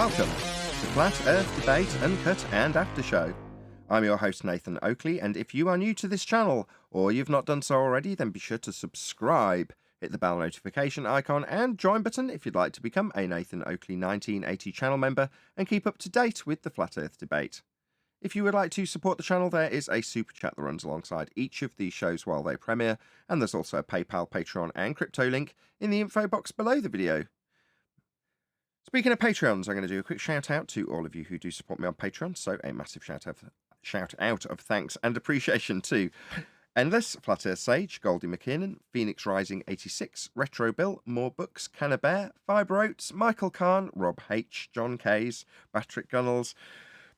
Welcome to Flat Earth Debate, Uncut and After Show. I'm your host Nathan Oakley, and if you are new to this channel, or you've not done so already, then be sure to subscribe, hit the bell notification icon and join button if you'd like to become a Nathan Oakley 1980 channel member and keep up to date with the Flat Earth Debate. If you would like to support the channel, there is a super chat that runs alongside each of these shows while they premiere, and there's also a PayPal, Patreon and crypto link in the info box below the video. Speaking of Patreons, I'm going to do a quick shout out to all of you who do support me on Patreon, so a massive shout out of thanks and appreciation to Endless, Flat Earth Sage, Goldie McKiernan, Phoenix Rising 86, Retro Bill, More Books, Canna Bear, Fibre Oats, Michael Kahn, Rob H, John Kays, Patrick Gunnels,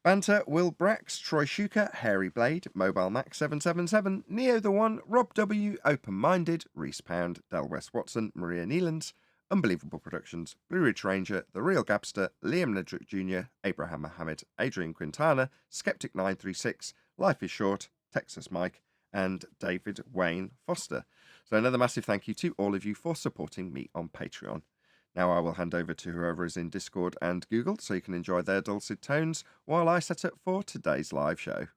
Banter, Will Brax, Troy Shuker, Hairy Blade, Mobile Max 777, Neo the One, Rob W, Open Minded, Reese Pound, Del West Watson, Maria Neelands, Unbelievable Productions, Blue Ridge Ranger, The Real Gabster, Liam Nedrick Jr., Abraham Mohammed, Adrian Quintana, Skeptic 936, Life is Short, Texas Mike, and David Wayne Foster. So another massive thank you to all of you for supporting me on Patreon. Now I will hand over to whoever is in Discord and Google so you can enjoy their dulcet tones while I set up for today's live show.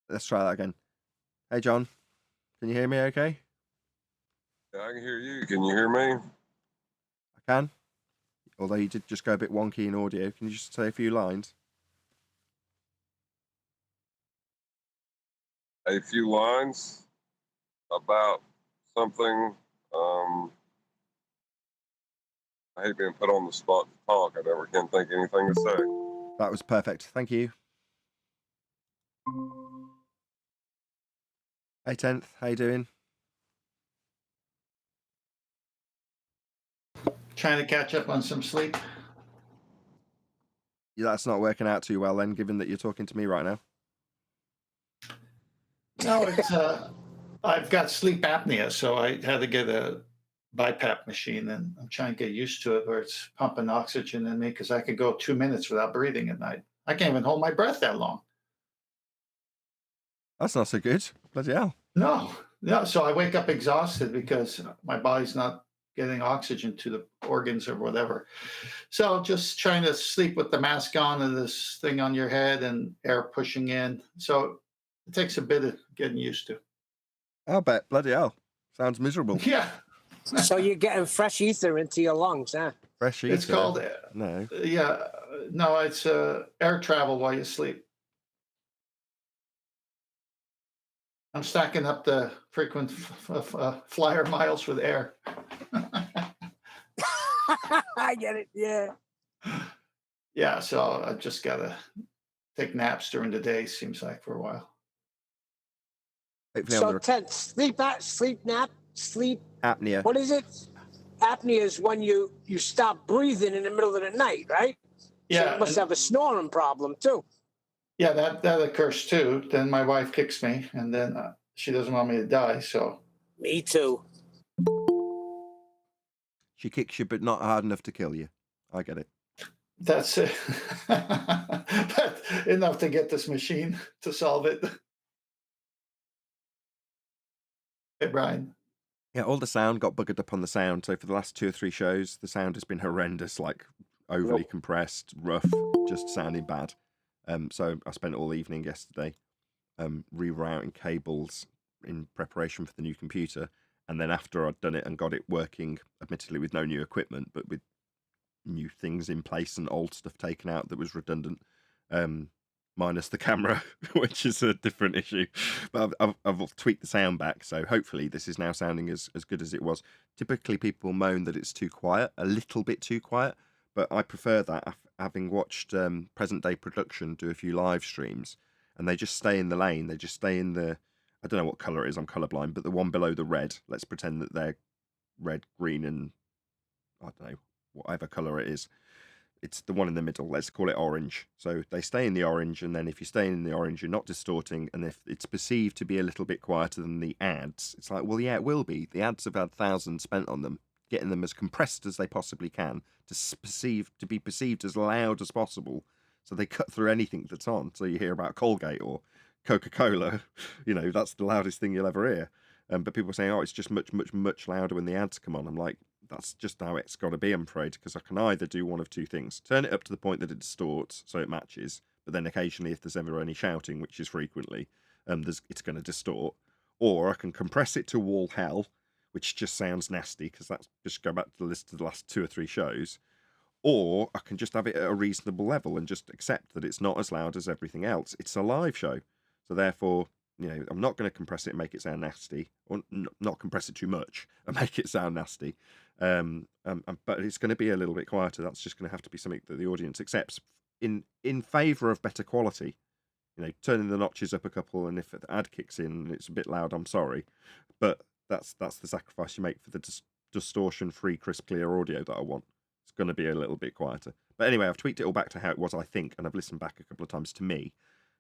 Let's try that again. Hey John, can you hear me okay? Yeah, I can hear you. Can you hear me? I can. Although you did just go a bit wonky in audio. Can you just say a few lines? A few lines about something. I hate being put on the spot to talk. I never can think of anything to say. That was perfect. Thank you. Hey 10th, how you doing? Trying to catch up on some sleep. Yeah, that's not working out too well then, given that you're talking to me right now. No, it's I've got sleep apnea, so I had to get a BiPAP machine, and I'm trying to get used to it where it's pumping oxygen in me because I could go 2 minutes without breathing at night. I can't even hold my breath that long. That's not so good. Bloody hell. No. So I wake up exhausted because my body's not getting oxygen to the organs or whatever. So just trying to sleep with the mask on and this thing on your head and air pushing in. So it takes a bit of getting used to. I'll bet. Bloody hell. Sounds miserable. Yeah. So you're getting fresh ether into your lungs, huh? Fresh ether. It's called, no. Yeah, no, it's air travel while you sleep. I'm stacking up the frequent flyer miles with air. I get it, yeah. Yeah, so I've just got to take naps during the day, seems like, for a while. So, Ted, sleep nap, sleep apnea. What is it? Apnea is when you stop breathing in the middle of the night, right? Yeah. So you must have a snoring problem, too. Yeah, that occurs, too. Then my wife kicks me, and then she doesn't want me to die, so. Me, too. She kicks you, but not hard enough to kill you. I get it. That's it. But enough to get this machine to solve it. Hey, Brian. Yeah, all the sound got buggered up on the sound. So for the last 2 or 3 shows, the sound has been horrendous, like overly compressed, rough, just sounding bad. So I spent all evening yesterday rerouting cables in preparation for the new computer. And then after I'd done it and got it working, admittedly with no new equipment, but with new things in place and old stuff taken out that was redundant, minus the camera, which is a different issue. But I've tweaked the sound back, so hopefully this is now sounding as good as it was. Typically people moan that it's too quiet, a little bit too quiet, but I prefer that, having watched Present Day Production do a few live streams, and they just stay in the lane, they just stay in the, I don't know what colour it is, I'm colourblind, but the one below the red, let's pretend that they're red, green, and I don't know, whatever colour it is. It's the one in the middle, let's call it orange. So they stay in the orange, and then if you stay in the orange, you're not distorting, and if it's perceived to be a little bit quieter than the ads, it's like, well, yeah, it will be. The ads have had thousands spent on them, getting them as compressed as they possibly can to be perceived as loud as possible. So they cut through anything that's on. So you hear about Colgate or Coca-Cola, you know, that's the loudest thing you'll ever hear. But people are saying, oh, it's just much, much, much louder when the ads come on. I'm like, that's just how it's got to be, I'm afraid, because I can either do one of two things. Turn it up to the point that it distorts so it matches, but then occasionally if there's ever any shouting, which is frequently, it's going to distort. Or I can compress it to wall hell, which just sounds nasty, because that's just go back to the list of the last 2 or 3 shows. Or I can just have it at a reasonable level and just accept that it's not as loud as everything else. It's a live show. So therefore, I'm not going to compress it and make it sound nasty, or not compress it too much and make it sound nasty. But it's going to be a little bit quieter. That's just going to have to be something that the audience accepts in favour of better quality. Turning the notches up a couple, and if the ad kicks in and it's a bit loud, I'm sorry. But that's the sacrifice you make for the distortion-free, crisp, clear audio that I want. It's going to be a little bit quieter. But anyway, I've tweaked it all back to how it was, I think, and I've listened back a couple of times to me.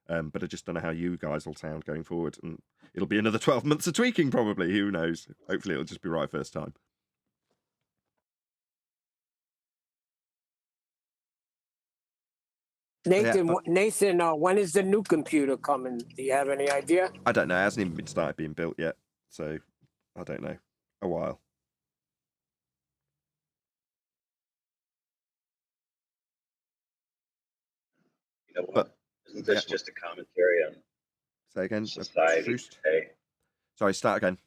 But I just don't know how you guys will sound going forward. And it'll be another 12 months of tweaking, probably. Who knows? Hopefully it'll just be right first time. Nathan, Yeah, Nathan, when is the new computer coming? Do you have any idea? I don't know. It hasn't even been started being built yet. So I don't know. A while. You know what? But Isn't this just a commentary on say again. society today? Sorry, start again.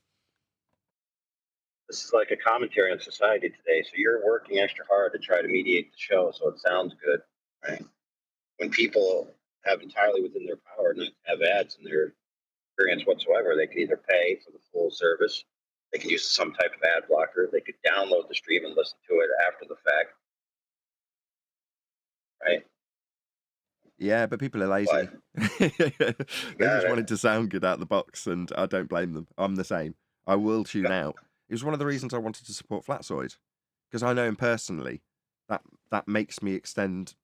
This is like a commentary on society today. So you're working extra hard to try to mediate the show so it sounds good, right? When people have entirely within their power not to have ads in their experience whatsoever, they can either pay for the full service, they can use some type of ad blocker, they could download the stream and listen to it after the fact, right? Yeah, but people are lazy. They just wanted to sound good out the box, and I don't blame them. I'm the same. I will tune out. It was one of the reasons I wanted to support Flatsoid, because I know him personally. That makes me extend,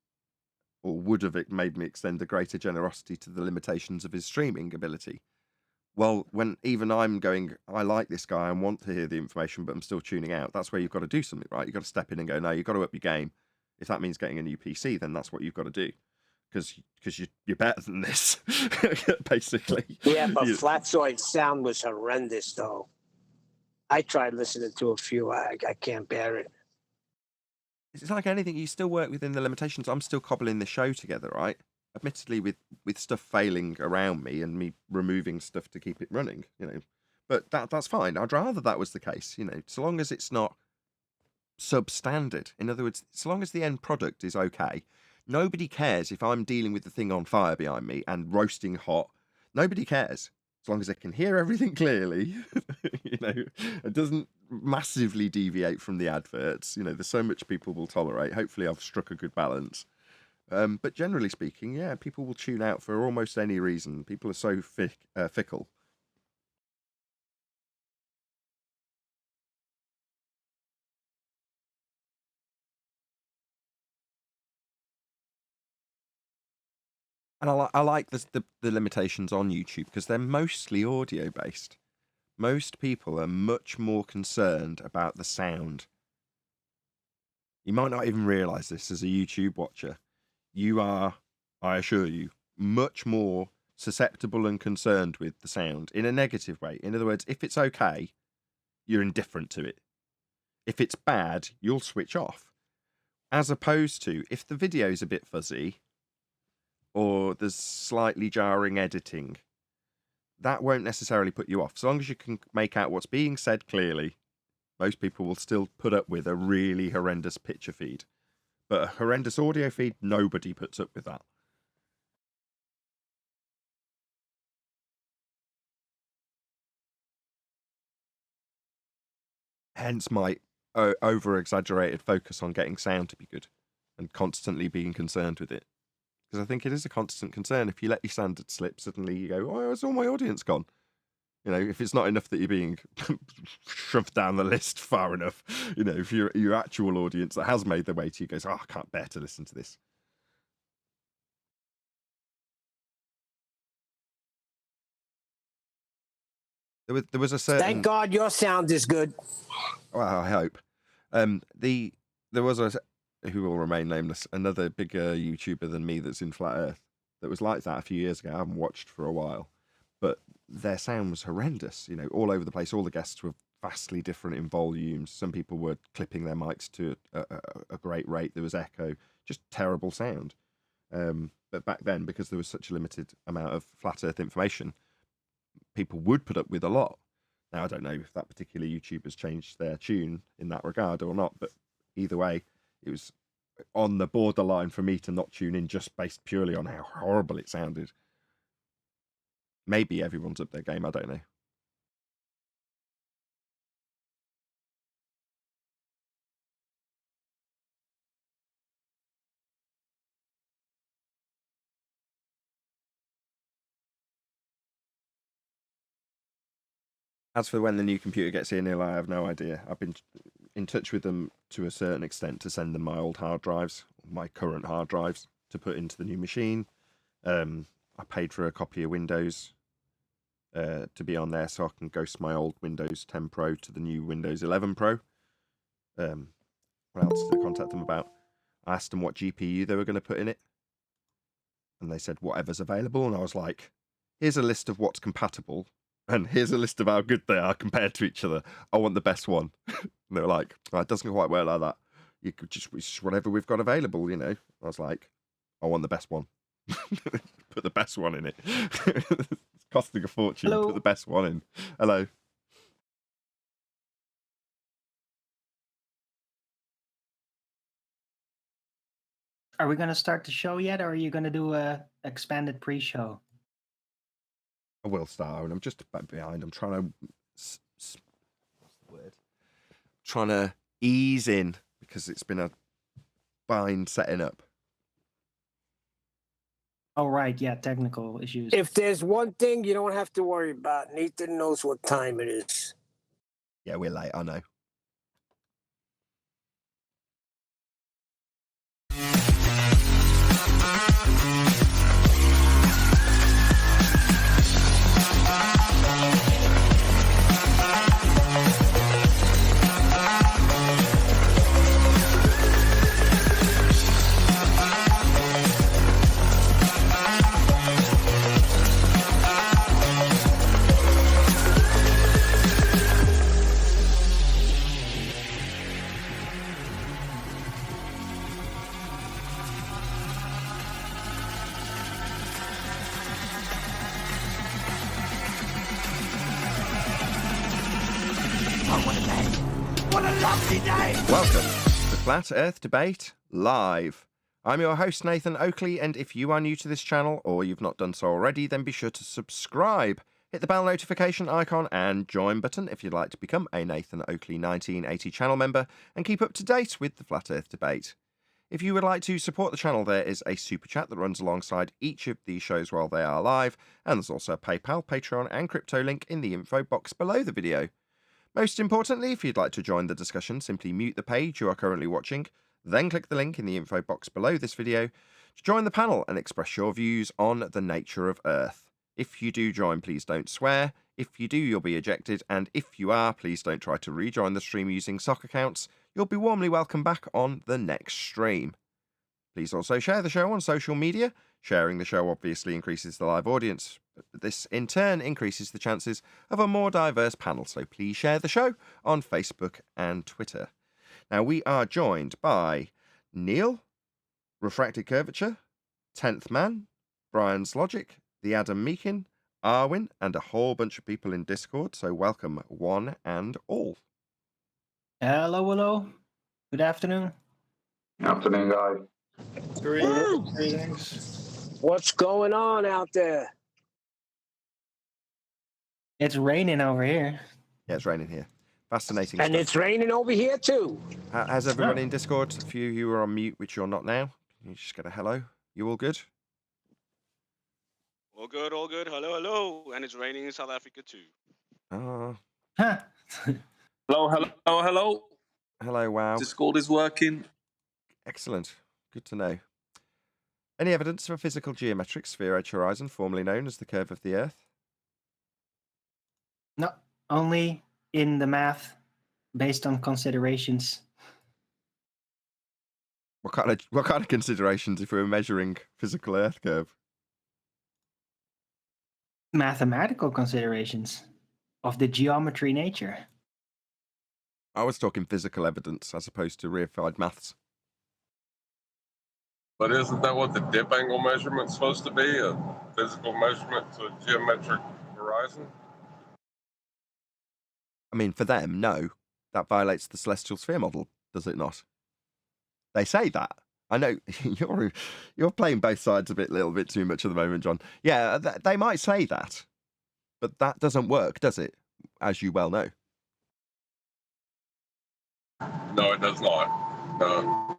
or would have made me extend, a greater generosity to the limitations of his streaming ability. Well, when even I'm going, I like this guy and want to hear the information, but I'm still tuning out. That's where you've got to do something, right? You've got to step in and go, no, you've got to up your game. If that means getting a new PC, then that's what you've got to do. Because you're better than this, basically. Yeah, but Flatsoid's sound was horrendous, though. I tried listening to a few. I can't bear it. It's like anything. You still work within the limitations. I'm still cobbling the show together, right? Admittedly, with stuff failing around me and me removing stuff to keep it running, But that's fine. I'd rather that was the case, so long as it's not substandard. In other words, so long as the end product is okay. Nobody cares if I'm dealing with the thing on fire behind me and roasting hot. Nobody cares. As long as I can hear everything clearly, it doesn't massively deviate from the adverts. There's so much people will tolerate. Hopefully I've struck a good balance. But generally speaking, yeah, people will tune out for almost any reason. People are so fickle. And I like the limitations on YouTube because they're mostly audio based. Most people are much more concerned about the sound. You might not even realize this as a YouTube watcher. You are, I assure you, much more susceptible and concerned with the sound in a negative way. In other words, if it's okay, you're indifferent to it. If it's bad, you'll switch off. As opposed to if the video's a bit fuzzy, or there's slightly jarring editing, that won't necessarily put you off. So long as you can make out what's being said clearly, most people will still put up with a really horrendous picture feed. But a horrendous audio feed, nobody puts up with that. Hence my over-exaggerated focus on getting sound to be good and constantly being concerned with it. Because I think it is a constant concern. If you let your standard slip, suddenly you go, oh, where's all my audience gone? If it's not enough that you're being shoved down the list far enough, if your actual audience that has made their way to you goes, oh, I can't bear to listen to this. There was a certain... Thank God your sound is good. Well, I hope. There was a, who will remain nameless, another bigger YouTuber than me that's in Flat Earth that was like that a few years ago. I haven't watched for a while. but their sound was horrendous, you know, all over the place. All the guests were vastly different in volumes. Some people were clipping their mics to a great rate. There was echo, just terrible sound. But back then, because there was such a limited amount of flat earth information, people would put up with a lot. Now, I don't know if that particular YouTuber's changed their tune in that regard or not, but either way, it was on the borderline for me to not tune in just based purely on how horrible it sounded. Maybe everyone's up their game, I don't know. As for when the new computer gets here, Neil, I have no idea. I've been in touch with them to a certain extent to send them my old hard drives, my current hard drives, to put into the new machine. I paid for a copy of Windows to be on there so I can ghost my old Windows 10 Pro to the new Windows 11 Pro. What else did I contact them about? I asked them what GPU they were going to put in it. And they said whatever's available. And I was like, here's a list of what's compatible. And here's a list of how good they are compared to each other. I want the best one. And they were like, oh, it doesn't quite work like that. You could just whatever we've got available, you know. I was like, I want the best one. Put the best one in it. It's costing a fortune. Hello. Put the best one in. Hello. Are we going to start the show yet, or are you going to do a expanded pre-show? I will start, and I'm just a bit behind. I'm trying to what's the word? Trying to ease in because it's been a bind setting up. Oh, right. Yeah, technical issues. If there's one thing you don't have to worry about, Nathan knows what time it is. Yeah, we're late, I know. Welcome to Flat Earth Debate Live. I'm your host, Nathan Oakley, and if you are new to this channel, or you've not done so already, then be sure to subscribe. Hit the bell notification icon and join button if you'd like to become a Nathan Oakley 1980 channel member and keep up to date with the Flat Earth Debate. If you would like to support the channel, there is a super chat that runs alongside each of these shows while they are live, and there's also a PayPal, Patreon, and crypto link in the info box below the video. Most importantly, if you'd like to join the discussion, simply mute the page you are currently watching, then click the link in the info box below this video to join the panel and express your views on the nature of Earth. If you do join, please don't swear. If you do, you'll be ejected, and if you are, please don't try to rejoin the stream using sock accounts. You'll be warmly welcome back on the next stream. Please also share the show on social media. Sharing the show obviously increases the live audience, but this in turn increases the chances of a more diverse panel, so please share the show on Facebook and Twitter. Now, we are joined by Neil, Refracted Curvature, 10th Man, Brian's Logic, the Adam Meakin, Arwin, and a whole bunch of people in Discord, so welcome one and all. Hello, hello. Good afternoon. Afternoon, guys. Greetings. What's going on out there? It's raining over here. Yeah, it's raining here. Fascinating And stuff. it's raining over here too. How's everyone in Discord? A few of you are on mute, which you're not now. Can you just get a hello? You all good? All good, all good. Hello, hello. And it's raining in South Africa too. Huh. Hello, hello, hello. Hello, wow. Discord is working. Excellent. Good to know. Any evidence of a physical geometric sphere edge horizon, formerly known as the curve of the Earth? No, only in the math based on considerations. What kind of considerations if we were measuring physical Earth curve? mathematical considerations of the geometry nature. I was talking physical evidence as opposed to reified maths. But isn't that what the dip angle measurement's supposed to be? A physical measurement to a geometric horizon? I mean, for them, no. That violates the celestial sphere model, does it not? They say that. I know you're playing both sides a little bit too much at the moment, John. Yeah, they might say that, but that doesn't work, does it? As you well know. No, it does not. No.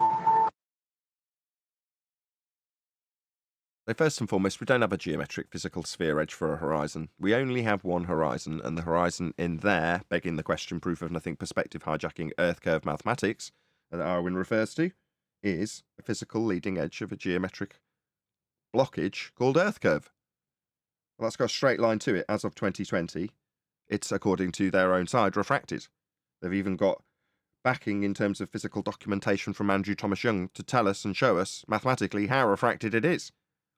So first and foremost, we don't have a geometric physical sphere edge for a horizon. We only have one horizon, and the horizon in there, begging the question, proof of nothing, perspective hijacking Earth curve mathematics, that Arwin refers to, is a physical leading edge of a geometric blockage called Earth curve. Well, that's got a straight line to it. As of 2020, it's, according to their own side, refracted. They've even got backing in terms of physical documentation from Andrew Thomas Young to tell us and show us mathematically how refracted it is.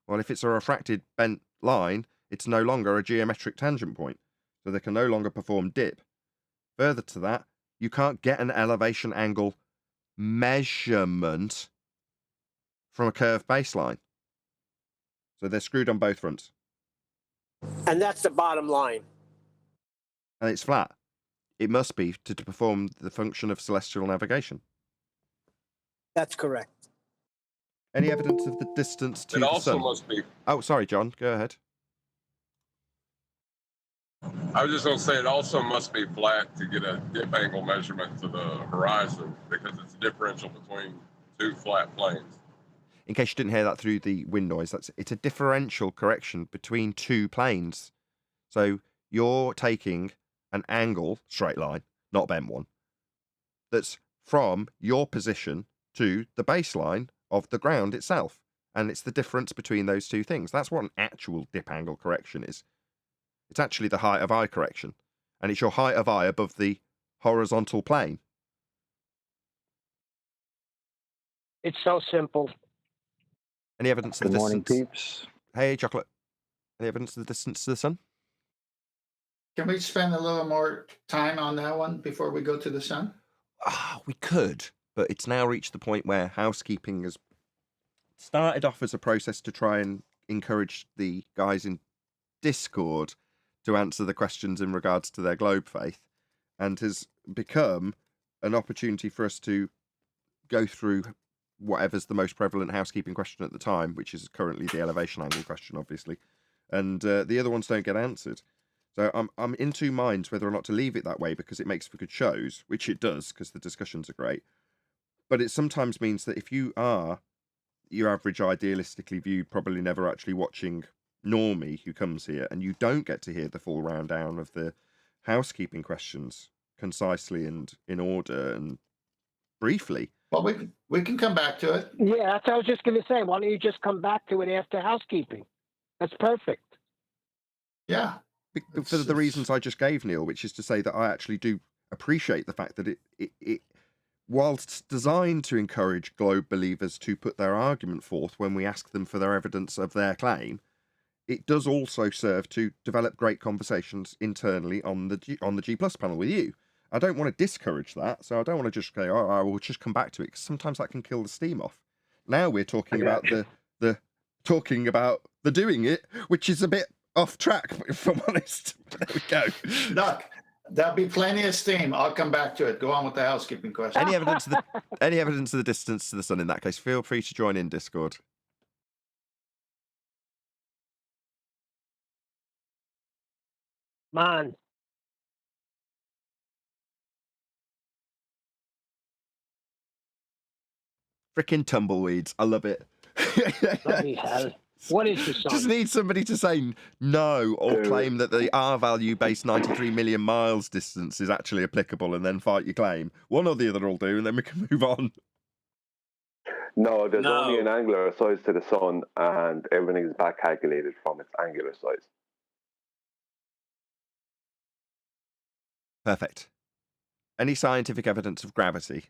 Well, if it's a refracted bent line, it's no longer a geometric tangent point, so they can no longer perform dip. Further to that, you can't get an elevation angle measurement from a curved baseline. So they're screwed on both fronts. And that's the bottom line. And it's flat. It must be to perform the function of celestial navigation. That's correct. Any evidence of the distance to It the also sun? must be. Oh, sorry, John. Go ahead. I was just going to say it also must be flat to get a dip angle measurement to the horizon because it's a differential between two flat planes. In case you didn't hear that through the wind noise, it's a differential correction between two planes. So you're taking an angle, straight line, not a bent one, that's from your position to the baseline of the ground itself. And it's the difference between those two things. That's what an actual dip angle correction is. It's actually the height of eye correction. And it's your height of eye above the horizontal plane. It's so simple. Any evidence of Good the morning, distance? peeps. Hey, Chocolate. Any evidence of the distance to the sun? Can we spend a little more time on that one before we go to the sun? We could, but it's now reached the point where housekeeping has started off as a process to try and encourage the guys in Discord to answer the questions in regards to their globe faith, and has become an opportunity for us to go through whatever's the most prevalent housekeeping question at the time, which is currently the elevation angle question, obviously, and the other ones don't get answered. So I'm in two minds whether or not to leave it that way because it makes for good shows, which it does because the discussions are great. But it sometimes means that if you are your average idealistically viewed, probably never actually watching normie who comes here, and you don't get to hear the full round down of the housekeeping questions concisely and in order and briefly. Well, we can come back to it. Yeah, that's what I was just going to say. Why don't you just come back to it after housekeeping? That's perfect. Yeah. For the reasons I just gave, Neil, which is to say that I actually do appreciate the fact that it whilst designed to encourage globe believers to put their argument forth when we ask them for their evidence of their claim, it does also serve to develop great conversations internally on the G Plus panel with you. I don't want to discourage that, so I don't want to just say, "Oh, I will just come back to it," because sometimes that can kill the steam off. Now we're talking about the doing it, which is a bit off track, if I'm honest. There we go. Look, there'll be plenty of steam. I'll come back to it. Go on with the housekeeping question. Any evidence of the distance to the sun in that case? Feel free to join in Discord. Man, Frickin' tumbleweeds. I love it. bloody hell. What is the sun? Just need somebody to say no or claim that the R value based 93 million miles distance is actually applicable and then fight your claim. One or the other will do, and then we can move on. No, there's No. only an angular size to the sun, and everything is back calculated from its angular size. Perfect. Any scientific evidence of gravity?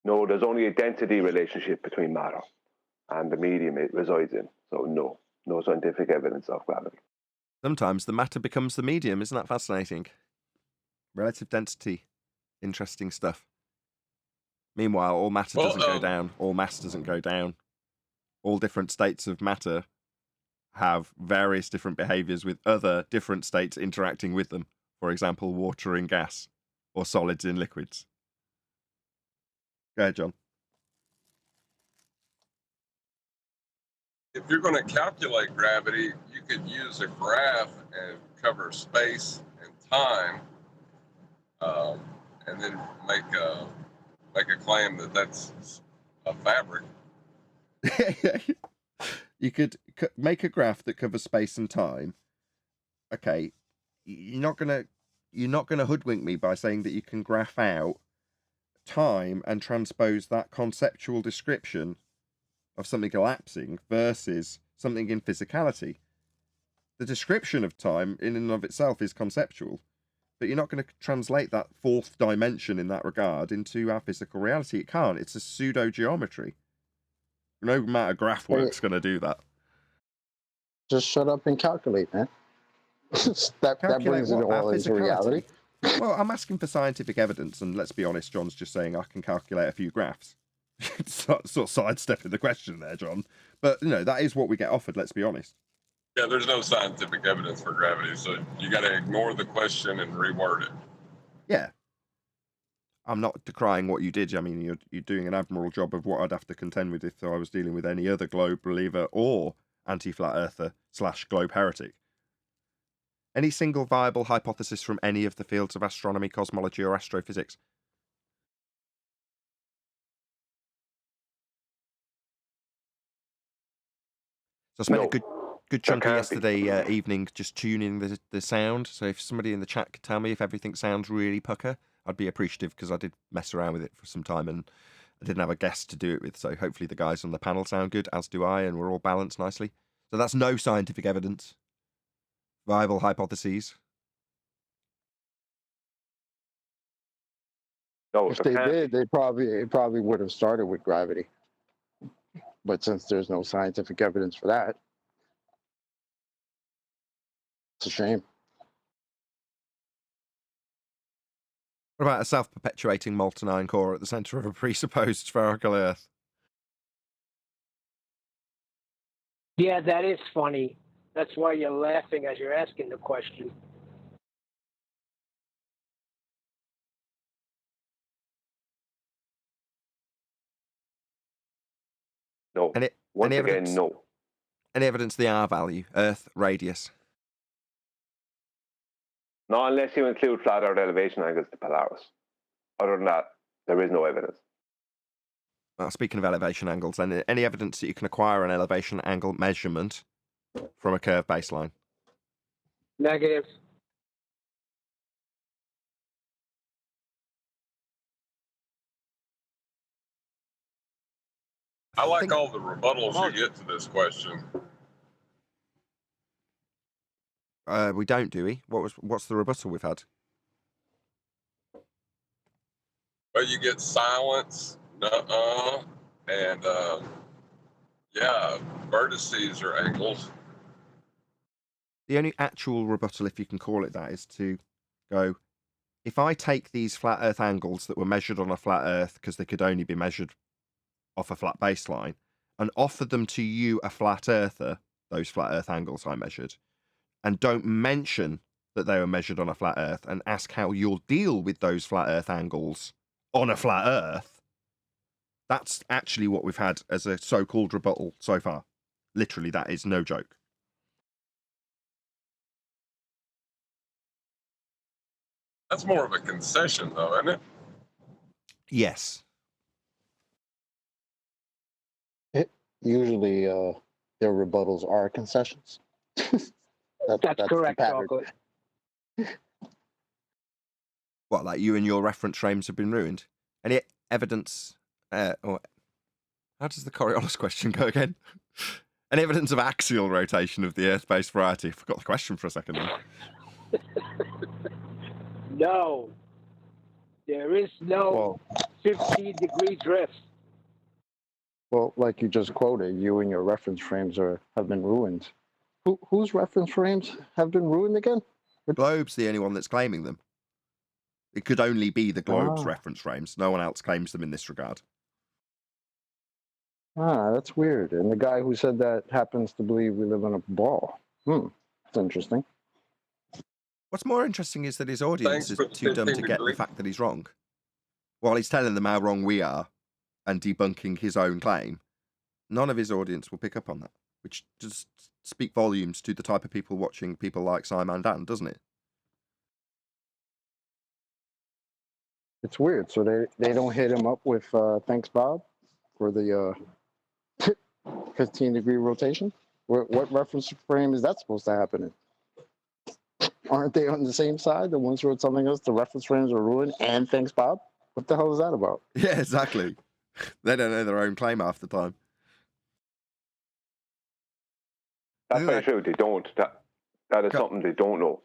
No, there's only a density relationship between matter and the medium it resides in. So no scientific evidence of gravity. Sometimes the matter becomes the medium. Isn't that fascinating? Relative density. Interesting stuff. Meanwhile, all matter doesn't go down. All mass doesn't go down. All different states of matter have various different behaviors with other different states interacting with them. For example, water in gas or solids in liquids. Go ahead, John. If you're going to calculate gravity, you could use a graph and cover space and time, and then make a claim that that's a fabric. You could make a graph that covers space and time. Okay, you're not gonna hoodwink me by saying that you can graph out time and transpose that conceptual description of something elapsing versus something in physicality. The description of time in and of itself is conceptual, but you're not going to translate that fourth dimension in that regard into our physical reality. It can't. It's a pseudo geometry. No matter graph work's going to do that. Just shut up and calculate, man. that brings it all into reality. Well, I'm asking for scientific evidence, and let's be honest, John's just saying I can calculate a few graphs. sort of sidestepping the question there, John. But, that is what we get offered, let's be honest. Yeah, there's no scientific evidence for gravity, so you got to ignore the question and reword it. Yeah. I'm not decrying what you did. I mean, you're doing an admirable job of what I'd have to contend with if I was dealing with any other globe believer or anti-flat earther / globe heretic. Any single viable hypothesis from any of the fields of astronomy, cosmology, or astrophysics? So I spent a good chunk of yesterday evening just tuning the sound. So if somebody in the chat could tell me if everything sounds really pucker, I'd be appreciative, because I did mess around with it for some time and I didn't have a guest to do it with. So hopefully the guys on the panel sound good, as do I, and we're all balanced nicely. So that's no scientific evidence. Viable hypotheses. No, if they did, it probably would have started with gravity. But since there's no scientific evidence for that, it's a shame. What about a self-perpetuating molten iron core at the centre of a presupposed spherical Earth? Yeah, that is funny. That's why you're laughing as you're asking the question. No. Once again, no. Any evidence of the R value, Earth radius? Not unless you include flat Earth elevation angles to Polaris. Other than that, there is no evidence. Well, speaking of elevation angles, then, any evidence that you can acquire an elevation angle measurement from a curved baseline? Negative. I like all the rebuttals you get to this question. We don't, do we? What's the rebuttal we've had? Well, you get silence, and vertices or angles. The only actual rebuttal, if you can call it that, is to go, if I take these flat Earth angles that were measured on a flat Earth because they could only be measured off a flat baseline, and offer them to you, a flat earther, those flat Earth angles I measured, and don't mention that they were measured on a flat Earth, and ask how you'll deal with those flat Earth angles on a flat Earth, that's actually what we've had as a so-called rebuttal so far. Literally, that is no joke. That's more of a concession, though, isn't it? Yes. Usually, their rebuttals are concessions. That's correct, Chocolate. What, like you and your reference frames have been ruined? Any evidence, or how does the Coriolis question go again? Any evidence of axial rotation of the Earth-based variety? I forgot the question for a second then. No. There is no 15-degree drift. Well, like you just quoted, you and your reference frames have been ruined. Whose reference frames have been ruined again? Globe's the only one that's claiming them. It could only be the Globe's Ah. reference frames. No one else claims them in this regard. Ah, that's weird. And the guy who said that happens to believe we live in a ball. That's interesting. What's more interesting is that his audience Thanks is for the too dumb to 15 get the degree. fact that he's wrong. While he's telling them how wrong we are and debunking his own claim, none of his audience will pick up on that, which just speak volumes to the type of people watching people like Simon Dan, doesn't it? It's weird. So they don't hit him up with thanks, Bob, for the 15-degree rotation? What reference frame is that supposed to happen in? Aren't they on the same side? The ones who are telling us the reference frames are ruined and thanks, Bob? What the hell is that about? Yeah, exactly. They don't know their own claim half the time. That's very true. They don't. That is something they don't know,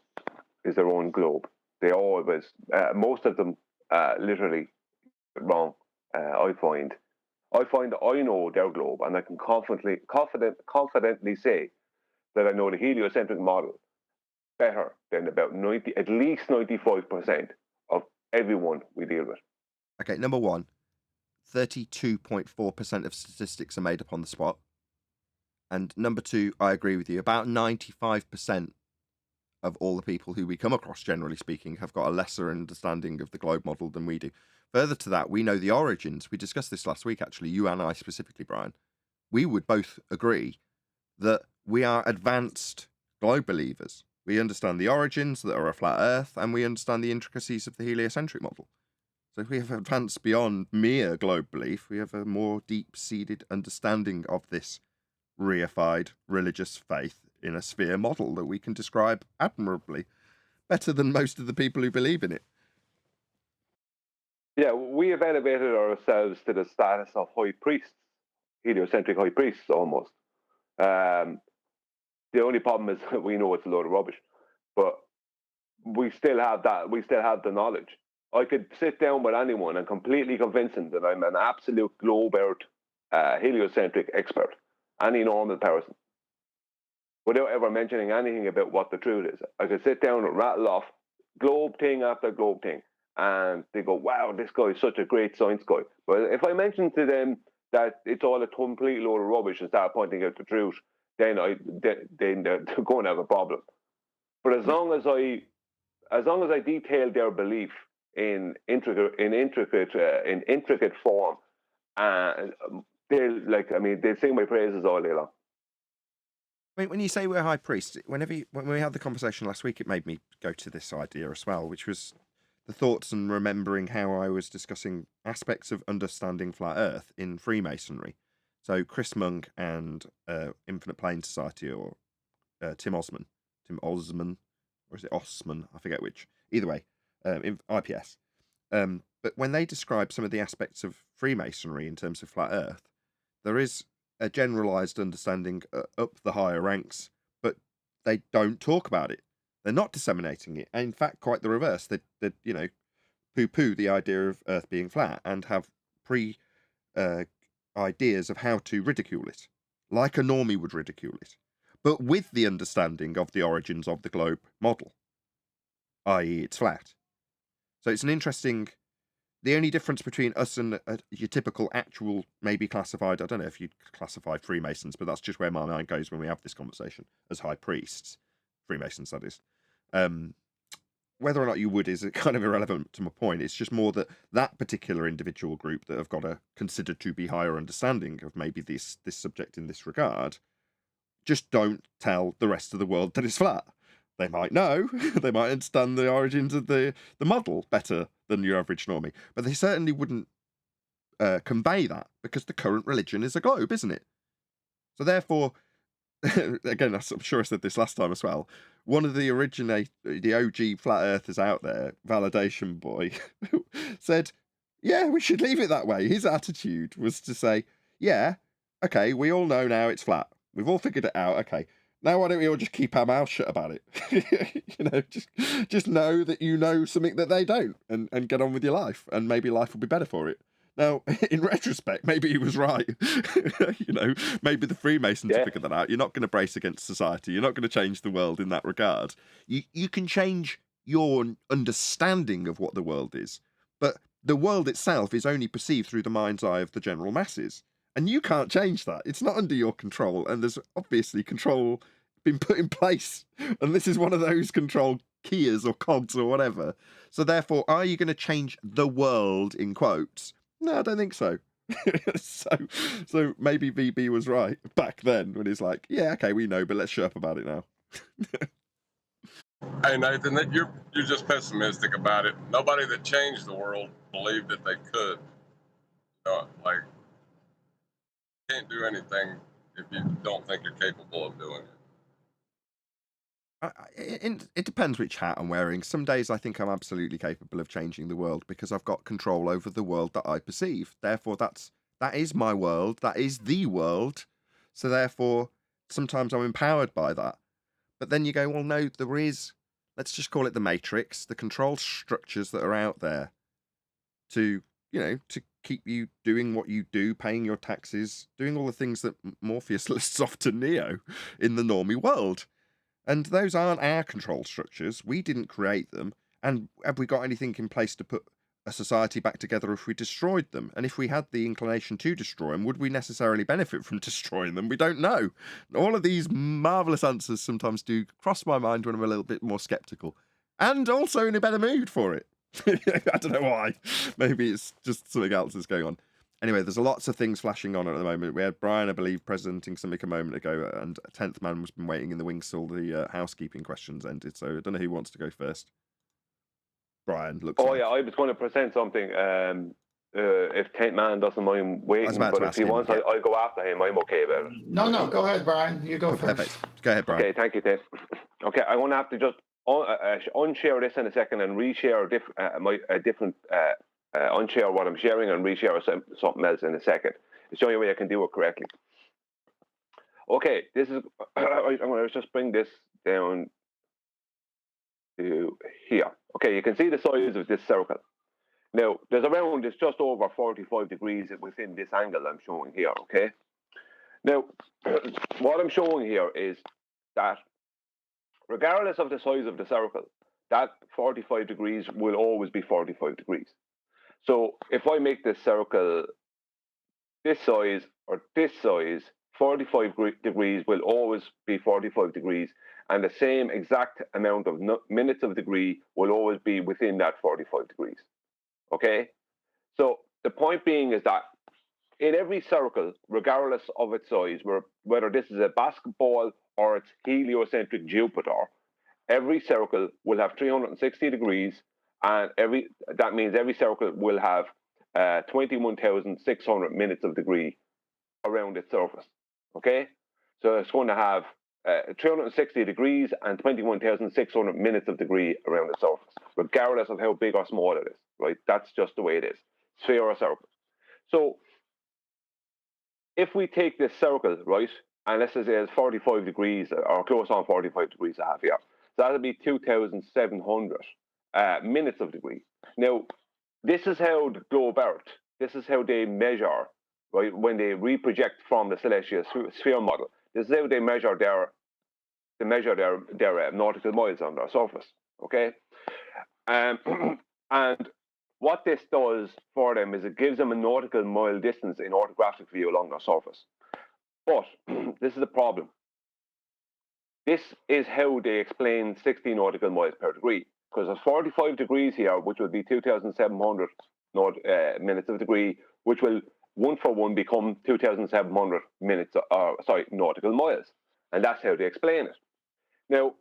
is their own globe. They always, most of them, literally wrong. I find that I know their globe, and I can confidently say that I know the heliocentric model better than about at least 95% of everyone we deal with. Okay, number one, 32.4% of statistics are made up on the spot. And number two, I agree with you. About 95% of all the people who we come across, generally speaking, have got a lesser understanding of the globe model than we do. Further to that, we know the origins. We discussed this last week, actually, you and I specifically, Brian. We would both agree that we are advanced globe believers. We understand the origins that are a flat Earth, and we understand the intricacies of the heliocentric model. So if we have advanced beyond mere globe belief, we have a more deep-seated understanding of this reified religious faith in a sphere model that we can describe admirably, better than most of the people who believe in it. Yeah, we have elevated ourselves to the status of high priests, heliocentric high priests almost. The only problem is we know it's a load of rubbish, but we still have that. We still have the knowledge. I could sit down with anyone and completely convince them that I'm an absolute globe earth heliocentric expert, any normal person, without ever mentioning anything about what the truth is. I could sit down and rattle off globe thing after globe thing, and they go, wow, this guy is such a great science guy. But if I mention to them that it's all a complete load of rubbish and start pointing out the truth, then they're going to have a problem. But as long as I detail their belief in intricate form, they sing my praises all day long. When you say we're high priests, when we had the conversation last week, it made me go to this idea as well, which was the thoughts and remembering how I was discussing aspects of understanding flat Earth in Freemasonry. So Chris Monk and Infinite Plane Society, or Tim Osman, or is it Osman? I forget which. Either way, IPS. But when they describe some of the aspects of Freemasonry in terms of flat Earth, there is a generalized understanding up the higher ranks, but they don't talk about it. They're not disseminating it. And in fact, quite the reverse. They poo-poo the idea of Earth being flat and have ideas of how to ridicule it, like a normie would ridicule it, but with the understanding of the origins of the globe model, i.e. it's flat. So it's an interesting... The only difference between us and your typical actual, maybe classified, I don't know if you'd classify Freemasons, but that's just where my mind goes when we have this conversation, as high priests, Freemasons that is. Whether or not you would is kind of irrelevant to my point. It's just more that particular individual group that have got a considered to be higher understanding of maybe this subject in this regard, just don't tell the rest of the world that it's flat. They might know, they might understand the origins of the model better than your average normie, but they certainly wouldn't convey that, because the current religion is a globe, isn't it? So therefore, again, I'm sure I said this last time as well, one of the OG flat earthers out there, Validation Boy, said, yeah, we should leave it that way. His attitude was to say, yeah, okay, we all know now it's flat. We've all figured it out, okay. Now why don't we all just keep our mouths shut about it? Just know that you know something that they don't, and get on with your life, and maybe life will be better for it. Now, in retrospect, maybe he was right. Maybe the Freemasons figured that out. You're not going to brace against society. You're not going to change the world in that regard. You can change your understanding of what the world is, but the world itself is only perceived through the mind's eye of the general masses. And you can't change that. It's not under your control. And there's obviously control been put in place. And this is one of those control keys or cogs or whatever. So therefore, are you going to change the world in quotes? No, I don't think so. so maybe VB was right back then when he's like, yeah, okay, we know, but let's shut up about it now. Hey Nathan, you're just pessimistic about it. Nobody that changed the world believed that they could. Like, you can't do anything if you don't think you're capable of doing it. It depends which hat I'm wearing. Some days I think I'm absolutely capable of changing the world because I've got control over the world that I perceive. Therefore, that is my world. That is the world. So therefore, sometimes I'm empowered by that. But then you go, well, no, there is, let's just call it the matrix, the control structures that are out there to keep you doing what you do, paying your taxes, doing all the things that Morpheus lists off to Neo in the normie world. And those aren't our control structures. We didn't create them. And have we got anything in place to put a society back together if we destroyed them? And if we had the inclination to destroy them, would we necessarily benefit from destroying them? We don't know. All of these marvellous answers sometimes do cross my mind when I'm a little bit more sceptical. And also in a better mood for it. I don't know why. Maybe it's just something else that's going on. Anyway, there's lots of things flashing on at the moment. We had Brian, I believe, presenting something a moment ago, and a 10th man has been waiting in the wings till the housekeeping questions ended. So I don't know who wants to go first. Brian, looks like. Yeah, I was going to present something. If 10th man doesn't mind waiting, but if he wants, I'll go after him. I'm okay about it. No, go ahead, Brian. You go first. Perfect. Go ahead, Brian. Okay, thank you, Ted. Okay, I'm going to have to just unshare this in a second and reshare unshare what I'm sharing and reshare something else in a second. It's the only way I can do it correctly. Okay, this is. I'm going to just bring this down to here. Okay, you can see the size of this circle. Now, it's just over 45 degrees within this angle I'm showing here. Okay. Now, what I'm showing here is that regardless of the size of the circle, that 45 degrees will always be 45 degrees. So if I make this circle this size or this size, 45 degrees will always be 45 degrees, and the same exact amount of minutes of degree will always be within that 45 degrees. Okay? So the point being is that in every circle, regardless of its size, whether this is a basketball or it's heliocentric Jupiter, every circle will have 360 degrees, and that means every circle will have 21,600 minutes of degree around its surface. Okay, so it's going to have 360 degrees and 21,600 minutes of degree around the surface, regardless of how big or small it is. Right? That's just the way it is. Sphere or circle. So if we take this circle, right, and let's say it's 45 degrees or close on 45 degrees a half here, so that'll be 2,700 minutes of degree. Now, this is how the globe Earth, this is how they measure, right, when they reproject from the celestial sphere model. This is how they measure their nautical miles on their surface. Okay, and what this does for them is it gives them a nautical mile distance in orthographic view along their surface. But this is the problem. This is how they explain 60 nautical miles per degree, because there's 45 degrees here, which will be 2,700 minutes of degree, which will one for one become 2,700 minutes, nautical miles. And that's how they explain it. Now,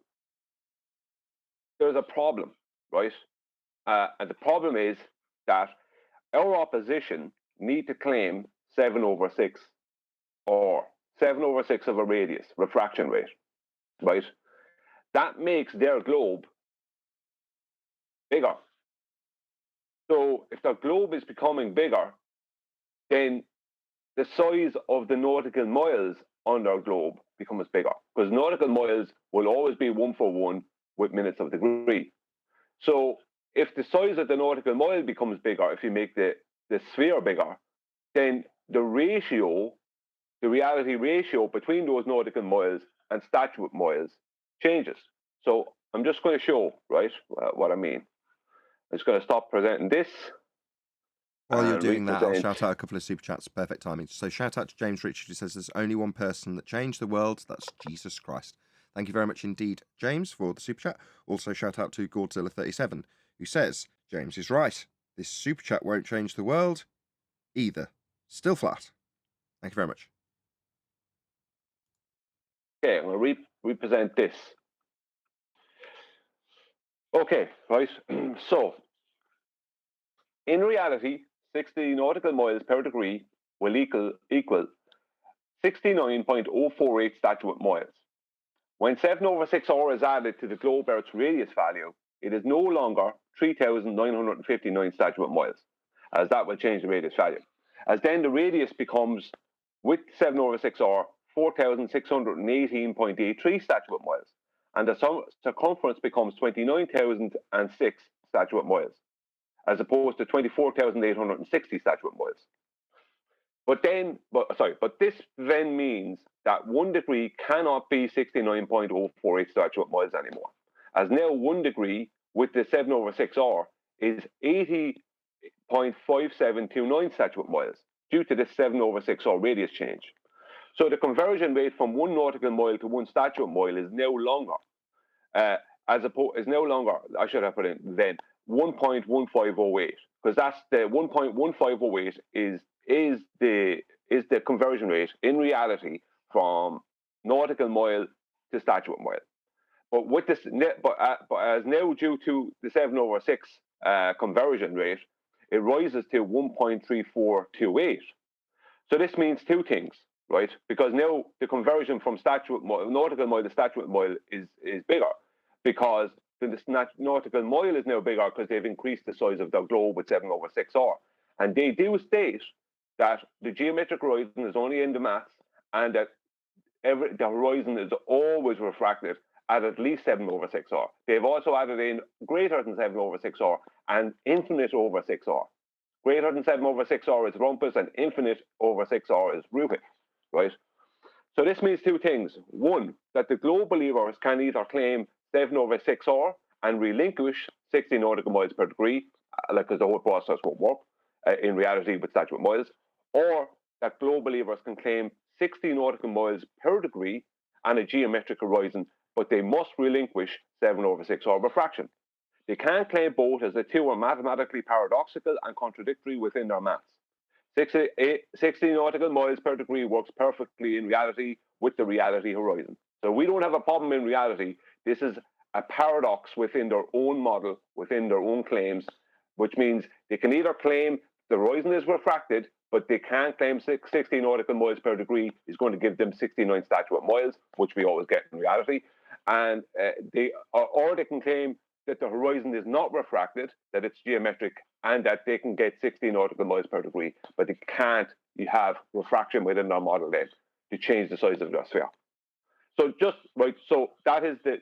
there's a problem, right? And the problem is that our opposition need to claim 7/6 or 7/6 of a radius, refraction rate, right? That makes their globe bigger. So if the globe is becoming bigger, then the size of the nautical miles on their globe becomes bigger, because nautical miles will always be one for one with minutes of degree. So if the size of the nautical mile becomes bigger, if you make the the sphere bigger, then the ratio, the reality ratio between those nautical miles and statute miles changes. So I'm just going to show, right, what I mean. I'm just going to stop presenting this. While you're doing that, I'll represent- shout out a couple of super chats. Perfect timing. So shout out to James Richard, who says there's only one person that changed the world. That's Jesus Christ. Thank you very much indeed, James, for the super chat. Also shout out to Godzilla37, who says James is right. This super chat won't change the world either. Still flat. Thank you very much. Okay, I'm going to represent this. Okay, right. So, in reality, 60 nautical miles per degree will equal 69.048 statute miles. When 7/6R is added to the globe Earth's radius value, it is no longer 3,959 statute miles, as that will change the radius value. As then the radius becomes, with 7/6R, 4,618.83 statute miles, and the circumference becomes 29,006 statute miles, as opposed to 24,860 statute miles. But this then means that 1 degree cannot be 69.048 statute miles anymore, as now 1 degree with the 7/6R is 80.5729 statute miles due to this 7/6R radius change. So the conversion rate from 1 nautical mile to 1 statute mile is no longer, I should have put in then 1.1508, because that's the 1.1508 is the conversion rate in reality from nautical mile to statute mile. But with this, as now due to the 7/6 conversion rate, it rises to 1.3428. So this means two things, right? Because now the conversion from nautical mile to statute mile is bigger, because the nautical mile is now bigger because they've increased the size of the globe with 7/6R. And they do state that the geometric horizon is only in the maths, and that the horizon is always refracted at least 7/6R. They've also added in greater than 7/6R and infinite over 6R. Greater than 7/6R is Rumpus, and infinite over 6R is Rubik, right? So this means two things. One, that the globe believers can either claim 7/6R and relinquish 60 nautical miles per degree, because the whole process won't work in reality with statute miles, or that globe believers can claim 60 nautical miles per degree and a geometric horizon, but they must relinquish 7/6R refraction. They can't claim both, as the two are mathematically paradoxical and contradictory within their maths. 60 nautical miles per degree works perfectly in reality with the reality horizon. So we don't have a problem in reality. This is a paradox within their own model, within their own claims, which means they can either claim the horizon is refracted, but they can't claim 60 nautical miles per degree is going to give them 69 statute miles, which we always get in reality. And they can claim that the horizon is not refracted, that it's geometric, and that they can get 60 nautical miles per degree, but they can't have refraction within their model then to change the size of their sphere. So that is the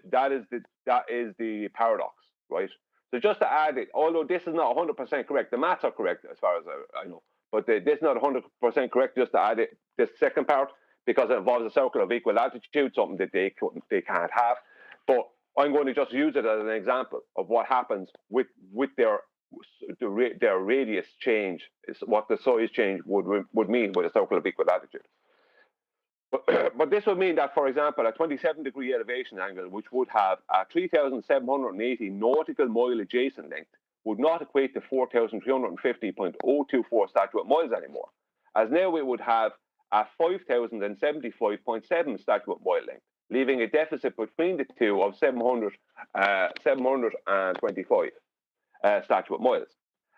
paradox, right? So just to add it, although this is not 100% correct, the maths are correct as far as I know, but this is not 100% correct. Just to add it, this second part, because it involves a circle of equal altitude, something that they can't have. But I'm going to just use it as an example of what happens with their radius change, is what the size change would mean with a circle of equal altitude. But this would mean that, for example, a 27-degree elevation angle, which would have a 3,780 nautical mile adjacent length, would not equate to 4,350.024 statute miles anymore, as now it would have a 5,075.7 statute mile length, leaving a deficit between the two of 725 statute miles.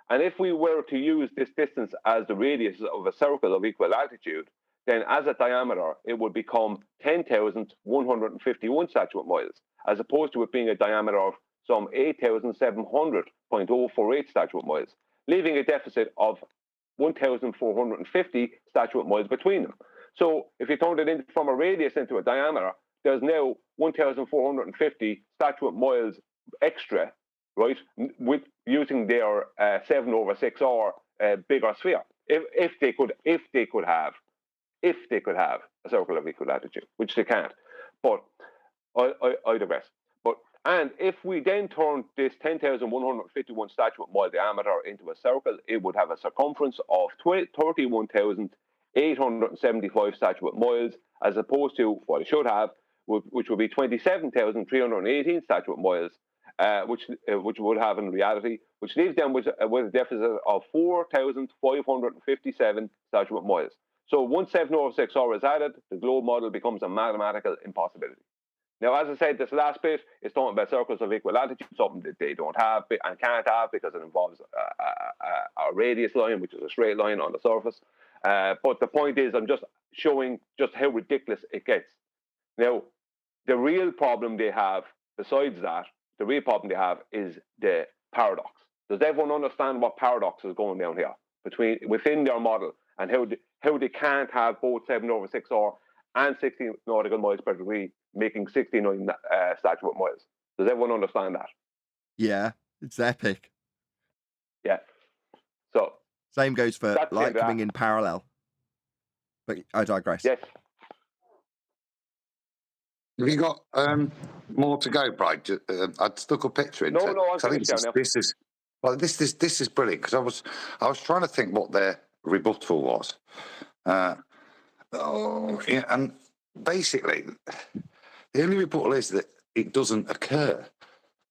And if we were to use this distance as the radius of a circle of equal altitude, then as a diameter, it would become 10,151 statute miles, as opposed to it being a diameter of some 8,700.048 statute miles, leaving a deficit of 1,450 statute miles between them. So if you turned it from a radius into a diameter, there's now 1,450 statute miles extra, right, with using their 7/6R bigger sphere. If they could have a circle of equal latitude, which they can't. But I digress. And if we then turn this 10,151 statute mile diameter into a circle, it would have a circumference of 31,875 statute miles, as opposed to what it should have, which would be 27,318 statute miles, which would have in reality, which leaves them with a deficit of 4,557 statute miles. So once 7/6R is added, the globe model becomes a mathematical impossibility. Now, as I said, this last bit is talking about circles of equal latitude, something that they don't have and can't have because it involves a radius line, which is a straight line on the surface. But the point is, I'm just showing just how ridiculous it gets. Now, the real problem they have, besides that, the real problem they have is the paradox. Does everyone understand what paradox is going down here within their model, and how they can't have both 7/6R and 60 nautical miles per degree, making 69 statute miles? Does everyone understand that? Yeah, it's epic. Yeah. So same goes for light coming in parallel. But I digress. Yes. Have you got more to go, Bride? I stuck a picture in. No, I'm finished now. This is brilliant, because I was trying to think what their rebuttal was. And basically, the only rebuttal is that it doesn't occur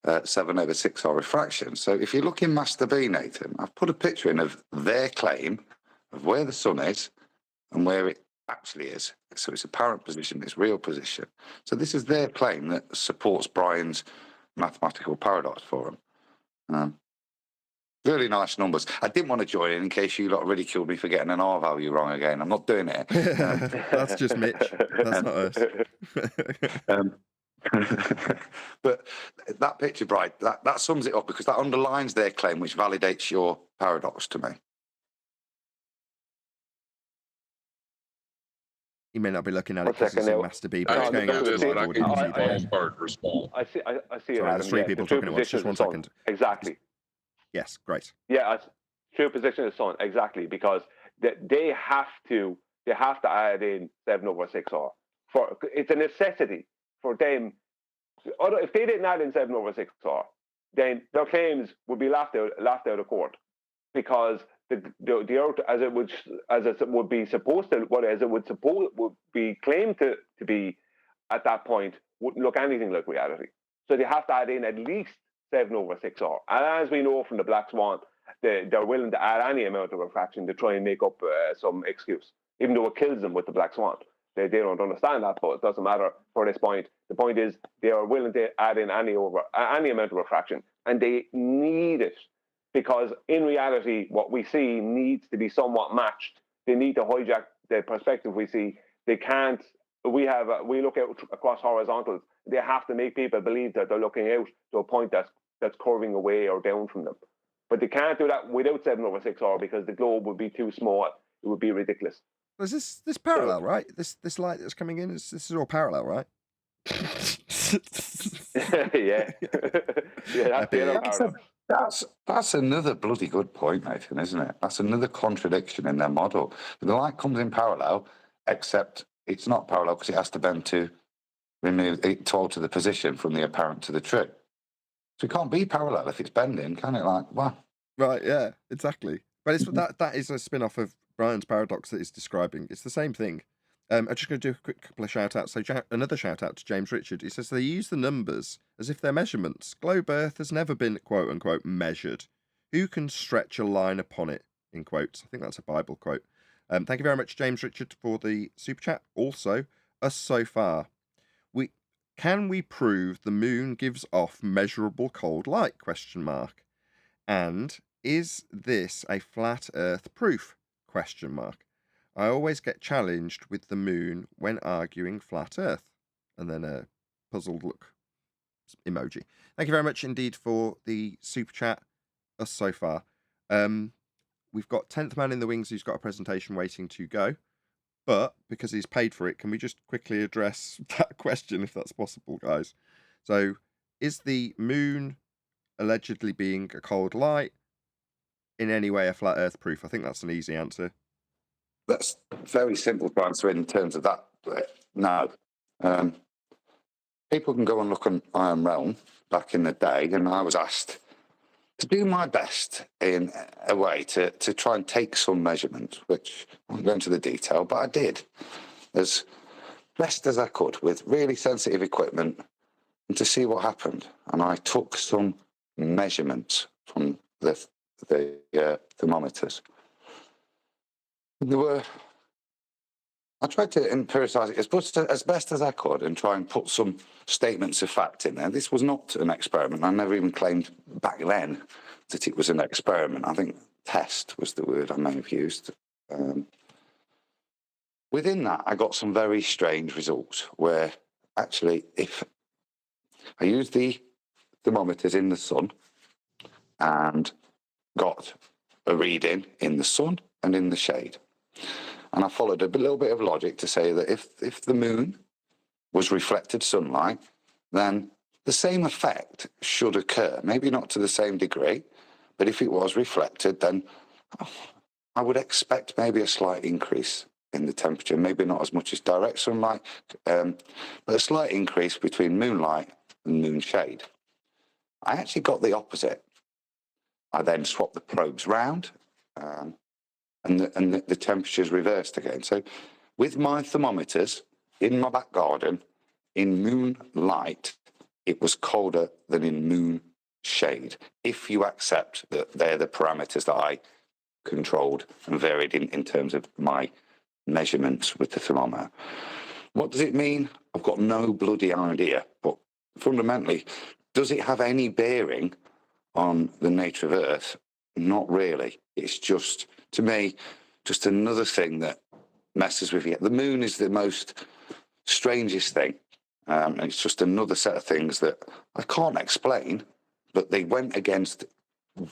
at 7/6R refraction. So if you look in Master B, Nathan, I've put a picture in of their claim of where the sun is and where it actually is. So it's apparent position, it's real position. So this is their claim that supports Brian's mathematical paradox for them. Really nice numbers. I didn't want to join in case you lot ridiculed me for getting an R value wrong again. I'm not doing it. That's just Mitch. That's not us. But that picture, Bride, that sums it up, because that underlines their claim, which validates your paradox to me. You may not be looking at it because it's in Master B, but I it's going out to this, live but I audience. can't ballpark respond. I see it. Sorry, there's three people talking at once. Just 1 second. Exactly. Yes, great. Yeah, true position of the sun, exactly, because they have to add in 7/6R. It's a necessity for them. If they didn't add in 7/6R, then their claims would be laughed out of court, because the Earth, as it would be supposed to, would be claimed to be at that point, wouldn't look anything like reality. So they have to add in at least 7/6R. And as we know from the Black Swan, they're willing to add any amount of refraction to try and make up some excuse, even though it kills them with the Black Swan. They don't understand that, but it doesn't matter for this point. The point is, they are willing to add in any amount of refraction, and they need it, because in reality, what we see needs to be somewhat matched. They need to hijack the perspective we see. They can't. We look out across horizontals. They have to make people believe that they're looking out to a point that's curving away or down from them. But they can't do that without 7/6R, because the globe would be too small. It would be ridiculous. Is this parallel, right? This light that's coming in, this is all parallel, right? Yeah. That's another bloody good point, Nathan, isn't it? That's another contradiction in their model. The light comes in parallel, except it's not parallel because it has to bend to remove it to alter the position from the apparent to the true. So it can't be parallel if it's bending, can it? Like, wow. Right, yeah, exactly. But it's that is a spin-off of Brian's paradox that he's describing. It's the same thing. I'm just going to do a quick couple of shout-outs. So another shout-out to James Richard. He says they use the numbers as if they're measurements. Globe Earth has never been, quote-unquote, measured. Who can stretch a line upon it, in quotes? I think that's a Bible quote. Thank you very much, James Richard, for the super chat. Also, us so far. Can we prove the moon gives off measurable cold light, ? And is this a flat earth proof, ? I always get challenged with the moon when arguing flat earth. And then a puzzled look emoji. Thank you very much indeed for the super chat, us so far. We've got 10th man in the wings who's got a presentation waiting to go. But because he's paid for it, can we just quickly address that question, if that's possible, guys? So, is the moon allegedly being a cold light in any way a flat Earth proof? I think that's an easy answer. That's very simple to answer in terms of that. No. People can go and look on Iron Realm back in the day, and I was asked to do my best in a way to try and take some measurements, which I won't go into the detail, but I did as best as I could with really sensitive equipment and to see what happened. And I took some measurements from the thermometers. I tried to empiricize it as best as I could and try and put some statements of fact in there. This was not an experiment. I never even claimed back then that it was an experiment. I think test was the word I may have used. Within that, I got some very strange results where actually if I used the thermometers in the sun and got a reading in the sun and in the shade. And I followed a little bit of logic to say that if the moon was reflected sunlight, then the same effect should occur. Maybe not to the same degree, but if it was reflected, then I would expect maybe a slight increase in the temperature. Maybe not as much as direct sunlight, but a slight increase between moonlight and moon shade. I actually got the opposite. I then swapped the probes round, and the temperature's reversed again. So with my thermometers in my back garden, in moonlight, it was colder than in moon shade, if you accept that they're the parameters that I controlled and varied in terms of my measurements with the thermometer. What does it mean? I've got no bloody idea. But fundamentally, does it have any bearing on the nature of Earth? Not really. It's just, to me, just another thing that messes with you. The moon is the most strangest thing. And it's just another set of things that I can't explain, but they went against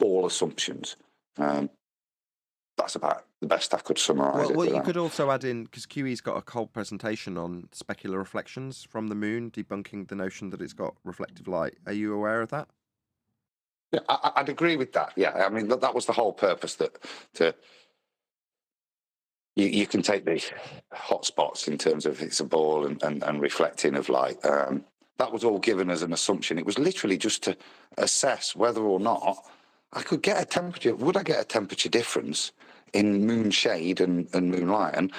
all assumptions. That's about the best I could summarise it. Well, you could also add in, because QE's got a whole presentation on specular reflections from the moon, debunking the notion that it's got reflective light. Are you aware of that? Yeah, I'd agree with that. Yeah, I mean, that was the whole purpose, you can take the hot spots in terms of it's a ball and reflecting of light. That was all given as an assumption. It was literally just to assess whether or not I could get a temperature. Would I get a temperature difference in moon shade and moonlight? And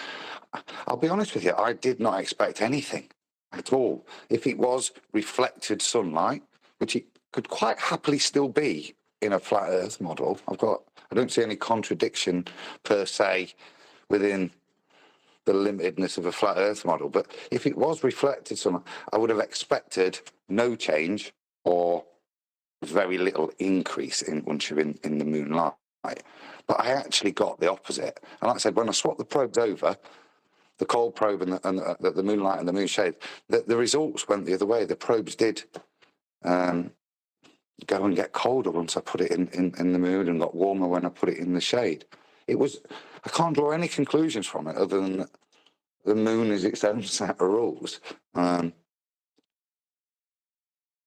I'll be honest with you, I did not expect anything at all. If it was reflected sunlight, which it could quite happily still be in a flat Earth model, I don't see any contradiction per se within the limitedness of a flat Earth model. But if it was reflected sunlight, I would have expected no change or very little increase in the moonlight. But I actually got the opposite. And like I said, when I swapped the probes over, the cold probe and the moonlight and the moon shade, the results went the other way. The probes did go and get colder once I put it in the moon, and got warmer when I put it in the shade. I can't draw any conclusions from it other than the moon is its own set of rules.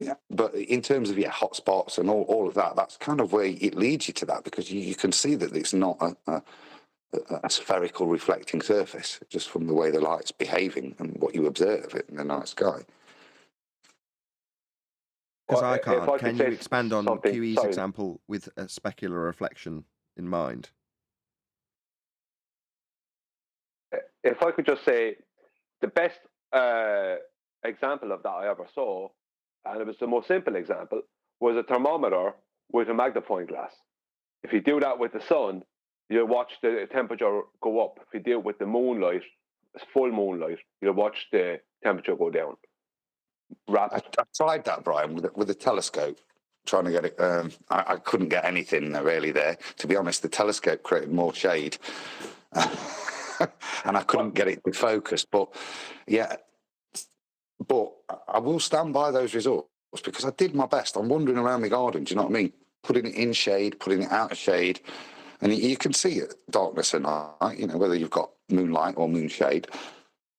Yeah, but in terms of hotspots and all of that, that's kind of where it leads you to that, because you can see that it's not a spherical reflecting surface just from the way the light's behaving and what you observe in the night sky. Because I can't. Can you expand on something, QE's example with a specular reflection in mind? If I could just say, the best example of that I ever saw, and it was the most simple example, was a thermometer with a magnifying glass. If you do that with the sun, you'll watch the temperature go up. If you do it with the moonlight, full moonlight, you'll watch the temperature go down. I tried that, Brian, with a telescope, trying to get it. I couldn't get anything really there. To be honest, the telescope created more shade. And I couldn't get it to focus. But I will stand by those results because I did my best. I'm wandering around my garden, do you know what I mean? Putting it in shade, putting it out of shade. And you can see it, darkness and night, whether you've got moonlight or moon shade.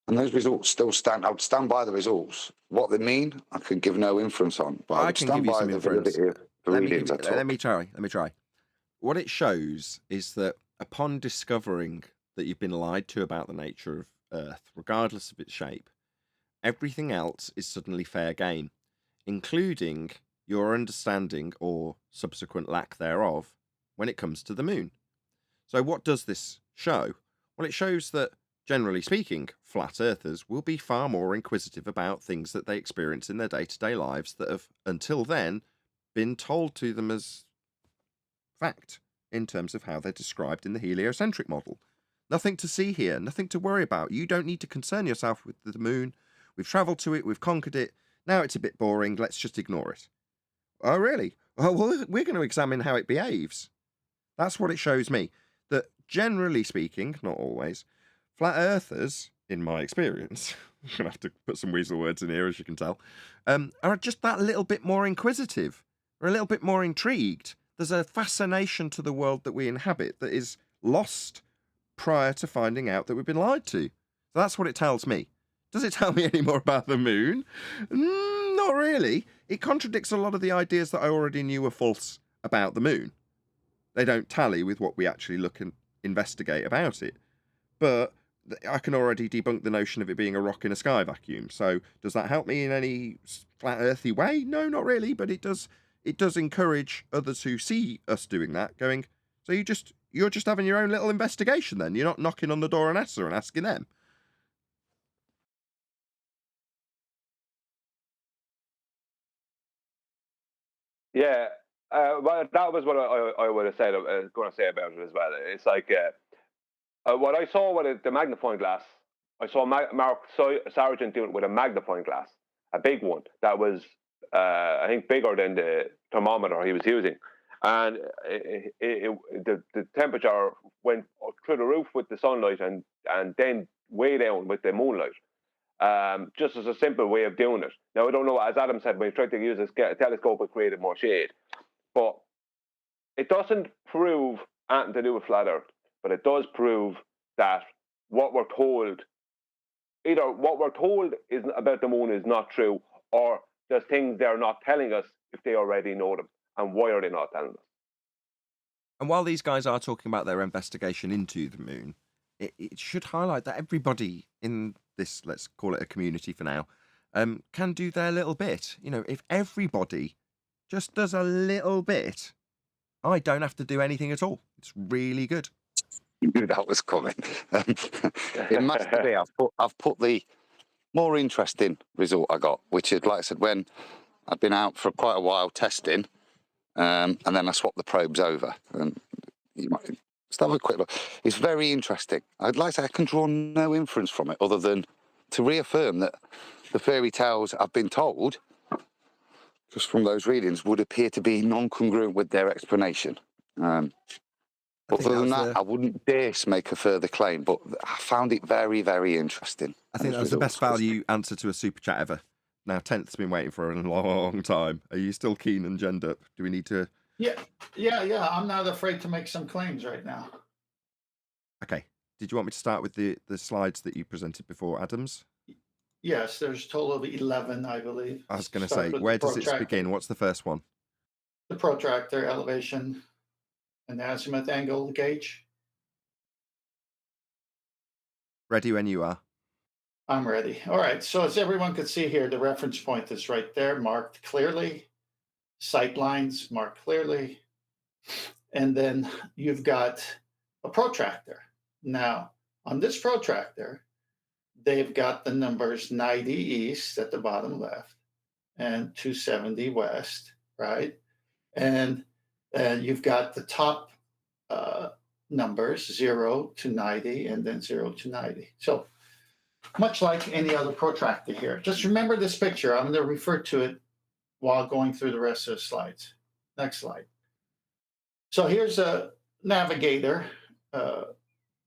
And those results still stand. I would stand by the results. What they mean, I could give no inference on. But I would can stand give you by some the inference. validity of the readings I took. Let me try. what it shows is that upon discovering that you've been lied to about the nature of Earth, regardless of its shape, everything else is suddenly fair game, including your understanding or subsequent lack thereof when it comes to the moon. So what does this show? Well, it shows that, generally speaking, flat earthers will be far more inquisitive about things that they experience in their day-to-day lives that have, until then, been told to them as fact in terms of how they're described in the heliocentric model. Nothing to see here, nothing to worry about. You don't need to concern yourself with the moon. We've travelled to it, we've conquered it. Now it's a bit boring, let's just ignore it. Oh, really? Oh, well, we're going to examine how it behaves. That's what it shows me. That, generally speaking, not always, flat earthers, in my experience, I'm going to have to put some weasel words in here, as you can tell, are just that little bit more inquisitive, or a little bit more intrigued. There's a fascination to the world that we inhabit that is lost prior to finding out that we've been lied to. So that's what it tells me. Does it tell me any more about the moon? Not really. It contradicts a lot of the ideas that I already knew were false about the moon. They don't tally with what we actually look and investigate about it. But I can already debunk the notion of it being a rock in a sky vacuum. So does that help me in any flat earthy way? No, not really, but it does encourage others who see us doing that, going, so you're just having your own little investigation then. You're not knocking on the door of NASA and asking them. Yeah, well, that was what I would have said. I was going to say about it as well. It's like what I saw with the magnifying glass. I saw Mark Sargent doing it with a magnifying glass, a big one that was, I think, bigger than the thermometer he was using, and the temperature went through the roof with the sunlight and then way down with the moonlight. Just as a simple way of doing it. Now, I don't know, as Adam said, when he tried to use a telescope, it created more shade. But it doesn't prove anything to do with flat Earth, but it does prove that what we're told, either what we're told is about the moon is not true, or there's things they're not telling us if they already know them. And why are they not telling us? And while these guys are talking about their investigation into the moon, it should highlight that everybody in this, let's call it a community for now, can do their little bit. You know, if everybody just does a little bit, I don't have to do anything at all. It's really good. You knew that was coming. In Master B, I've put the more interesting result I got, which is, like I said, when I'd been out for quite a while testing, and then I swapped the probes over. And you might just have a quick look. It's very interesting. I'd like to say I can draw no inference from it other than to reaffirm that the fairy tales I've been told, just from those readings, would appear to be non-congruent with their explanation. Other than that, I wouldn't dare make a further claim, but I found it very, very interesting. I think that was the best value answer to a super chat ever. Now, 10th's been waiting for a long time. Are you still keen and genned up? Do we need to... Yeah. I'm not afraid to make some claims right now. Okay. Did you want me to start with the slides that you presented before, Adams? Yes, there's a total of 11, I believe. I was going to say, where does it begin? What's the first one? The protractor, elevation, and the azimuth angle gauge. Ready when you are. I'm ready. All right. So as everyone could see here, the reference point is right there, marked clearly. Sight lines marked clearly. And then you've got a protractor. Now, on this protractor, they've got the numbers 90 east at the bottom left and 270 west, right? And you've got the top numbers 0 to 90 and then 0 to 90. So much like any other protractor here. Just remember this picture. I'm going to refer to it while going through the rest of the slides. Next slide. So here's a navigator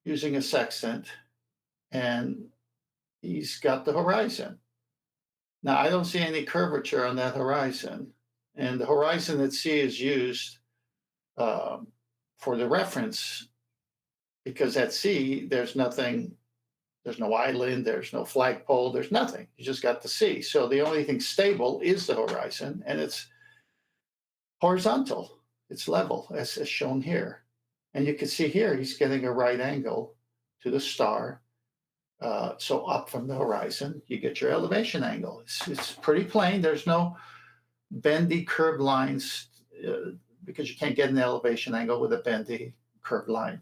using a sextant, and he's got the horizon. Now, I don't see any curvature on that horizon, and the horizon at sea is used for the reference because at sea, there's nothing, there's no island, there's no flagpole, there's nothing. You just got the sea. So the only thing stable is the horizon, and it's horizontal. It's level, as shown here. And you can see here, he's getting a right angle to the star. So up from the horizon, you get your elevation angle. It's pretty plain. There's no bendy curved lines because you can't get an elevation angle with a bendy curved line.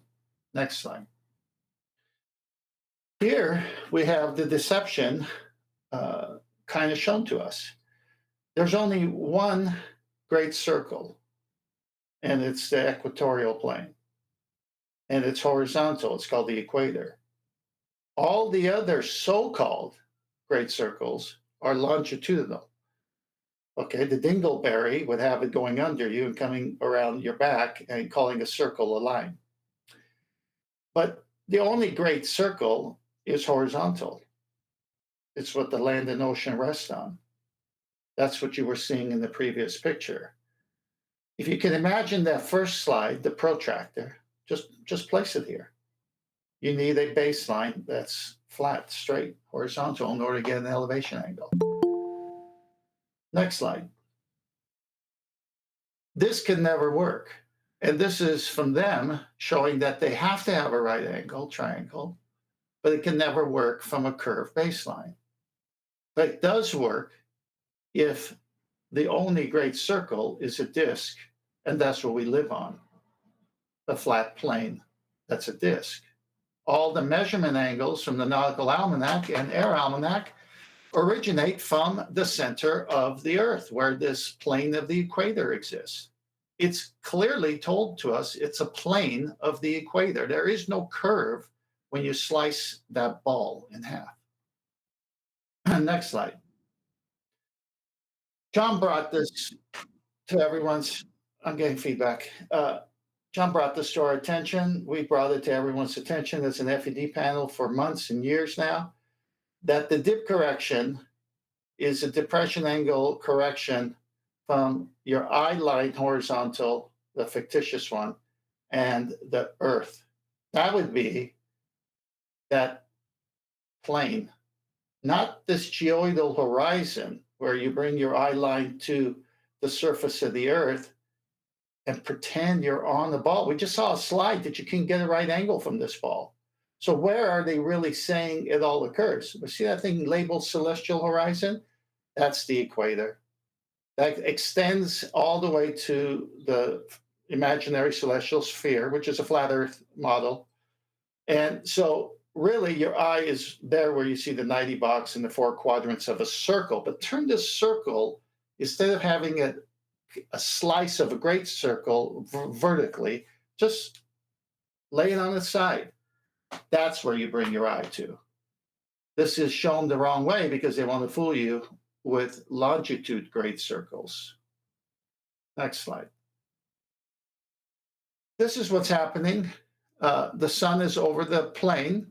Next slide. Here we have the deception kind of shown to us. There's only one great circle, and it's the equatorial plane. And it's horizontal. It's called the equator. All the other so-called great circles are longitudinal. Okay, the dingleberry would have it going under you and coming around your back and calling a circle a line. But the only great circle is horizontal. It's what the land and ocean rest on. That's what you were seeing in the previous picture. If you can imagine that first slide, the protractor, just place it here. You need a baseline that's flat, straight, horizontal in order to get an elevation angle. Next slide. This can never work. And this is from them showing that they have to have a right angle triangle, but it can never work from a curved baseline. But it does work if the only great circle is a disk, and that's what we live on, a flat plane that's a disk. All the measurement angles from the Nautical Almanac and Air Almanac originate from the center of the Earth, where this plane of the equator exists. It's clearly told to us it's a plane of the equator. There is no curve when you slice that ball in half. Next slide. John brought this to everyone's, I'm getting feedback. John brought this to our attention. We brought it to everyone's attention as an FED panel for months and years now, that the dip correction is a depression angle correction from your eye line horizontal, the fictitious one, and the Earth. That would be that plane, not this geoidal horizon where you bring your eye line to the surface of the Earth and pretend you're on the ball. We just saw a slide that you can get a right angle from this ball. So where are they really saying it all occurs? We see that thing labeled celestial horizon? That's the equator. That extends all the way to the imaginary celestial sphere, which is a flat Earth model. And so really your eye is there where you see the 90 box and the 4 quadrants of a circle. But turn this circle, instead of having a slice of a great circle vertically, just lay it on its side. That's where you bring your eye to. This is shown the wrong way because they want to fool you with longitude great circles. Next slide. This is what's happening. The sun is over the plane.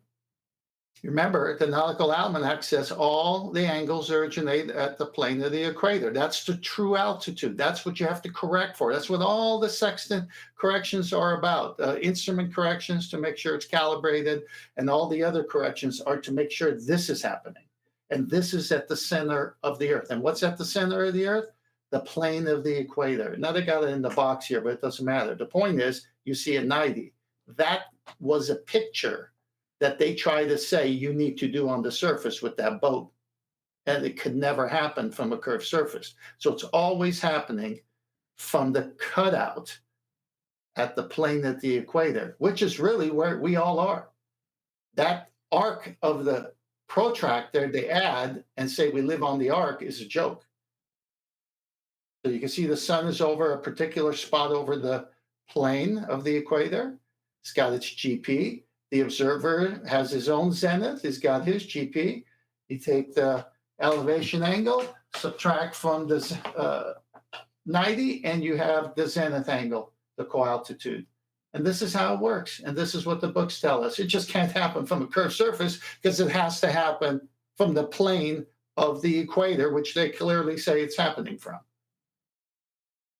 Remember, the Nautical Almanac says all the angles originate at the plane of the equator. That's the true altitude. That's what you have to correct for. That's what all the sextant corrections are about. Instrument corrections to make sure it's calibrated, and all the other corrections are to make sure this is happening. And this is at the center of the Earth. And what's at the center of the Earth? The plane of the equator. Now they got it in the box here, but it doesn't matter. The point is, you see a 90. That was a picture that they try to say you need to do on the surface with that boat. And it could never happen from a curved surface. So it's always happening from the cutout at the plane of the equator, which is really where we all are. That arc of the protractor they add and say we live on the arc is a joke. So you can see the sun is over a particular spot over the plane of the equator. It's got its GP. The observer has his own zenith. He's got his GP. You take the elevation angle, subtract from the 90, and you have the zenith angle, the co-altitude. And this is how it works. And this is what the books tell us. It just can't happen from a curved surface because it has to happen from the plane of the equator, which they clearly say it's happening from.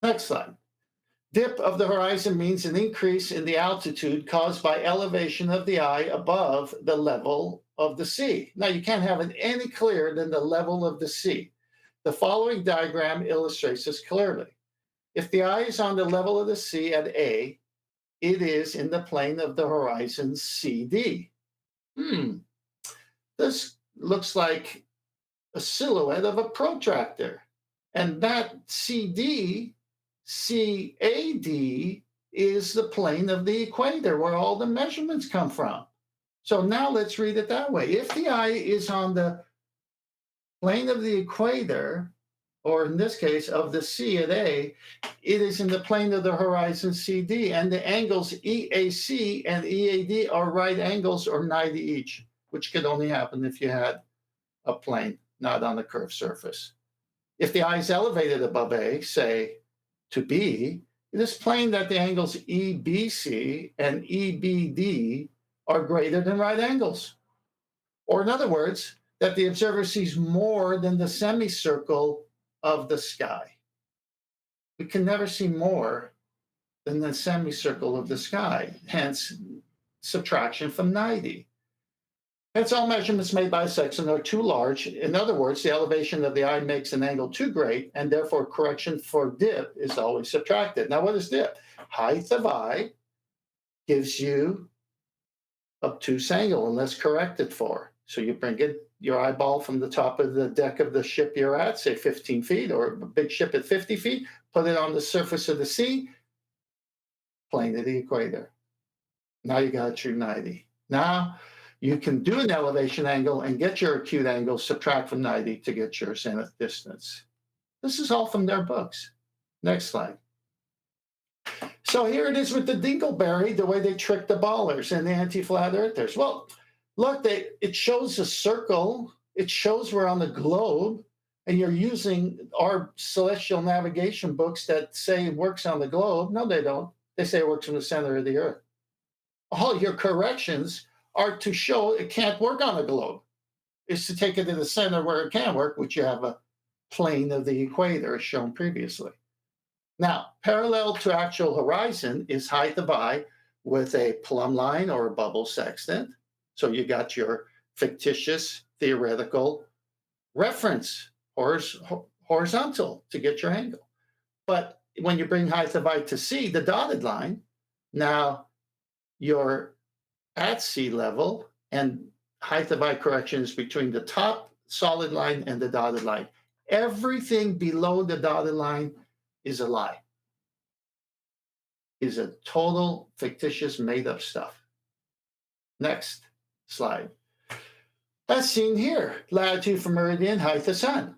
Next slide. Dip of the horizon means an increase in the altitude caused by elevation of the eye above the level of the sea. Now, you can't have it any clearer than the level of the sea. The following diagram illustrates this clearly. If the eye is on the level of the sea at A, it is in the plane of the horizon CD. This looks like a silhouette of a protractor. And that CD, CAD, is the plane of the equator where all the measurements come from. So now let's read it that way. If the eye is on the plane of the equator, or in this case, of the C at A, it is in the plane of the horizon CD, and the angles EAC and EAD are right angles or 90 each, which could only happen if you had a plane, not on a curved surface. If the eye is elevated above A, say to B, it is plain that the angles EBC and EBD are greater than right angles. Or in other words, that the observer sees more than the semicircle of the sky. We can never see more than the semicircle of the sky, hence subtraction from 90. Hence, all measurements made by a sextant are too large. In other words, the elevation of the eye makes an angle too great, and therefore correction for dip is always subtracted. Now, what is dip? Height of eye gives you obtuse angle unless corrected for. So you bring your eyeball from the top of the deck of the ship you're at, say 15 feet, or a big ship at 50 feet, put it on the surface of the sea, plane of the equator. Now you got a true 90. Now you can do an elevation angle and get your acute angle, subtract from 90 to get your zenith distance. This is all from their books. Next slide. So here it is with the dingleberry, the way they trick the ballers and the anti-flat earthers. Well, look, it shows a circle. It shows we're on the globe, and you're using our celestial navigation books that say it works on the globe. No, they don't. They say it works in the center of the earth. All your corrections are to show it can't work on a globe. It's to take it to the center where it can work, which you have a plane of the equator as shown previously. Now, parallel to actual horizon is height of eye with a plumb line or a bubble sextant. So you got your fictitious theoretical reference, horizontal to get your angle. But when you bring height of eye to C, the dotted line, now you're at sea level, and height of eye correction is between the top solid line and the dotted line. Everything below the dotted line is a lie, is a total fictitious made-up stuff. Next slide. As seen here, latitude for meridian, height of sun.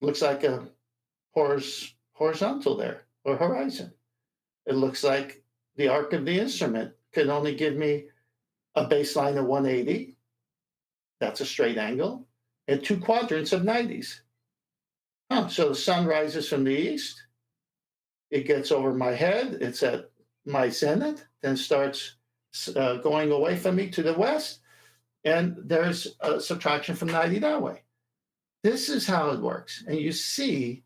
Looks like a horizontal there, or horizon. It looks like the arc of the instrument can only give me a baseline of 180. That's a straight angle, and 2 quadrants of 90s. So the sun rises from the east. It gets over my head. It's at my zenith, then starts going away from me to the west. And there's a subtraction from 90 that way. This is how it works. And you see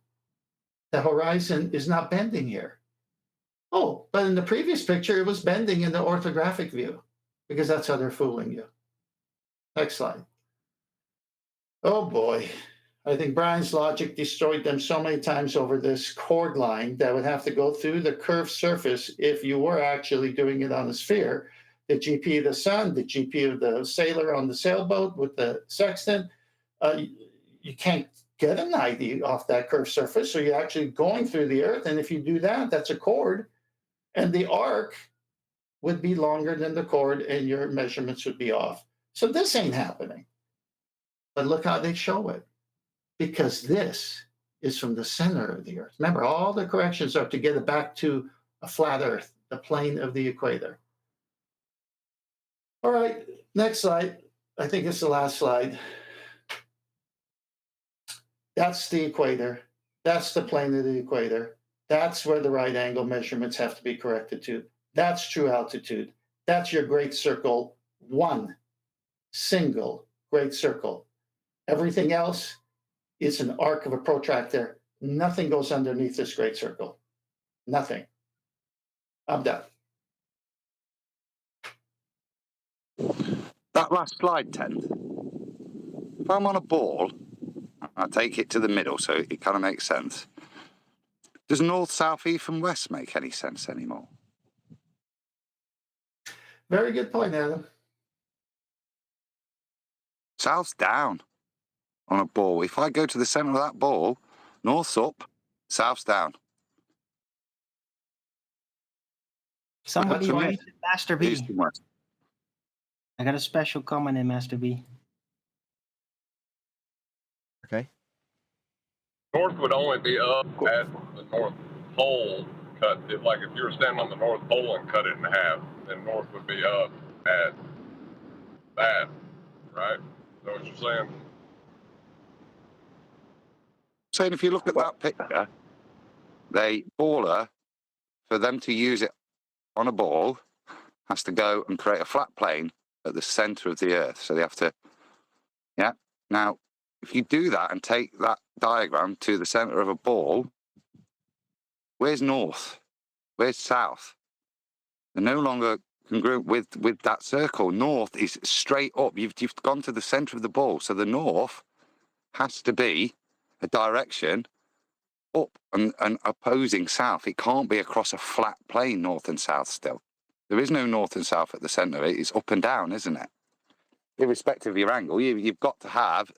the horizon is not bending here. Oh, but in the previous picture, it was bending in the orthographic view because that's how they're fooling you. Next slide. Oh boy. I think Brian's logic destroyed them so many times over this chord line that would have to go through the curved surface if you were actually doing it on a sphere. The GP of the sun, the GP of the sailor on the sailboat with the sextant, you can't get a 90 off that curved surface. So you're actually going through the earth. And if you do that, that's a chord. And the arc would be longer than the chord and your measurements would be off. So this ain't happening. But look how they show it. Because this is from the center of the earth. Remember, all the corrections are to get it back to a flat earth, the plane of the equator. All right, next slide. I think it's the last slide. That's the equator. That's the plane of the equator. That's where the right angle measurements have to be corrected to. That's true altitude. That's your great circle, one single great circle. Everything else is an arc of a protractor. Nothing goes underneath this great circle. Nothing. I'm done. That last slide, Ted. If I'm on a ball, I take it to the middle so it kind of makes sense. Does north, south, east, and west make any sense anymore? Very good point, Adam. South's down on a ball. If I go to the centre of that ball, north's up, south's down. Somebody for me. tweeted Master B. East and west. I got a special comment in Master B. Okay. North would only be up at the North Pole cut. If you were standing on the North Pole and cut it in half, then north would be up at that, right? Is that what you're saying? Saying if you look at that picture, the baller, for them to use it on a ball, has to go and create a flat plane at the centre of the Earth. So they have to, yeah. Now, if you do that and take that diagram to the centre of a ball, where's north? Where's south? They're no longer congruent with that circle. North is straight up. You've gone to the centre of the ball. So the north has to be a direction up and opposing south. It can't be across a flat plane, north and south still. There is no north and south at the centre. It's up and down, isn't it? Irrespective of your angle, you've got to have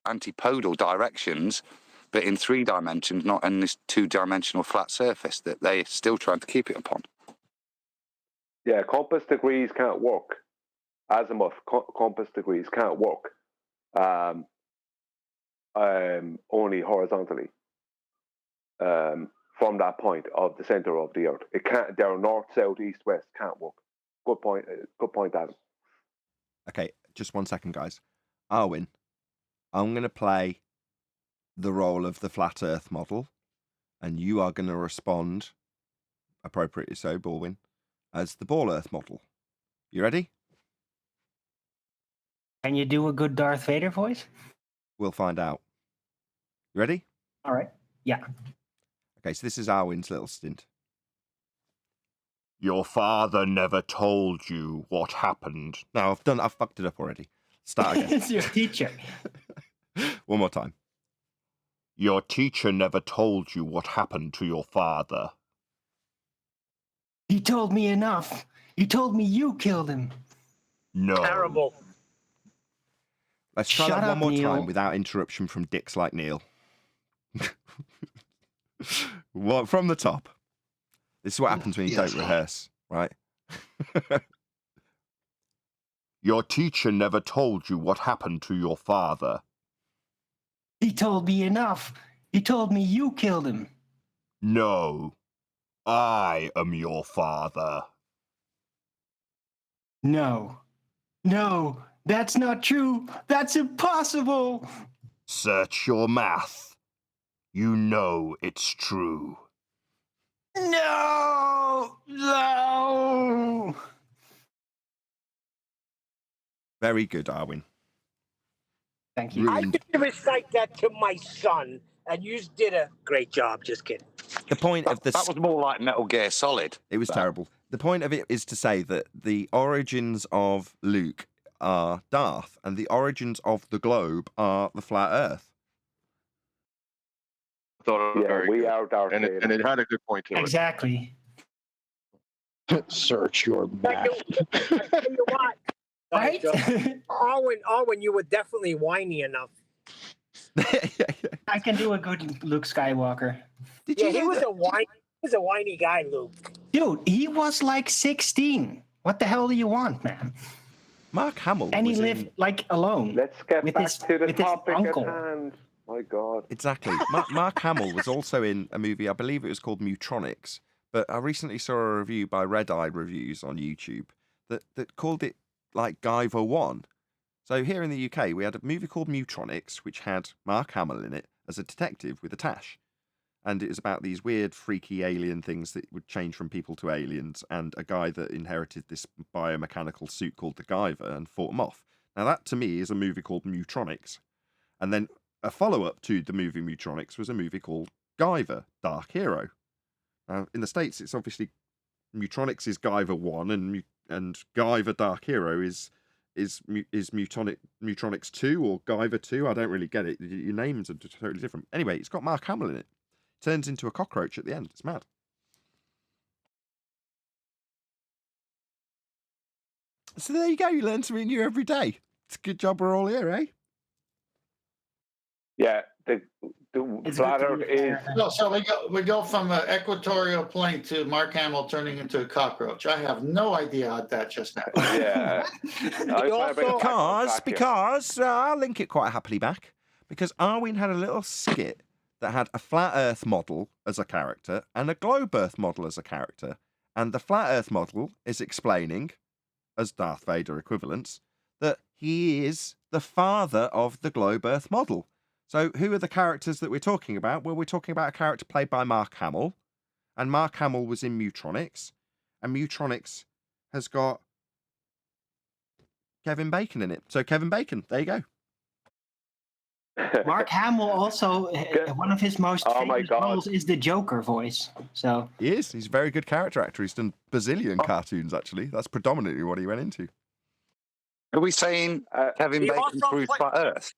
antipodal directions, but in 3 dimensions, not in this 2-dimensional flat surface that they're still trying to keep it upon. Yeah, compass degrees can't work. Azimuth compass degrees can't work. Only horizontally. From that point of the center of the Earth, it can't. Their north, south, east, west can't work. Good point. Good point, Adam. Okay, just 1 second, guys. Arwin, I'm going to play the role of the flat Earth model, and you are going to respond, appropriately so, Baldwin, as the ball Earth model. You ready? Can you do a good Darth Vader voice? We'll find out. You ready? All right. Yeah. Okay, so this is Arwin's little stint. Your father never told you what happened. No, I've fucked it up already. Start again. It's your teacher. One more time. Your teacher never told you what happened to your father. He told me enough. He told me you killed him. No. Terrible. Let's try Shut that one up, more Neil. time without interruption from dicks like Neil. Well, from the top. This is what happens when you don't rehearse, right? Your teacher never told you what happened to your father. He told me enough. He told me you killed him. No. I am your father. No. No, that's not true. That's impossible. Search your math. You know it's true. No. No. Very good, Arwin. Thank you. I Ruined. could recite that to my son, and you did a great job. Just kidding. The point of this. That was more like Metal Gear Solid. It was terrible. The point of it is to say that the origins of Luke are Darth, and the origins of the globe are the flat Earth. I thought it was Yeah, very we good. are Darth And Vader. it had a good point to it. Exactly. Search your map. I tell you what, Right? Arwen, you were definitely whiny enough. I can do a good Luke Skywalker. Did you Yeah, he know was that? a whiny guy, Luke. Dude, he was like 16. What the hell do you want, man? Mark Hamill And he was lived in... like alone. Let's get With back his- to the with his topic at uncle. hand. My God. Exactly. Mark Hamill was also in a movie, I believe it was called Mutronics, but I recently saw a review by Red Eye Reviews on YouTube that called it like Guyver 1. So here in the UK, we had a movie called Mutronics, which had Mark Hamill in it as a detective with a tash. And it was about these weird, freaky alien things that would change from people to aliens, and a guy that inherited this biomechanical suit called the Guyver and fought them off. Now that, to me, is a movie called Mutronics. And then a follow-up to the movie Mutronics was a movie called Guyver, Dark Hero. Now, in the States, it's obviously Mutronics is Guyver 1, and Guyver Dark Hero is Mutronics 2 or Guyver 2. I don't really get it. Your names are totally different. Anyway, it's got Mark Hamill in it. turns into a cockroach at the end. It's mad. So there you go. You learn something new every day. It's a good job we're all here, eh? Yeah, the flat Earth is. No, so we go from an equatorial plane to Mark Hamill turning into a cockroach. I have no idea how that just happened. Yeah. because I'll link it quite happily back. Because Arwin had a little skit that had a flat Earth model as a character and a globe Earth model as a character. And the flat Earth model is explaining, as Darth Vader equivalents, that he is the father of the globe Earth model. So who are the characters that we're talking about? Well, we're talking about a character played by Mark Hamill. And Mark Hamill was in Mutronics. And Mutronics has got Kevin Bacon in it. So Kevin Bacon, there you go. Mark Hamill also, one of his most famous roles is the Joker voice. So he is. He's a very good character actor. He's done bazillion cartoons, actually. That's predominantly what he went into. Are we saying Kevin Bacon proves flat Earth?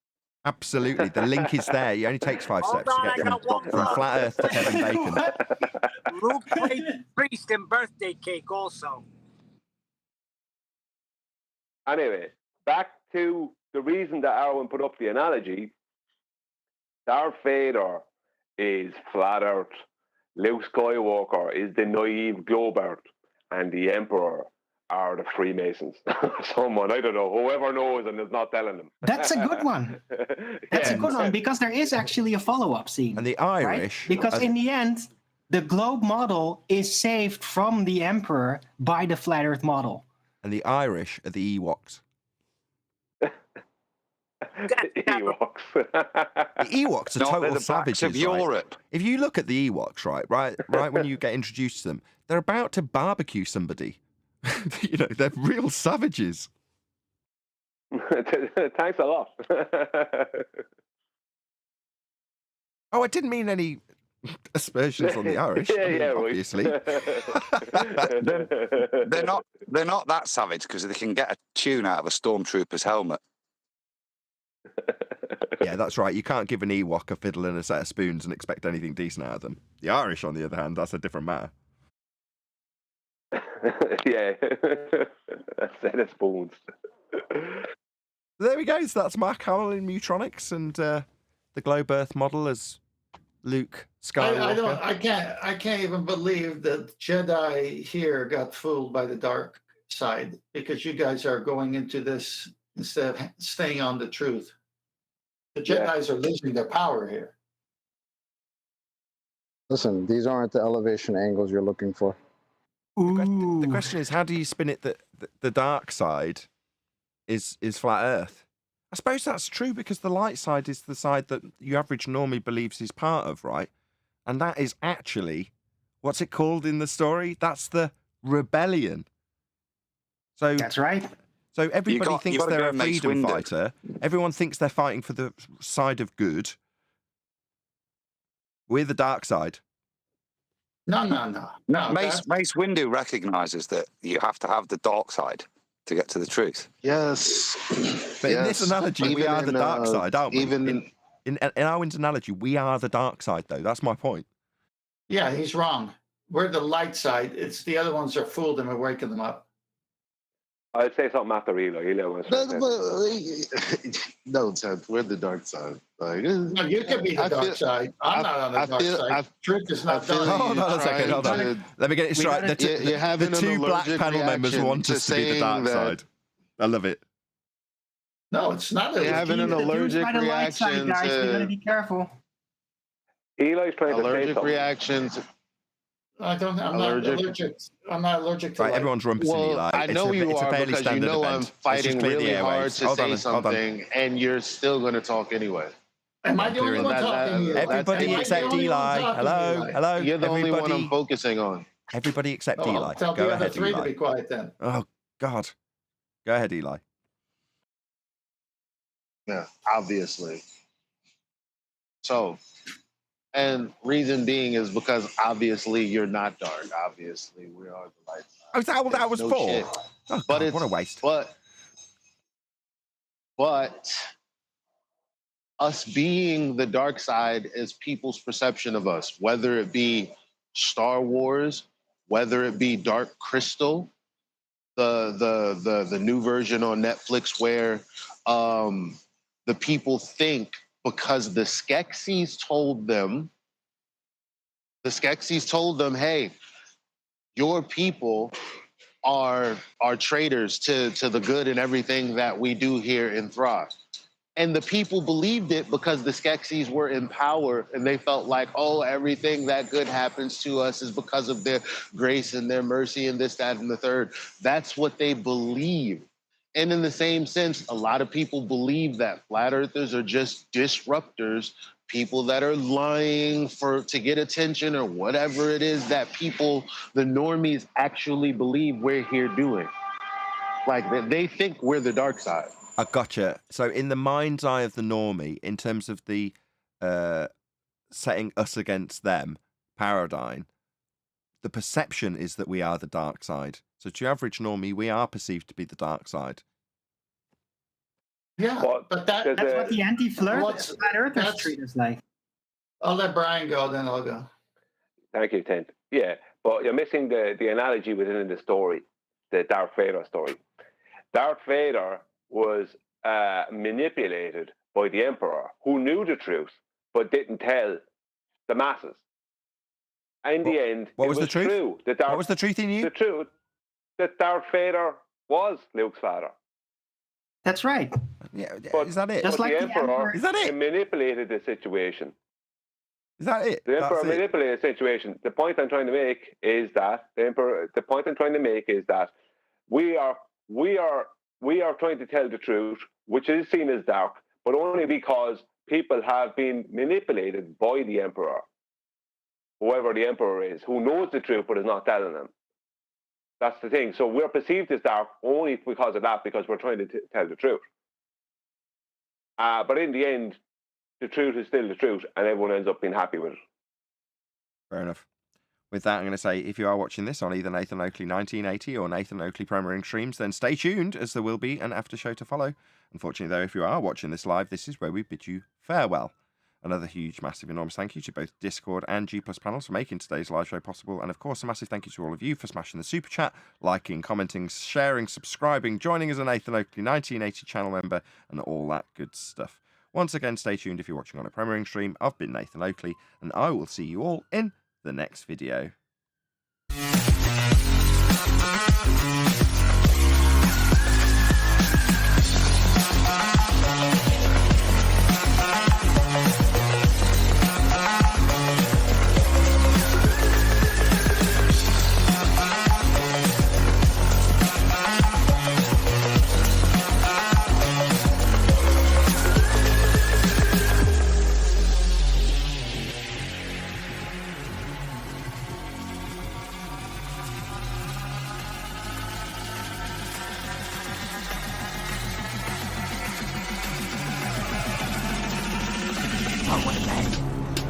Absolutely. The link is there. It only takes 5 steps to get from flat Earth to Kevin Bacon. Luke played priest in Birthday Cake also. Anyway, back to the reason that Arwen put up the analogy. Darth Vader is flat Earth. Luke Skywalker is the naive globe Earth. And the Emperor are the Freemasons. Someone, I don't know, whoever knows and is not telling them. That's a good one. That's a good one, because there is actually a follow-up scene. And the Irish... Right? Because in the end, the globe model is saved from the Emperor by the flat Earth model. And the Irish are the Ewoks. The Ewoks. The Ewoks are total savages. Of Europe. Right? If you look at the Ewoks, right when you get introduced to them, they're about to barbecue somebody. You know, they're real savages. Thanks a lot. Oh, I didn't mean any aspersions on the Irish. Obviously. They're not that savage because they can get a tune out of a stormtrooper's helmet. Yeah, that's right. You can't give an Ewok a fiddle and a set of spoons and expect anything decent out of them. The Irish, on the other hand, that's a different matter. Yeah, a set of spoons. There we go. So that's Mark Hamill in Mutronics and the globe Earth model as Luke Skywalker. I can't even believe that Jedi here got fooled by the dark side, because you guys are going into this instead of staying on the truth. The Jedis are losing their power here. Listen, these aren't the elevation angles you're looking for. The question is, how do you spin it that the dark side is flat Earth? I suppose that's true, because the light side is the side that the average normally believes he's part of, right? And that is actually, what's it called in the story? That's the rebellion. So that's right. So everybody thinks they're a freedom fighter. Everyone thinks they're fighting for the side of good. We're the dark side. No. Mace Windu recognizes that you have to have the dark side to get to the truth. Yes. But in this analogy, we are the dark side, aren't we? In Arwen's analogy, we are the dark side, though. That's my point. Yeah, he's wrong. We're the light side. It's the other ones are fooled and we're waking them up. I'd say something after Eli. No, Ted, we're the dark side. No, you can be the dark side. I'm not on the dark side. Truth is not done. Hold on a second. Hold on. Let me get it straight. The two black panel members want us to be the dark side. I love it. No, it's not. You're having an allergic reaction. Guys, we gotta be careful. Eli's trying allergic reactions. I'm not allergic. I'm not allergic to light. Everyone's rumpusing Eli. I know you are, because you know I'm fighting really hard to say something, and you're still going to talk anyway. Am I the only one talking? Everybody except Eli. Hello. You're the only one I'm focusing on. Everybody except Eli. Tell Go the other ahead, three Eli. to be quiet then. Oh, God. Go ahead, Eli. Yeah, obviously. So, and reason being is because obviously you're not dark. Obviously, we are the light side. Oh, is that what that was for? Oh, but God, what a waste. But us being the dark side is people's perception of us, whether it be Star Wars, whether it be Dark Crystal, the new version on Netflix where the people think because the Skeksis told them, hey, your people are traitors to the good and everything that we do here in Thra. And the people believed it because the Skeksis were in power and they felt like, oh, everything that good happens to us is because of their grace and their mercy and this, that, and the third. That's what they believe. And in the same sense, a lot of people believe that flat earthers are just disruptors, people that are lying to get attention or whatever it is that people, the normies, actually believe we're here doing. Like they think we're the dark side. I gotcha. So in the mind's eye of the normie, in terms of the setting us against them paradigm, the perception is that we are the dark side. So to your average normie, we are perceived to be the dark side. Yeah, but that's what the anti-flat earthers treat us like. I'll let Brian go, then I'll go. Thank you, Tent. Yeah, but you're missing the analogy within the story, the Darth Vader story. Darth Vader was manipulated by the Emperor, who knew the truth but didn't tell the masses. In the end, what was the truth? True that what was the truth he knew? The truth that Darth Vader was Luke's father. That's right. Yeah, but, is that it? Just but like the Emperor is that it? manipulated the situation. Is that it? The Emperor That's manipulated the situation. The point I'm trying to make is that we are trying to tell the truth, which is seen as dark, but only because people have been manipulated by the Emperor, whoever the Emperor is, who knows the truth but is not telling them. That's the thing. So we're perceived as dark only because of that, because we're trying to tell the truth. But in the end, the truth is still the truth, and everyone ends up being happy with it. Fair enough. With that, I'm going to say, if you are watching this on either Nathan Oakley 1980 or Nathan Oakley Premiering Streams, then stay tuned, as there will be an after show to follow. Unfortunately, though, if you are watching this live, this is where we bid you farewell. Another huge, massive, enormous thank you to both Discord and G+ panels for making today's live show possible. And of course, a massive thank you to all of you for smashing the super chat, liking, commenting, sharing, subscribing, joining as a Nathan Oakley 1980 channel member, and all that good stuff. Once again, stay tuned if you're watching on a premiering stream. I've been Nathan Oakley, and I will see you all in the next video.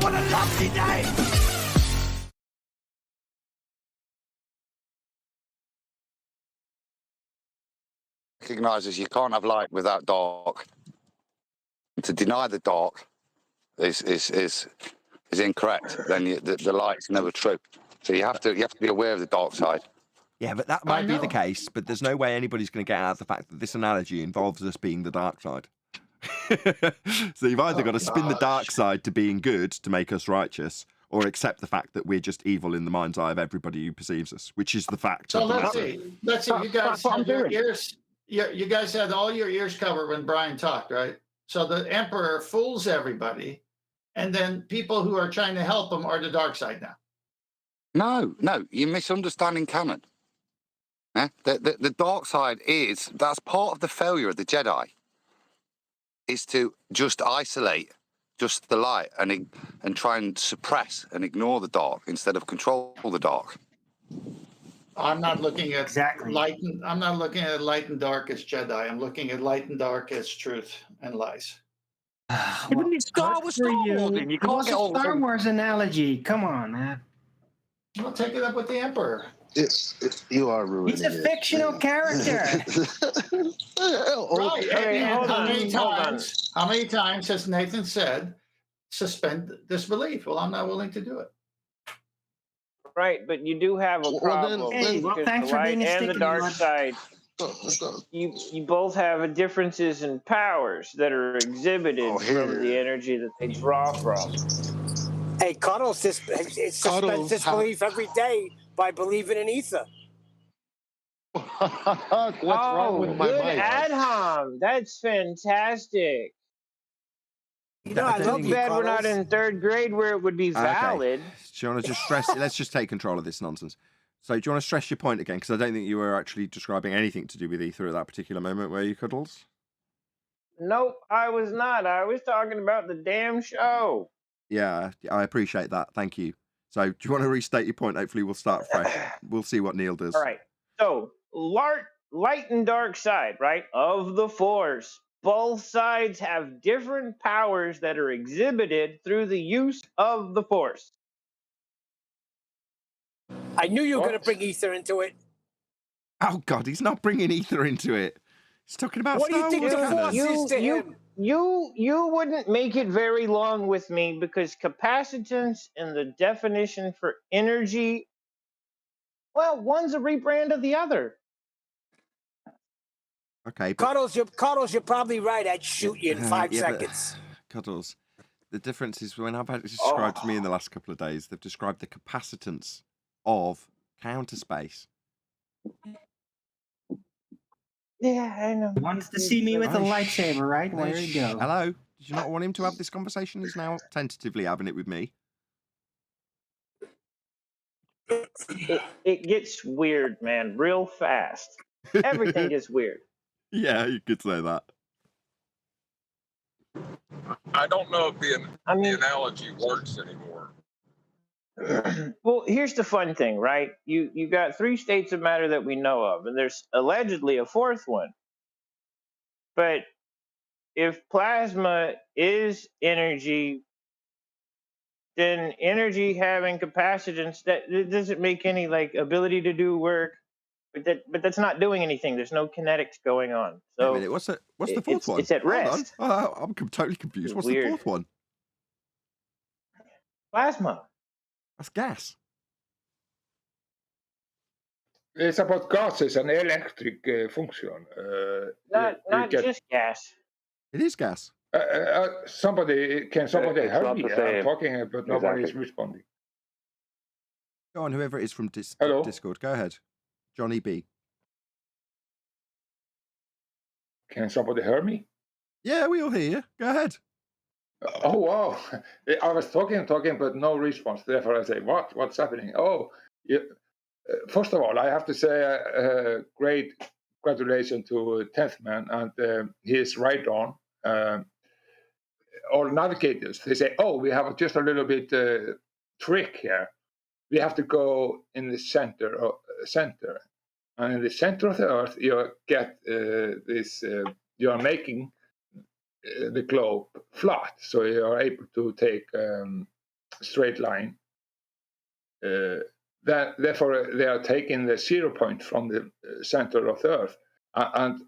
What a lovely day! Recognises you can't have light without dark. To deny the dark is incorrect. Then the light's never true. So you have to be aware of the dark side. Yeah, but that might be the case. But there's no way anybody's going to get out of the fact that this analogy involves us being the dark side. So you've either got to spin the dark side to being good to make us righteous, or accept the fact that we're just evil in the mind's eye of everybody who perceives us, which is the fact. So let's see. You guys had your ears. You guys had all your ears covered when Brian talked, right? So the Emperor fools everybody, and then people who are trying to help him are the dark side now. No, you're misunderstanding canon. The dark side that's part of the failure of the Jedi, is to just isolate just the light and try and suppress and ignore the dark instead of control the dark. I'm not looking at light. I'm not looking at light and dark as Jedi. I'm looking at light and dark as truth and lies. Even in Star Wars, you can't get all Star Wars analogy. Come on, man. I'll take it up with the Emperor. You are ruining He's a fictional character. Right. How many times How many times has Nathan said, suspend disbelief? Well, I'm not willing to do it. Right, but you do have a problem Hey, well, because thanks the for light being a and stick the in the dark mud. side, you both have differences in powers that are exhibited from the energy that they draw from. Hey, Cuddles suspends disbelief every day by believing in ether. What's wrong with my good mic? Adham. That's fantastic. You know, I Too love you, bad we're not Cuddles. in third grade where it would be valid. Okay. Do you want to just stress? Let's just take control of this nonsense. So, do you want to stress your point again? Because I don't think you were actually describing anything to do with ether at that particular moment, were you, Cuddles? Nope, I was not. I was talking about the damn show. Yeah, I appreciate that. Thank you. So, do you want to restate your point? Hopefully, we'll start fresh. We'll see what Neil does. All right. So, light and dark side, right, of the Force. Both sides have different powers that are exhibited through the use of the Force. I knew you were going to bring ether into it. Oh God, he's not bringing ether into it. He's talking about What do you Star think Wars the canon. Force is to him? You wouldn't make it very long with me because capacitance and the definition for energy, well, one's a rebrand of the other. Okay, but Cuddles, you're probably right. I'd shoot you in 5 yeah, but, seconds. Cuddles, the difference is when I've had it described to me in the last couple of days, they've described the capacitance of counter space. Yeah, I know. Wants to see me with a lightsaber, right? No, Where you go. Hello? Did you not want him to have this conversation? He's now tentatively having it with me. It gets weird, man, real fast. Everything gets weird. Yeah, you could say that. I don't know if the analogy works anymore. Well, here's the fun thing, right? You got 3 states of matter that we know of, and there's allegedly a 4th one. But if plasma is energy, then energy having capacitance, that it doesn't make any like ability to do work. But that's not doing anything. There's no kinetics going on. So wait a minute, what's the 4th one? It's at rest. Hold on. I'm totally confused. What's Weird. the 4th one? Plasma. That's gas. It's about gases and electric function. Not just gas. It is gas. Can somebody It's help not me? the I'm same. talking, but nobody is Exactly. responding. Go on, whoever it is from Hello? Discord. Go ahead. Johnny B. Can somebody hear me? Yeah, we all hear you. Go ahead. Oh, wow. I was talking, but no response. Therefore, I say, what's happening? Oh, yeah. First of all, I have to say great congratulations to 10th man, and he is right on. All navigators, they say, oh, we have just a little bit trick here. We have to go in the center. And in the center of the Earth, you get you are making the globe flat, so you are able to take straight line. Therefore, they are taking the 0 point from the center of the Earth. And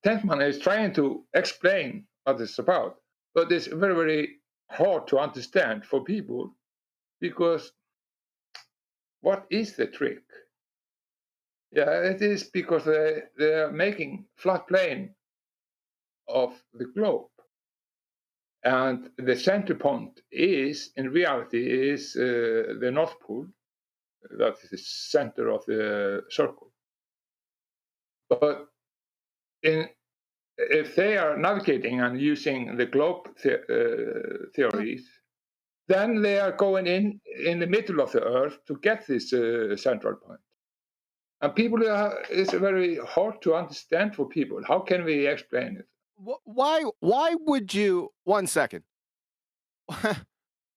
Tentman is trying to explain what it's about, but it's very, very hard to understand for people because what is the trick? Yeah, it is because they are making flat plane of the globe. And the center point is, in reality, is the North Pole. That is the center of the circle. But if they are navigating and using the globe theories, then they are going in the middle of the Earth to get this central point. And people, it's very hard to understand for people. How can we explain it? Why would you? 1 second.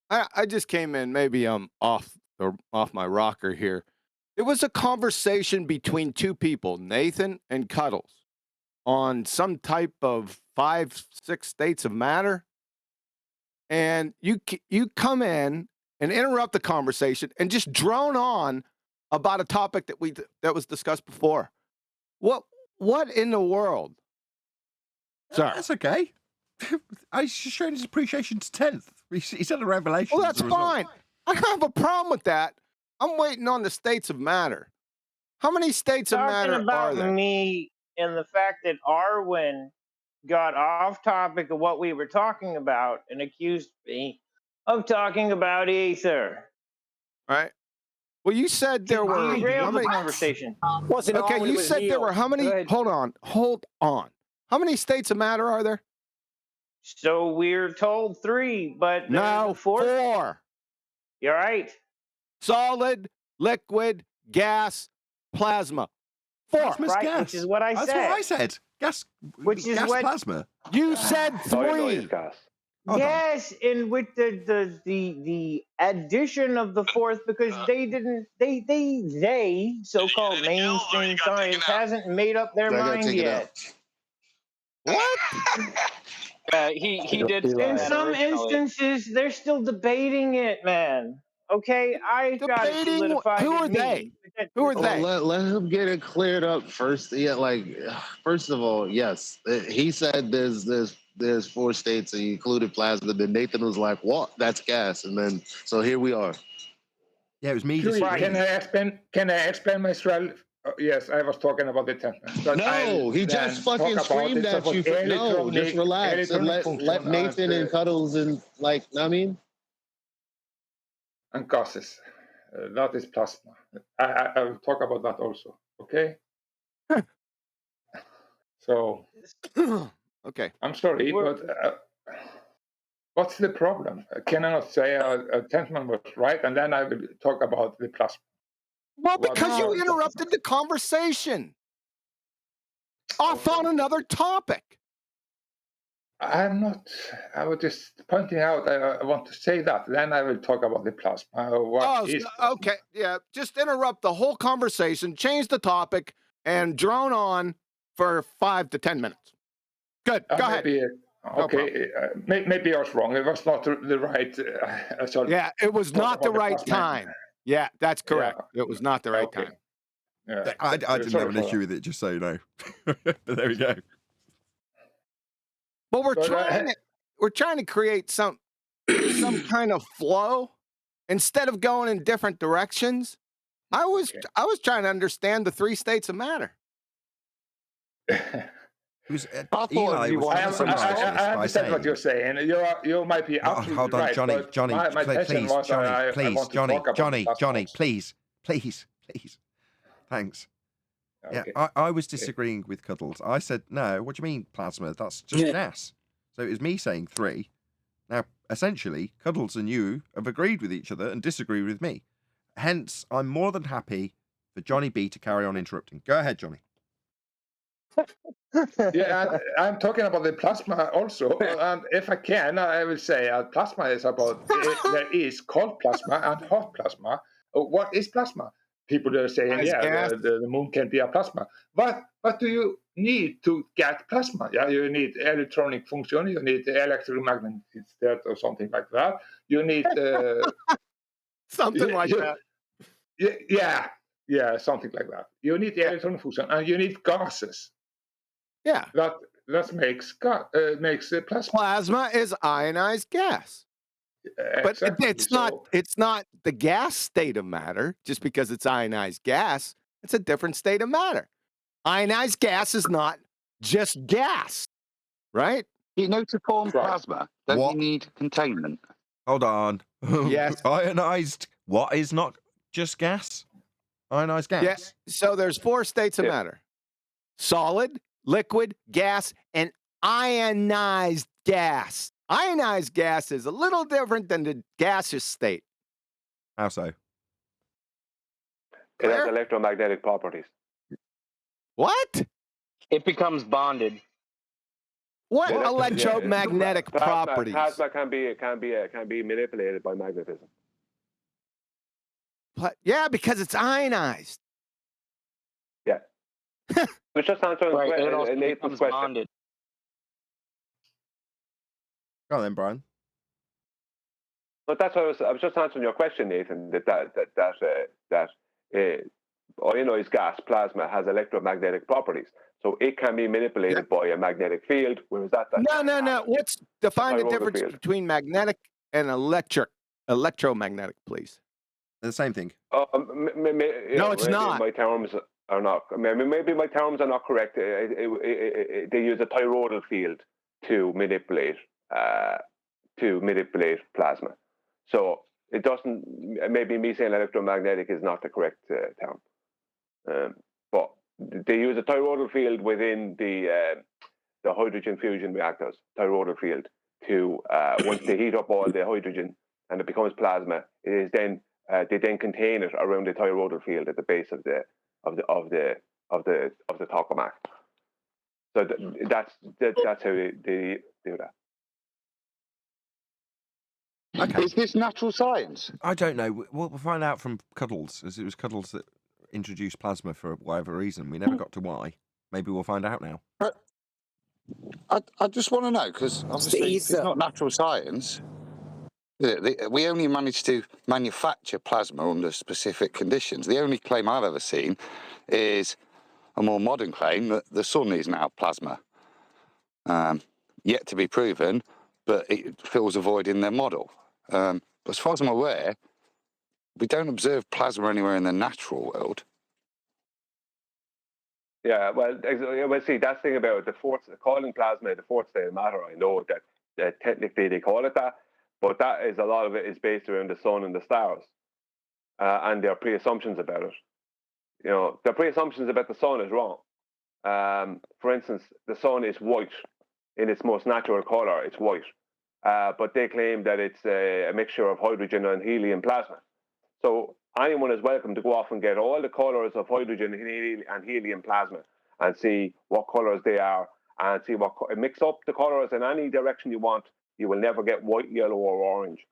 I just came in. Maybe I'm off my rocker here. It was a conversation between 2 people, Nathan and Cuddles, on some type of 5, 6 states of matter, and you come in and interrupt the conversation and just drone on about a topic that was discussed before. What in the world? Sir, that's okay. He's just showing his appreciation to 10th. He's had a revelation. Well, as that's a result. fine. I don't have a problem with that. I'm waiting on the states of matter. How many states of Talking matter about are there? me and the fact that Arwen got off topic of what we were talking about and accused me of talking about ether. Right. Well, you said there were how Derailed the many? conversation. Wasn't Okay, Arwen, it you was said there Neil. were how many? Go ahead. Hold on. How many states of matter are there? So we're told 3, but there's a No, 4th. 4. You're right. Solid, liquid, gas, plasma. 4. Plasma's Right, gas. which is what I That's said. what I said. Gas. Which is gas what plasma. You said Cyanide 3. gas. Hold on. Yes, and with the addition of the 4th, because they so-called mainstream science hasn't made up their I gotta mind take it yet. What? He did say In that some originally. instances, they're still debating it, man. Okay, I got it Debating? solidified. Who in are me. they? Who are Well, they? let him get it cleared up first. Yeah, like first of all, yes, he said there's 4 states and he included plasma. Then Nathan was like, "What? That's gas." And then so here we are. Yeah, it was me. Julie, disagreeing. can I explain myself? Yes, I was talking about the template. But No, he just fucking screamed at you. No, just relax and let Nathan and Cuddles and like, I mean, and gases. That is plasma. I will talk about that also. Okay. So Okay. I'm sorry, but what's the problem? Can I not say Tentman was right, and then I will talk about the plasma? Well, What- because you what- interrupted the conversation off on another topic. I'm not. I was just pointing out. I want to say that. Then I will talk about the plasma. What is plasma? Okay. Yeah. Just interrupt the whole conversation, change the topic, and drone on for 5 to 10 minutes. Good. Go ahead. Maybe, No okay. Maybe I was wrong. It was not the right. Sorry. Yeah, it was Talk not the about right plasma. time. Yeah, that's correct. It was not the right Okay. time. Yeah. I didn't Sorry have an for issue that. with it, just so you know. But there we go. But But, we're trying to create some kind of flow instead of going in different directions. I was trying to understand the 3 states of matter. It was, thought Eli you was wanted trying to some summarise right. this I by understand what you're saying. saying. You might be absolutely Hold on, right. Johnny, but Johnny, my question please, was Johnny, I please, want to Johnny, talk about Johnny, plasma Johnny, also. please. Thanks. Okay. Yeah, I was disagreeing with Cuddles. I said, no, what do you mean plasma? That's just gas. So it was me saying 3. Now, essentially, Cuddles and you have agreed with each other and disagreed with me. Hence, I'm more than happy for Johnny B to carry on interrupting. Go ahead, Johnny. Yeah, and I'm talking about the plasma also. And if I can, I will say plasma is about, there is cold plasma and hot plasma. What is plasma? People are saying, As gas. the moon can be a plasma. But what do you need to get plasma? Yeah, you need electronic function, you need electromagnetic state or something like that. You need... Something like that. Yeah, something like that. You need electronic function and you need gases. Yeah. That makes plasma. Plasma is ionized gas. But Exactly. it's not the gas state of matter just because it's ionized gas. It's a different state of matter. Ionized gas is not just gas, right? You know, to form plasma, don't What? you need containment? Hold on. Yes. Ionized. What is not just gas? Ionized gas. Yeah. So there's 4 states of matter: solid, liquid, gas, and ionized gas. Ionized gas is a little different than the gaseous state. How so? It Clear? has electromagnetic properties. What? It becomes bonded. What Yeah, electromagnetic properties? Plasma can be manipulated by magnetism. Yeah, because it's ionized. Yeah. It's just answering Right, it also Nathan's becomes question. bonded. Go on then, Brian. But that's what I was just answering your question, Nathan. That ionized gas, plasma, has electromagnetic properties. So it can be manipulated by a magnetic field, whereas that No. What's define the toroidal difference field. between magnetic and electromagnetic, please? They're the same thing. No, it's maybe not. My terms are not. Maybe my terms are not correct. They use a toroidal field to manipulate plasma. So it doesn't. Maybe me saying electromagnetic is not the correct term, but they use a toroidal field within the hydrogen fusion reactors. Toroidal field to once they heat up all the hydrogen and it becomes plasma, it is then they then contain it around the toroidal field at the base of the tokamak. So that's how they do that. Okay. Is this natural science? I don't know. We'll find out from Cuddles, as it was Cuddles that introduced plasma for whatever reason. We never got to why. Maybe we'll find out now. I just want to know, because obviously if it's not natural science, we only managed to manufacture plasma under specific conditions. The only claim I've ever seen is a more modern claim that the sun is now plasma. Yet to be proven, but it fills a void in their model. As far as I'm aware, we don't observe plasma anywhere in the natural world. Yeah, well, see, that's the thing about calling plasma the fourth state of matter. I know that technically they call it that, but that is a lot of it is based around the sun and the stars, and their pre-assumptions about it. You know, their pre-assumptions about the sun is wrong. For instance, the sun is white in its most natural color. It's white, but they claim that it's a mixture of hydrogen and helium plasma. So anyone is welcome to go off and get all the colors of hydrogen and helium plasma and see what colors they are and see mix up the colors in any direction you want. You will never get white, yellow, or orange.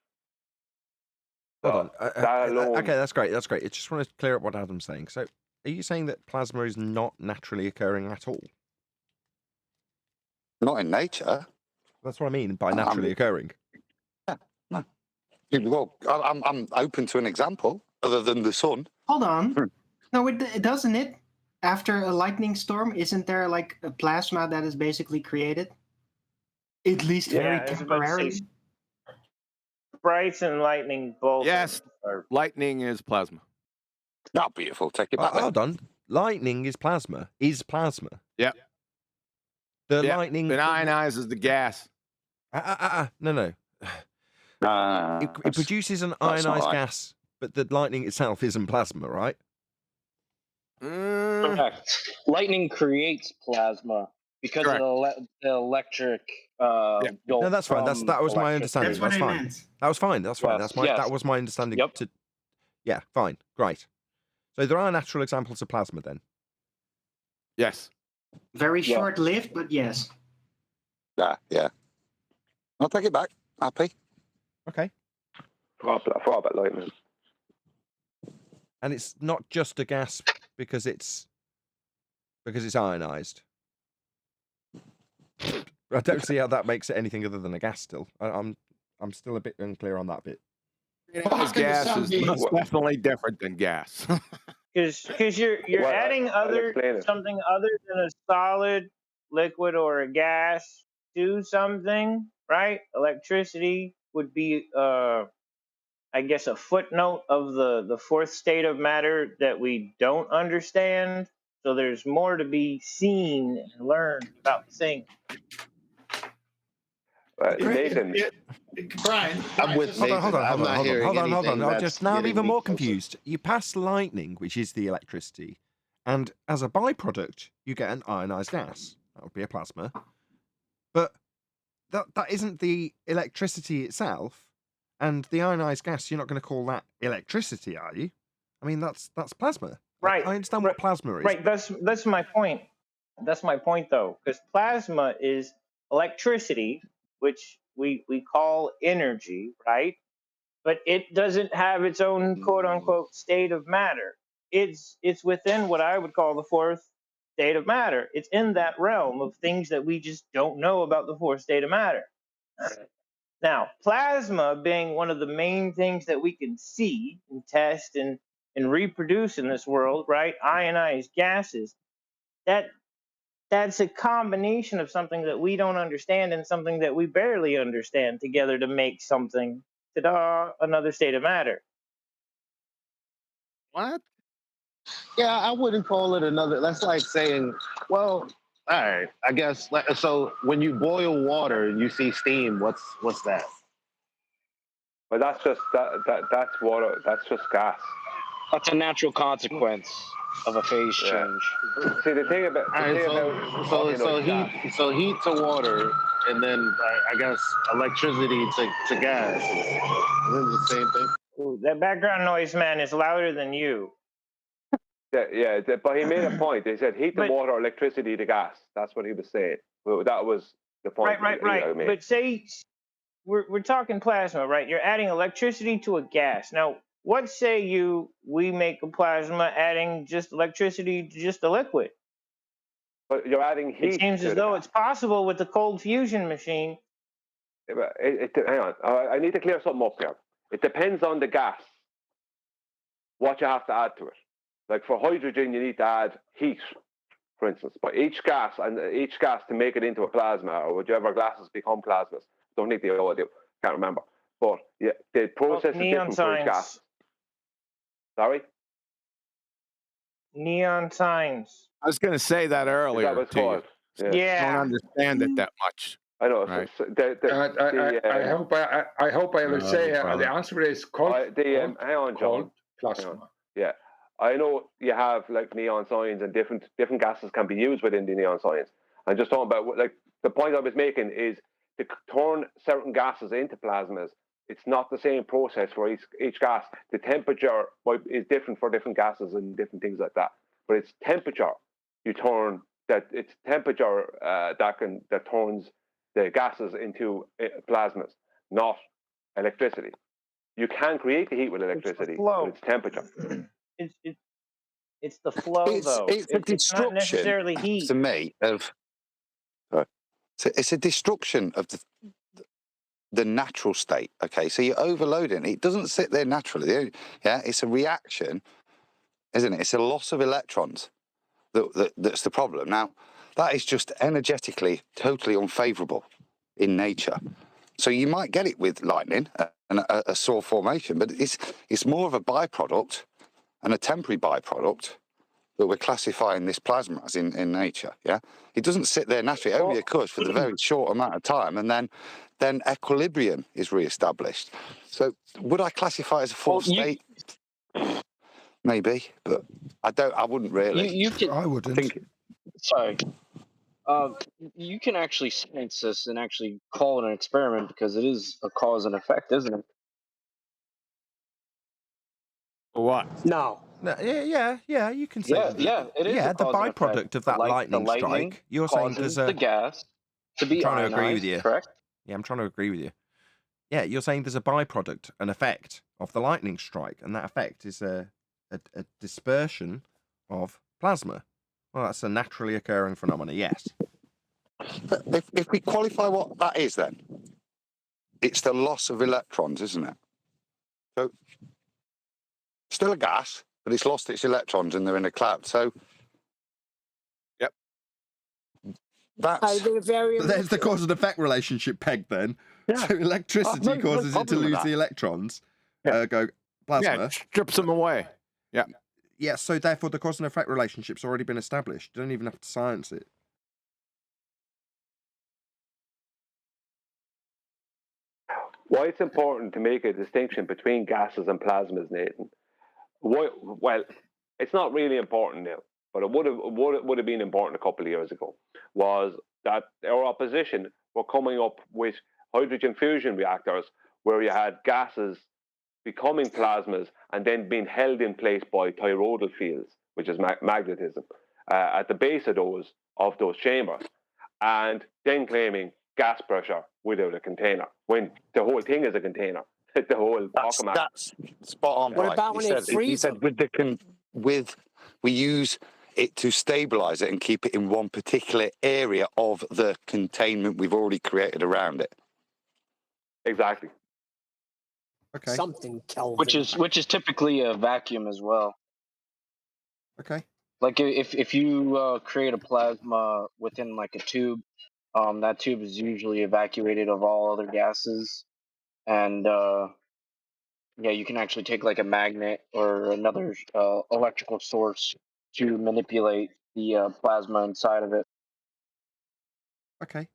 Hold on. Okay, that's great. That's great. I just want to clear up what Adam's saying. So, are you saying that plasma is not naturally occurring at all? Not in nature. That's what I mean by naturally occurring. Yeah, no. Well, I'm open to an example other than the sun. Hold on. No, it doesn't it? After a lightning storm, isn't there like a plasma that is basically created? At least very temporarily. Sprites and lightning both. Yes, lightning is plasma. Oh, beautiful. Take it back. Hold on. Lightning is plasma. Is plasma. Yep. The lightning. It ionizes the gas. No. It produces an ionized gas, but the lightning itself isn't plasma, right? Correct. Lightning creates plasma because of the electric. No, that's fine. That was my understanding. That's fine. That was fine. That's fine. That was my understanding. Yep. Yeah, fine, great. So there are natural examples of plasma then. Yes. Very short-lived, but yes. Yeah. I'll take it back. Happy. Okay. Forgot about lightning. And it's not just a gas because it's ionized. I don't see how that makes it anything other than a gas. Still, I'm still a bit unclear on that bit. Gas is definitely different than gas. Because you're adding something other than a solid, liquid, or a gas to something, right? Electricity would be, I guess, a footnote of the fourth state of matter that we don't understand. So there's more to be seen and learned about the thing. Nathan. Brian, I'm with Nathan. Hold on. I'm even more sense. confused. You pass lightning, which is the electricity, and as a byproduct, you get an ionized gas. That would be a plasma. But that isn't the electricity itself, and the ionized gas. You're not going to call that electricity, are you? I mean, that's plasma. Right. I understand what plasma is. Right. That's my point. That's my point, though, because plasma is electricity, which we call energy, right? But it doesn't have its own quote unquote state of matter. It's within what I would call the fourth state of matter. It's in that realm of things that we just don't know about the fourth state of matter. Now, plasma being one of the main things that we can see and test and and reproduce in this world, right? Ionized gases. That's a combination of something that we don't understand and something that we barely understand together to make something, ta-da, another state of matter. What? Yeah, I wouldn't call it another. That's like saying, well, all right, I guess. So when you boil water and you see steam, what's that? But that's just that's water. That's just gas. That's a natural consequence of a phase change. See, the thing about so heat to water, and then I guess electricity to gas. Is it the same thing? Ooh, that background noise, man, is louder than you. Yeah, but he made a point. He said heat to water, electricity to gas. That's what he was saying. Well, that was the point. Right. But say we're talking plasma, right? You're adding electricity to a gas. Now, what say we make a plasma adding just electricity to just a liquid? But you're adding heat. It seems as though it's possible with the cold fusion machine. Hang on. I need to clear something up here. It depends on the gas, what you have to add to it. Like for hydrogen, you need to add heat, for instance. But each gas to make it into a plasma, or whichever gases become plasmas, don't need the audio, can't remember. But yeah, the process is different for each gas. Sorry? Neon signs. I was going to say that earlier. That was called. Yeah. I don't understand it that much. I know. Right. I hope I will say the answer is cold. Hang on, John. Plasma. Yeah, I know you have like neon signs and different gases can be used within the neon signs. I'm just talking about like the point I was making is to turn certain gases into plasmas. It's not the same process for each gas. The temperature is different for different gases and different things like that. But it's temperature it's temperature that turns the gases into plasmas, not electricity. You can create the heat with electricity, but it's temperature. It's the flow, though. It's not necessarily heat. To me, it's a destruction of the natural state. Okay, so you're overloading. It doesn't sit there naturally. Yeah, it's a reaction, isn't it? It's a loss of electrons that's the problem. Now, that is just energetically totally unfavourable in nature. So you might get it with lightning and a solar formation, but it's more of a byproduct and a temporary byproduct that we're classifying this plasma as in nature. Yeah, it doesn't sit there naturally. It only occurs for the very short amount of time, and then equilibrium is re-established. So would I classify it as a full state? Maybe, but I wouldn't really. I wouldn't. Sorry. You can actually science this and actually call it an experiment because it is a cause and effect, isn't it? What? No. Yeah, you can say that. Yeah, it is. Yeah, a the cause and byproduct effect. of that The lightning strike. You're saying causes there's the gas to be I'm trying to agree with ionized, you. correct? Yeah, I'm trying to agree with you. Yeah, you're saying there's a byproduct, an effect of the lightning strike, and that effect is a dispersion of plasma. Well, that's a naturally occurring phenomena, yes. But if we qualify what that is, then it's the loss of electrons, isn't it? So still a gas, but it's lost its electrons and they're in a cloud. So yep, that's there's the cause and effect relationship pegged then. Yeah. So electricity causes it to lose the electrons. Go plasma. Yeah, strips them away. Yeah. Yeah, so therefore the cause and effect relationship's already been established. You don't even have to science it. Why it's important to make a distinction between gases and plasmas, Nathan? Well, it's not really important now, but it would have been important a couple of years ago. Was that our opposition were coming up with hydrogen fusion reactors where you had gases becoming plasmas and then being held in place by toroidal fields, which is magnetism, at the base of those chambers, and then claiming gas pressure without a container, when the whole thing is a container. The whole that's spot on. What right. about when it freezes? He said we use it to stabilize it and keep it in one particular area of the containment we've already created around it. Exactly. Okay. something Kelvin. which is typically a vacuum as well. Okay. Like if you create a plasma within like a tube, that tube is usually evacuated of all other gases, and yeah, you can actually take like a magnet or another electrical source to manipulate the plasma inside of it. Okay.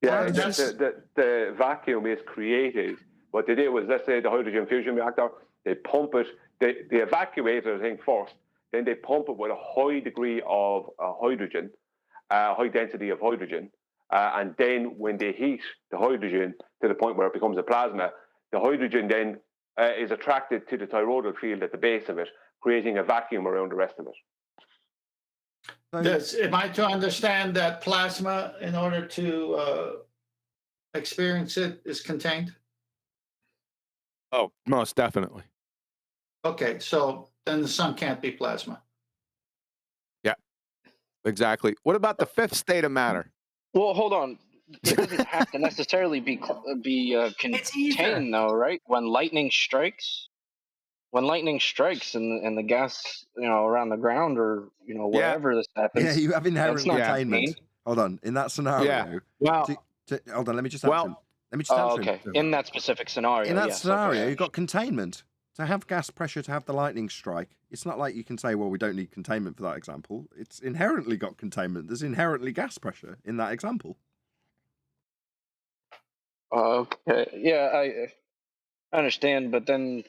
Yeah, Well, the vacuum is created. What they did was, let's say the hydrogen fusion reactor, they pump it, they evacuate the thing first, then they pump it with a high degree of hydrogen, high density of hydrogen, and then when they heat the hydrogen to the point where it becomes a plasma, the hydrogen then is attracted to the toroidal field at the base of it, creating a vacuum around the rest of it. Am I to understand that plasma, in order to experience it, is contained? Oh, most definitely. Okay, so then the sun can't be plasma. Yeah, exactly. What about the fifth state of matter? Well, hold on. It doesn't have to necessarily be contained, though, right? When lightning strikes, and the gas, around the ground or wherever this happens. Yeah, you have inherent that's not containment. contained. Hold on. In that scenario, Yeah. Well, hold on. Let me just answer him. Let me just answer him. Okay. In that specific scenario, In that yes, scenario, okay. you've got containment. To have gas pressure to have the lightning strike, it's not like you can say, well, we don't need containment for that example. It's inherently got containment. There's inherently gas pressure in that example. Okay. Yeah, I understand, but then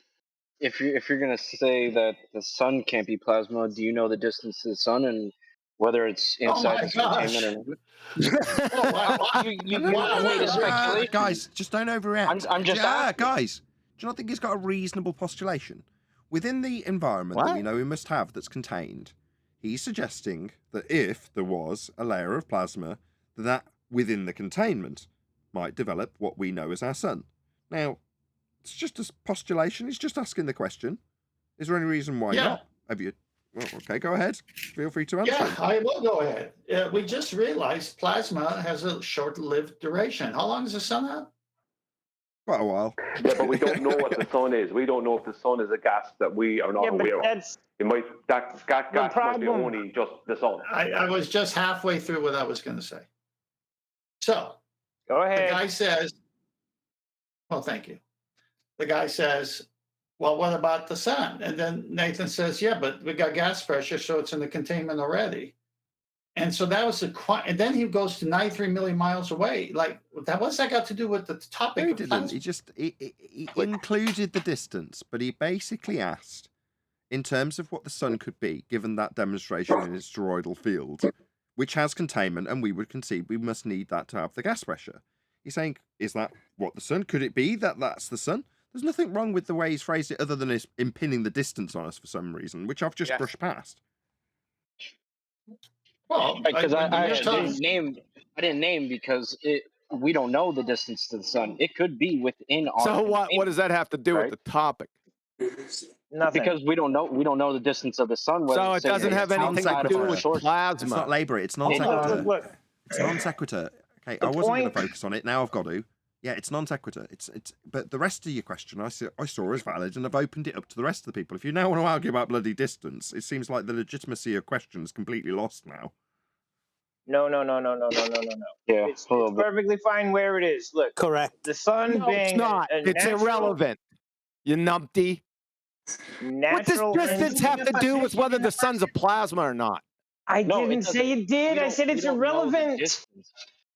if you're gonna say that the sun can't be plasma, do you know the distance to the sun and whether it's inside its containment or not? You made a speculation. Guys, just don't overreact. I'm just asking. Guys, do you not think he's got a reasonable postulation? Within the environment that we know we must have that's contained, he's suggesting that if there was a layer of plasma, that within the containment might develop what we know as our sun. Now, it's just a postulation. He's just asking the question. Is there any reason why not? Have you? Well, okay, go ahead. Feel free to answer. Yeah, I will go ahead. We just realized plasma has a short-lived duration. How long does the sun have? Quite a while. Yeah, but we don't know what the sun is. We don't know if the sun is a gas that we are not aware of. That gas might be only just the sun. I was just halfway through what I was going to say. So, go ahead. The guy says, well, thank you. The guy says, well, what about the sun? And then Nathan says, yeah, but we got gas pressure, so it's in the containment already. And so that was and then he goes to 93 million miles away. Like, what's that got to do with the topic? No, he didn't. He just he included the distance, but he basically asked, in terms of what the sun could be, given that demonstration in its toroidal field, which has containment, and we would concede we must need that to have the gas pressure. He's saying, is that what the sun? Could it be that that's the sun? There's nothing wrong with the way he's phrased it other than his pinning the distance on us for some reason, which I've just brushed past. Well, because I didn't name because we don't know the distance to the sun. It could be within our. So what does that have to do with the topic? Nothing. Because we don't know the distance of the sun. So it doesn't have anything to do with plasma. It's not labor. It's non sequitur. It's non sequitur. Okay, I wasn't going to focus on it. Now I've got to. Yeah, it's non sequitur. It's. But the rest of your question, I saw as valid, and I've opened it up to the rest of the people. If you now want to argue about bloody distance, it seems like the legitimacy of question is completely lost now. No. Yeah, it's perfectly fine where it is. Look, correct. The sun No, being it's not. It's irrelevant. You numpty. What does distance have to do with whether the sun's a plasma or not? I didn't say it did. I said it's irrelevant.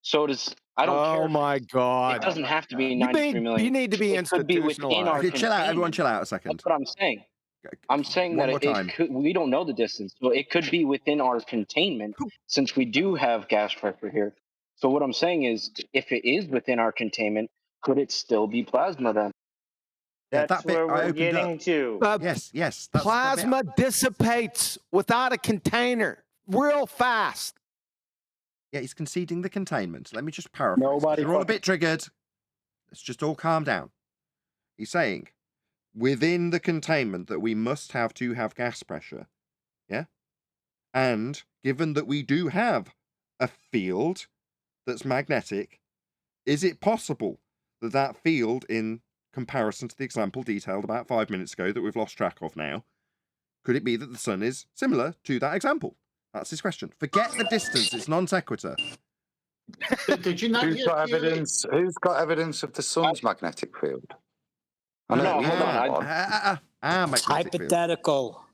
So does I don't care. Oh my God! It doesn't have to be 93 million. You need to be institutionalized. Chill out, everyone. Chill out a second. That's what I'm saying. I'm saying One that more time. we don't know the distance, so it could be within our containment since we do have gas pressure here. So what I'm saying is, if it is within our containment, could it still be plasma then? That's where we're getting to. Yes. Plasma dissipates without a container real fast. Yeah, he's conceding the containment. Let me just paraphrase. You're all a bit triggered. Let's just all calm down. He's saying, within the containment that we must have to have gas pressure, yeah? And given that we do have a field that's magnetic, is it possible that that field in comparison to the example detailed about 5 minutes ago that we've lost track of now, could it be that the sun is similar to that example? That's his question. Forget the distance, it's non sequitur. Did you not Who's hear got Kiwi? evidence? Who's got evidence of the sun's magnetic field? I know No, we've hold got on. one. Our magnetic field. Hypothetical.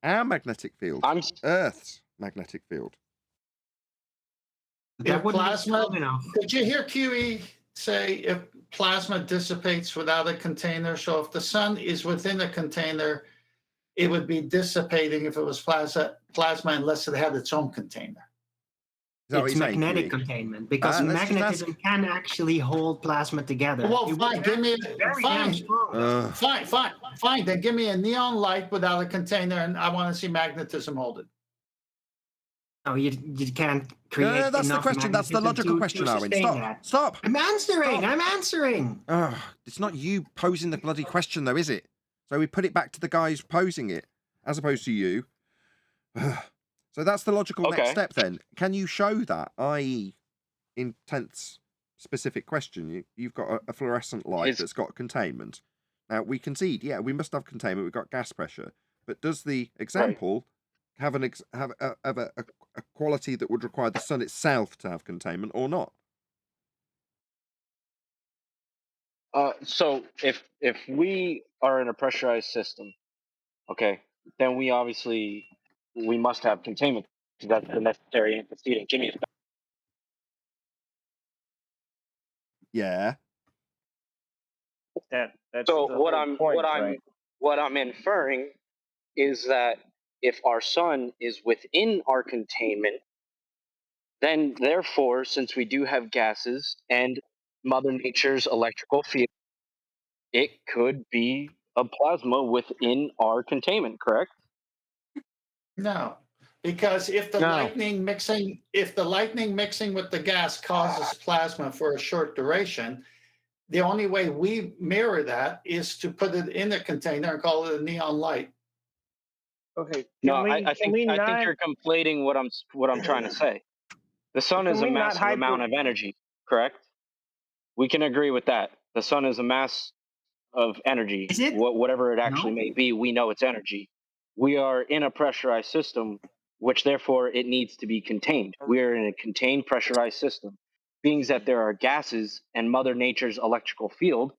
Our magnetic field. Earth's magnetic field. That If wouldn't be plasma, strong enough. did you hear QE say if plasma dissipates without a container? So if the sun is within a container, it would be dissipating if it was plasma unless it had its own container. It's magnetic containment because magnetism can actually hold plasma together. Well, It fine. would Give me be very damn strong. fine. Then give me a neon light without a container, and I want to see magnetism hold it. No, you can't create. No, that's the enough question. That's the magnetism logical to question, Arwen. sustain Stop. that. Stop. I'm answering. It's not you posing the bloody question, though, is it? So we put it back to the guys posing it, as opposed to you. So that's the logical next step, then. Can you show that, i.e., intense specific question? You've got a fluorescent light that's got containment. Now, we concede, yeah, we must have containment. We've got gas pressure. But does the example have a quality that would require the sun itself to have containment or not? So if we are in a pressurized system, okay, then we must have containment because that's the necessary antecedent. Give me a Yeah. That's so the what whole I'm point, what I'm right? what I'm inferring is that if our sun is within our containment, then therefore, since we do have gases and Mother Nature's electrical field, it could be a plasma within our containment, correct? No, because if the lightning mixing with the gas causes plasma for a short duration, the only way we mirror that is to put it in a container and call it a neon light. Okay. I think you're conflating what I'm trying to say. The sun is a massive amount of energy, correct? We can agree with that. The sun is a mass of energy. Is it? Whatever it actually may be, we know it's energy. We are in a pressurized system, which therefore it needs to be contained. We are in a contained pressurized system. Being that there are gases and Mother Nature's electrical field,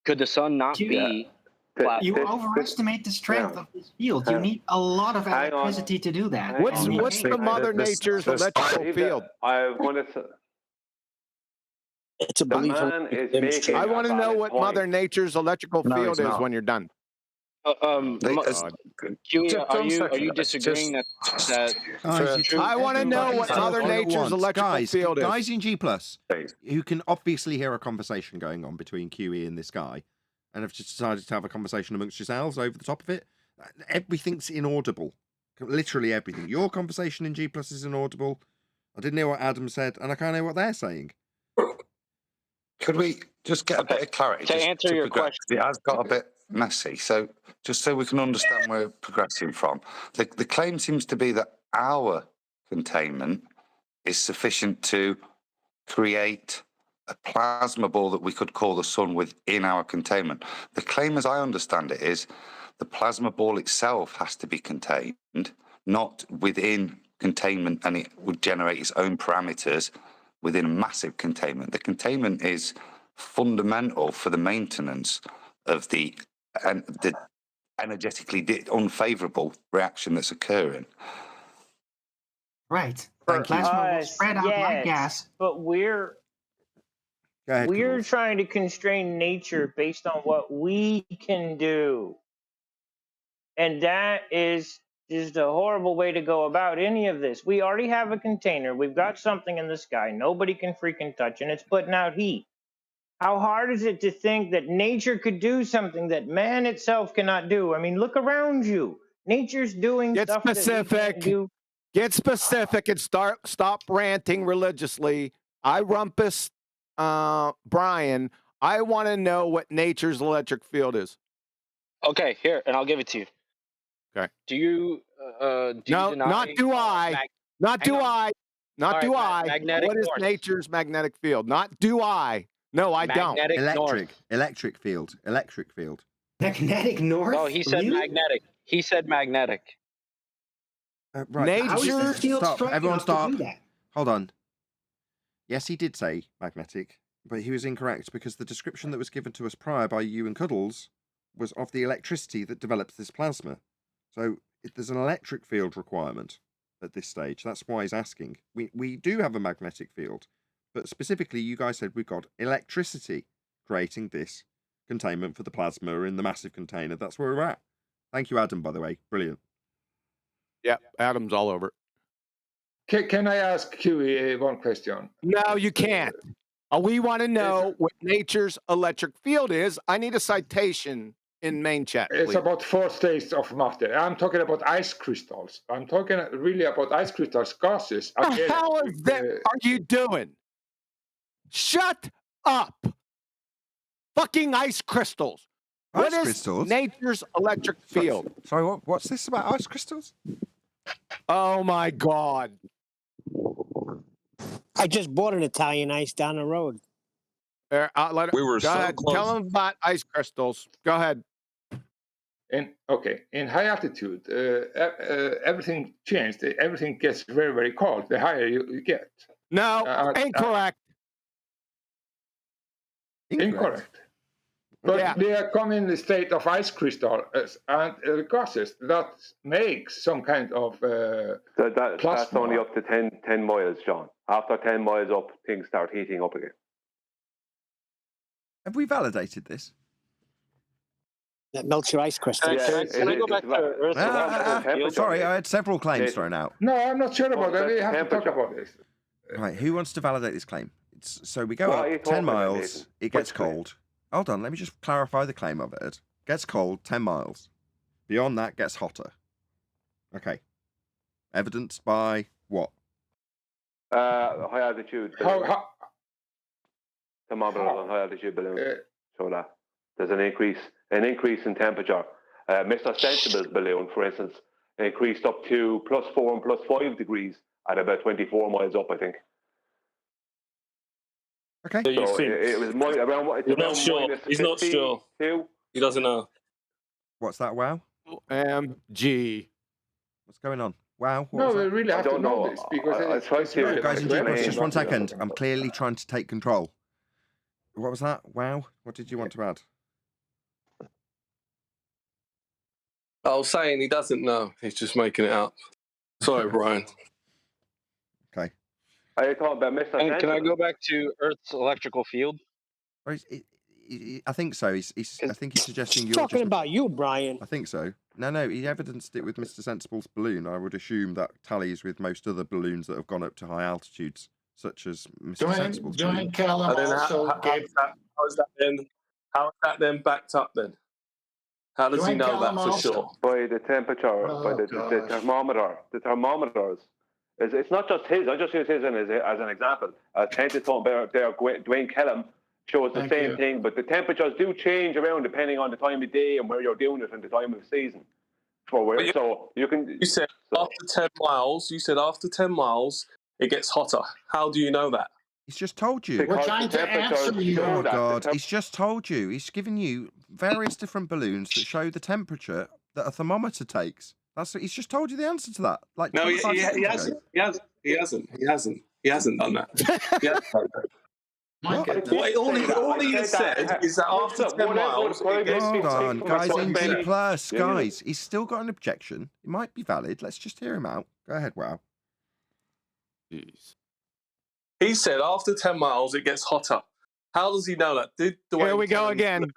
could the sun not be plasma? You overestimate the strength of this field. You need a lot of electricity to do that. What's the Mother Nature's electrical field? I wanted to. It's a belief. I want to know what Mother Nature's electrical field is when you're done. Huey, are you disagreeing that I want to know what Mother Nature's electrical field is. Guys in G+, who can obviously hear a conversation going on between QE and this guy, and have just decided to have a conversation amongst yourselves over the top of it. Everything's inaudible. Literally everything. Your conversation in G+ is inaudible. I didn't hear what Adam said, and I can't hear what they're saying. Could we just get a bit of clarity? To answer your question. It has got a bit messy. So just so we can understand where we're progressing from. The claim seems to be that our containment is sufficient to create a plasma ball that we could call the sun within our containment. The claim, as I understand it, is the plasma ball itself has to be contained, not within containment, and it would generate its own parameters within a massive containment. The containment is fundamental for the maintenance of the energetically unfavorable reaction that's occurring. Right. And plasma will spread out like gas. But we're trying to constrain nature based on what we can do. And that is just a horrible way to go about any of this. We already have a container. We've got something in the sky. Nobody can freaking touch, and it's putting out heat. How hard is it to think that nature could do something that man itself cannot do? I mean, look around you. Nature's doing stuff that we can't do. Get specific and stop ranting religiously. I rumpus Brian. I want to know what nature's electric field is. Okay, here, and I'll give it to you. Okay. Do you no, deny, not do I. Not do I. Not do I. Magnetic What is force. nature's magnetic field? Not do I. No, I don't. Magnetic Electric field. Magnetic north? No, he said Really? magnetic. He said magnetic. Right. How is the field Stop. strong Everyone enough to stop. do that? Hold on. Yes, he did say magnetic, but he was incorrect because the description that was given to us prior by you and Cuddles was of the electricity that develops this plasma. So there's an electric field requirement at this stage. That's why he's asking. We do have a magnetic field, but specifically you guys said we've got electricity creating this containment for the plasma in the massive container. That's where we're at. Thank you, Adam, by the way. Brilliant. Yep, Adam's all over it. Can I ask QE one question? No, you can't. We want to know what nature's electric field is. I need a citation in main chat. It's please. about 4 states of matter. I'm talking about ice crystals. I'm talking really about ice crystals, gases. What the hell is that? Are you doing? Shut up! Fucking ice crystals. What is crystals? nature's electric field? Sorry, what's this about ice crystals? Oh my God. I just bought an Italian ice down the road. We were Go so ahead. close. Tell them about ice crystals. Go ahead. In high altitude, everything changed. Everything gets very, very cold the higher you get. No, incorrect. Incorrect. But Yeah. they come in the state of ice crystal and gases that makes some kind of That's plasma. only up to 10 miles, John. After 10 miles up, things start heating up again. Have we validated this? That melts your ice crystal. Can I go back to Earth's Sorry, I had several claims thrown out. No, I'm not sure about that. We have to talk about this. Right, who wants to validate this claim? So we go What are you up talking 10 about, miles, Nathan? it gets Which claim? cold. Hold on, let me just clarify the claim of it. Gets cold, 10 miles. Beyond that, gets hotter. Okay. Evidenced by what? High altitude. Thermometers on high altitude balloons show that there's an increase in temperature. Mr. Sensible's balloon, for instance, increased up to +4 and +5 degrees at about 24 miles up, I think. Okay. So you So think it was around what? you're not sure? He's not sure. He doesn't know. What's that, wow? OMG. What's going on? Wow. What No, was we that? really have to know this because I tried to Guys and explain Jeepers, just one what you're second. talking I'm about. clearly trying to take control. What was that? Wow. What did you want to add? I was saying he doesn't know. He's just making it up. Sorry, Brian. Okay. Are you talking about Mr. Can I Sensible? go back to Earth's electrical field? I think so. I think he's suggesting He's you're talking just... about you, Brian. I think so. No, he evidenced it with Mr. Sensible's balloon. I would assume that tallies with most other balloons that have gone up to high altitudes, such as Mr. Sensible's balloon. Join Callum And then also gave... how is that then backed up then? How does he Join know Callum that for also. sure? By the temperature, by the thermometer. The thermometers. It's not just his. I just use his as an example. Scientist there, Dwayne Kellum, shows the Thank same you. thing, but the temperatures do change around depending on the time of day and where you're doing it and the time of season. So you can. You said after 10 miles. You said after 10 miles it gets hotter. How do you know that? He's just told you. We're trying to answer you. Oh, God. He's just told you. He's given you various different balloons that show the temperature that a thermometer takes. He's just told you the answer to that. Like No, he 25 seconds ago. hasn't. He hasn't done that. He hasn't done that. My goodness. All he has said is that after 10 miles, it gets Hold on, guys in G+, Plus, guys. He's still got an objection. It might be valid. Let's just hear him out. Go ahead, wow. Jeez. He said after 10 miles it gets hotter. How does he know that? Did Dwayne Here we go Kellum- again.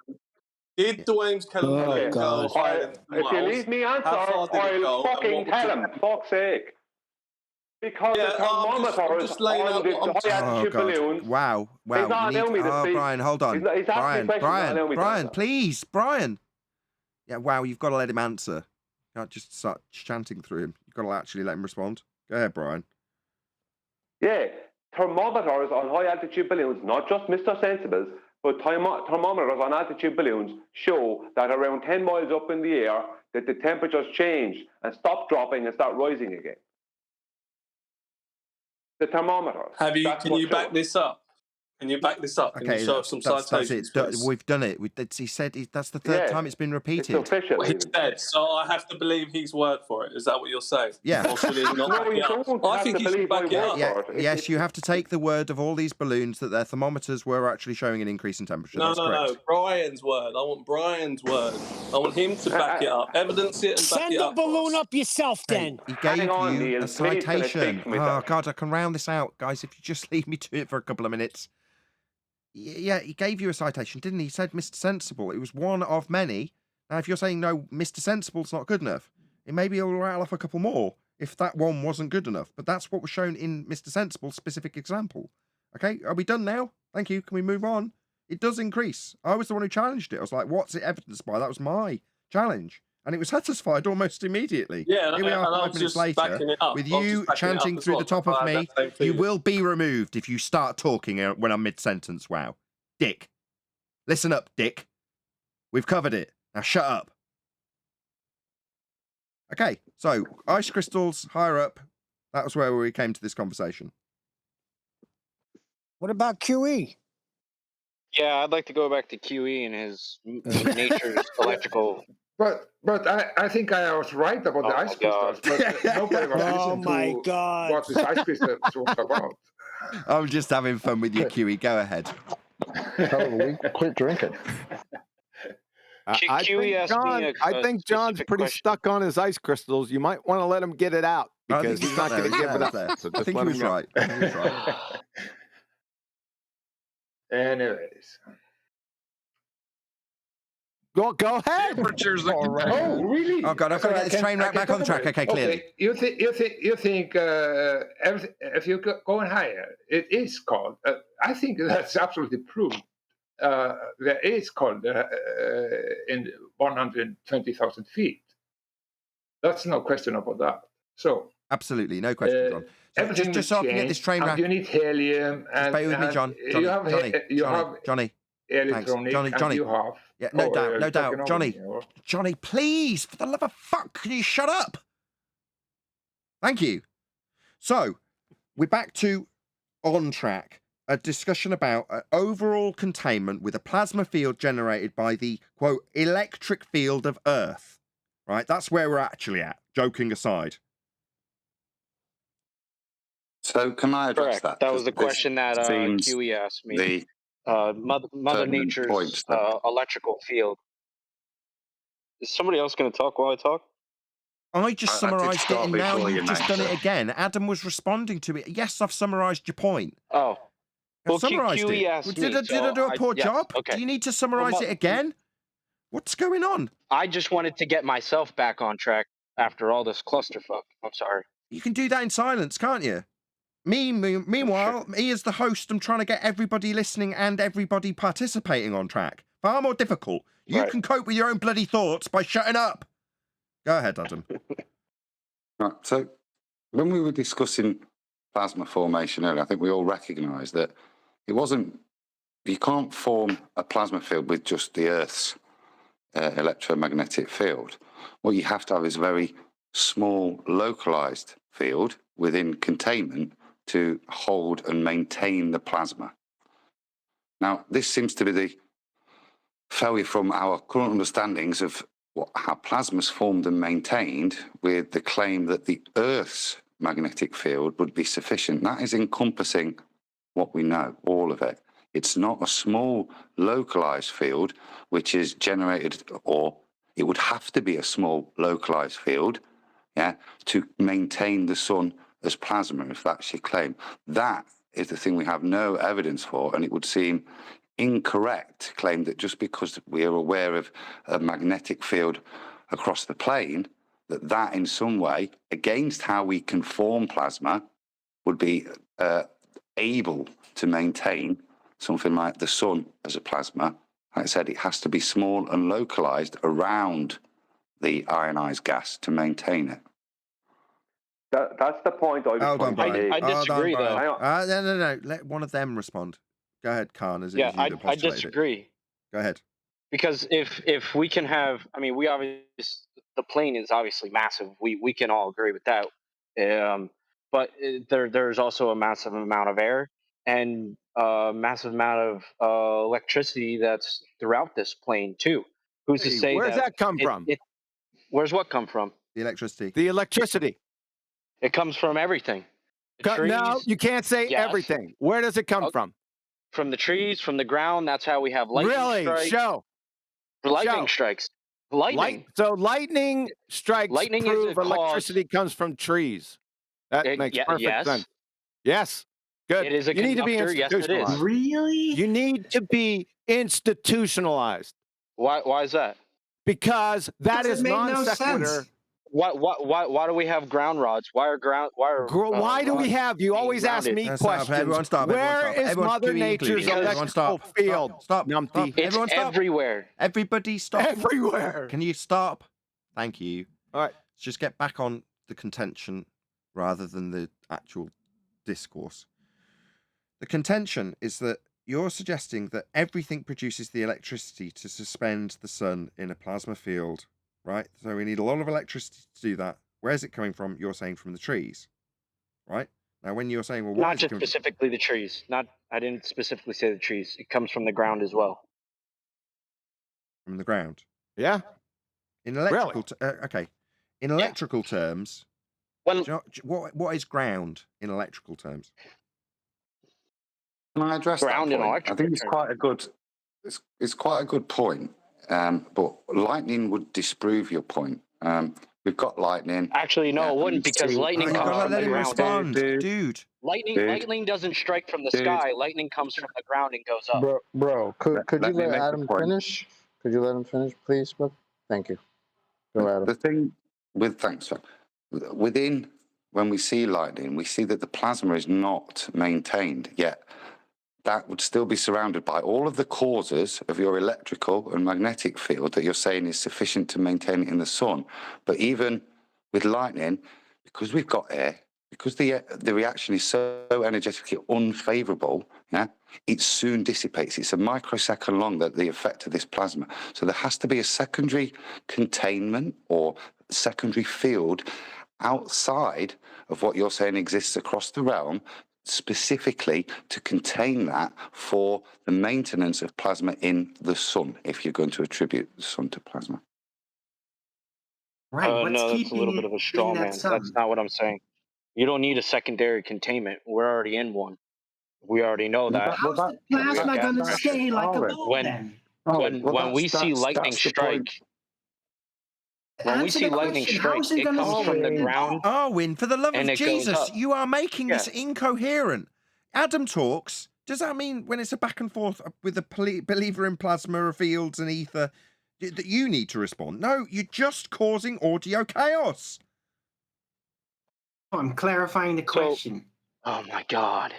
Did Dwayne Kellum Oh, go God. higher than 10 If you miles? leave me answer, How far did it go, I'll and fucking what tell was him. it? Fuck's sake. Because Yeah, the thermometer I'm is just laying on out the what I'm high Oh, altitude God. balloons. Wow. He's not allowing me to speak. Brian, hold on. He's asking Brian, questions, not allowing me to Brian, answer. please. Brian. Yeah, wow, you've got to let him answer. You can't just start chanting through him. You've got to actually let him respond. Go ahead, Brian. Yeah, thermometers on high altitude balloons, not just Mr. Sensible's, but thermometers on altitude balloons show that around 10 miles up in the air, that the temperatures change and stop dropping and start rising again. The thermometers. Can you back this up? Can you back this up? Can you Okay, show us some that's citations, it. please? We've done it. He said that's the third time it's been repeated. It's official. He said, so I have to believe his word for it. Is that what you're saying? Yeah. Or should he not No, back you it up? don't I have think to he should believe my back it word up. for it. Yes, you have to take the word of all these balloons that their thermometers were actually showing an increase in temperature. No, That's correct. no. Brian's word. I want Brian's word. I want him to back it up. Evidence it and back Send it the up. for balloon us. up yourself, then. He gave Hang on, you Neil. a Please, can I citation. speak with Oh, that? God, I can round this out. Guys, if you just leave me to it for a couple of minutes. Yeah, he gave you a citation, didn't he? He said Mr. Sensible. It was one of many. Now, if you're saying, no, Mr. Sensible's not good enough, maybe he'll rattle off a couple more if that one wasn't good enough. But that's what was shown in Mr. Sensible's specific example. Okay, are we done now? Thank you. Can we move on? It does increase. I was the one who challenged it. I was like, what's it evidenced by? That was my challenge. And it was satisfied almost immediately. Yeah, Here we are and I 5 was minutes just later backing it up. with I was you just backing it up chanting as through well. the top of I had me. that same You feeling. will be removed if you start talking when I'm mid-sentence. Wow. Dick. Listen up, Dick. We've covered it. Now shut up. Okay, so ice crystals higher up. That was where we came to this conversation. What about QE? Yeah, I'd like to go back to QE and his nature's electrical. But I think I was right about the ice crystals, but nobody was Oh listening my to God. what this ice crystals was about. I'm just having fun with you, QE. Go ahead. Quit drinking. I think John's pretty stuck on his ice crystals. You might want to let him get it out because he's not going to give it up. So I think he was right. I think he was right. Anyways. Go ahead. Oh, really? Oh God, I've got to get this train right back on track. Okay, clearly. Okay, you think if you go higher, it is called. I think that's absolutely proved. There is called in 120,000 feet. That's no question about that. So absolutely no question, John. Everything just so I can get this train and you need helium. Just bear with me, John. Johnny. Electronic. Johnny. You have. Yeah, no doubt. Johnny, please, for the love of fuck, can you shut up? Thank you. So, we're back to on track. A discussion about overall containment with a plasma field generated by the, quote, electric field of Earth. Right? That's where we're actually at, joking aside. So can I address that? That was the question that QE asked me. Mother Nature's electrical field. Is somebody else going to talk while I talk? I just summarised it, and now you've just done it again. Adam was responding to it. Yes, I've summarised your point. Oh. I've summarised it. Asked did me, I do a poor job? Okay. Do you need to summarise it again? What's going on? I just wanted to get myself back on track after all this clusterfuck. I'm sorry. You can do that in silence, can't you? Meanwhile, me as the host, I'm trying to get everybody listening and everybody participating on track. Far more difficult. You can cope with your own bloody thoughts by shutting up. Go ahead, Adam. Right, so when we were discussing plasma formation earlier, I think we all recognised that you can't form a plasma field with just the Earth's electromagnetic field. What you have to have is a very small, localised field within containment to hold and maintain the plasma. Now, this seems to be the failure from our current understandings of how plasma is formed and maintained, with the claim that the Earth's magnetic field would be sufficient. That is encompassing what we know, all of it. It's not a small localized field which is generated, or it would have to be a small localized field, to maintain the sun as plasma, if that's your claim. That is the thing we have no evidence for, and it would seem incorrect to claim that just because we are aware of a magnetic field across the plane, that in some way, against how we can form plasma, would be able to maintain something like the sun as a plasma. Like I said, it has to be small and localized around the ionized gas to maintain it. That's the point I was trying to make. I disagree, though. No. Let one of them respond. Go ahead, Khan. I disagree. Go ahead. Because if we can have, we obviously, the plane is obviously massive. We can all agree with that. But there's also a massive amount of air. and a massive amount of electricity that's throughout this plane too. Who's to Hey, say where's that come from? Where's what come from? The electricity. The electricity. It comes from everything. The No, trees, you can't say yes. everything. Where does it come from? From the trees, from the ground. That's how we have lightning Really? strikes. Show. Lightning strikes. Lightning. So lightning strikes Lightning is prove a cause. electricity comes from trees. That makes perfect yes. sense. Yes. Good. It is a you need to be conductor. Yes, it is. institutionalized. Really? You need to be institutionalized. Why is that? Because that Doesn't is make non no sequitur. sense. Why do we have ground rods? Why do we have? You always ask me questions. Everyone stop. Where Everyone stop. is Everyone Mother QE Nature's included. Everyone electrical stop. field? Stop. Numpty. It's Everyone stop. everywhere. Everybody stop. Everywhere. Can you stop? Thank you. All right. Let's just get back on the contention rather than the actual discourse. The contention is that you're suggesting that everything produces the electricity to suspend the sun in a plasma field, right? So we need a lot of electricity to do that. Where's it coming from? You're saying from the trees, right? Now, when you're saying, well, Not just specifically the trees. I didn't specifically say the trees. It comes from the ground as well. From the ground? Yeah. In electrical, okay. In electrical terms, what is ground in electrical terms? Can I address ground that in point? I electrical think it's quite a good. It's quite a good point. But lightning would disprove your point. We've got lightning. Actually, no, it wouldn't, because lightning comes from the ground. Dude. Lightning doesn't strike from the sky. Lightning comes from the ground and goes up. Bro, could you let me let make a Adam point. finish? Could you let him finish, please, bro? Thank you. Go, Adam. The thing with thanks, sir. Within when we see lightning, we see that the plasma is not maintained yet. That would still be surrounded by all of the causes of your electrical and magnetic field that you're saying is sufficient to maintain it in the sun. But even with lightning, because we've got air, because the reaction is so energetically unfavorable, it soon dissipates. It's a microsecond long, the effect of this plasma. So there has to be a secondary containment or secondary field outside of what you're saying exists across the realm, specifically to contain that for the maintenance of plasma in the sun, if you're going to attribute the sun to plasma. Right. No, that's a little bit of a straw man. That's not what I'm saying. You don't need a secondary containment. We're already in one. We already know that. How's the plasma going to stay like a ball then? When we see lightning strike, when we see lightning strike, it comes from the ground. Arwin, for the love of Jesus, you are making this Yeah. incoherent. Adam talks. Does that mean when it's a back and forth with a believer in plasma, fields, and ether, that you need to respond? No, you're just causing audio chaos. I'm clarifying the question. Oh my God.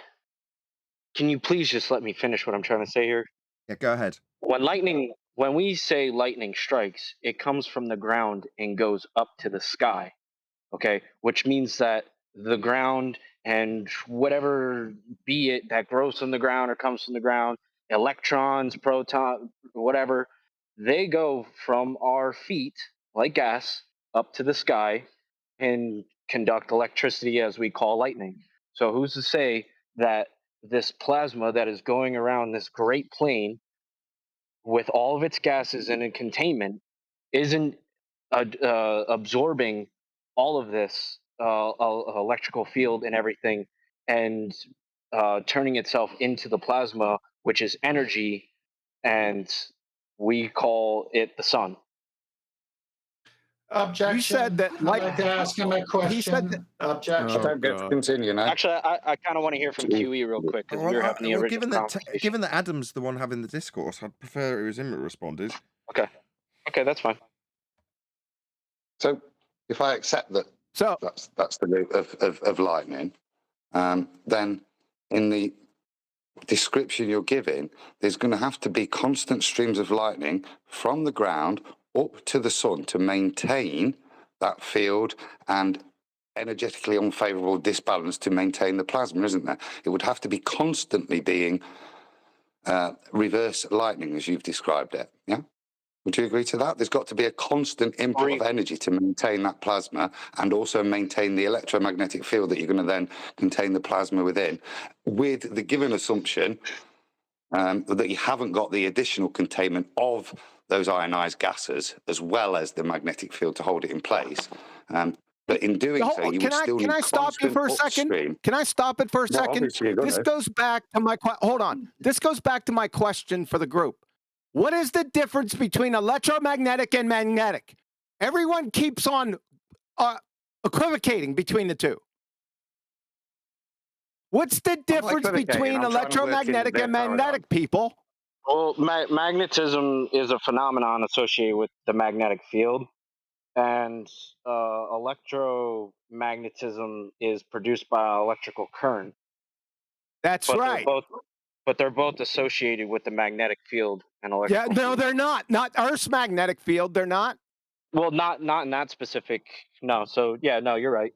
Can you please just let me finish what I'm trying to say here? Yeah, go ahead. When we say lightning strikes, it comes from the ground and goes up to the sky. Okay, which means that the ground and whatever be it that grows from the ground or comes from the ground, electrons, proton, whatever, they go from our feet like gas up to the sky and conduct electricity as we call lightning. So who's to say that this plasma that is going around this great plane with all of its gases in a containment isn't absorbing all of this electrical field and everything and turning itself into the plasma, which is energy, and we call it the sun. Objection. You said that I'd like to ask him a question. He said that, Objection. Don't get to continue now. Actually, I kind of want to hear from QE real quick because we were having the original conversation. Given that Adam's the one having the discourse, I'd prefer it was him who responded. Okay, that's fine. So if I accept that that's the root of lightning, then in the description you're giving, there's going to have to be constant streams of lightning from the ground up to the sun to maintain that field and energetically unfavorable disbalance to maintain the plasma, isn't there? It would have to be constantly being reverse lightning as you've described it, yeah? Would you agree to that? There's got to be a constant input of energy to maintain that plasma and also maintain the electromagnetic field that you're going to then contain the plasma within, with the given assumption that you haven't got the additional containment of those ionized gases as well as the magnetic field to hold it in place. But in doing so, you would still need Can I stop you for a second? upstream. Can I stop it for a Well, second? obviously you're This gonna. goes back to my hold on. This goes back to my question for the group. What is the difference between electromagnetic and magnetic? Everyone keeps on equivocating between the two. What's the difference between electromagnetic and magnetic, people? Well, magnetism is a phenomenon associated with the magnetic field, and electromagnetism is produced by electrical current. That's right. They're both associated with the magnetic field and Yeah, electrical. no, field. they're not. Not Earth's magnetic field. They're not. Well, not in that specific. No. So yeah, no, you're right.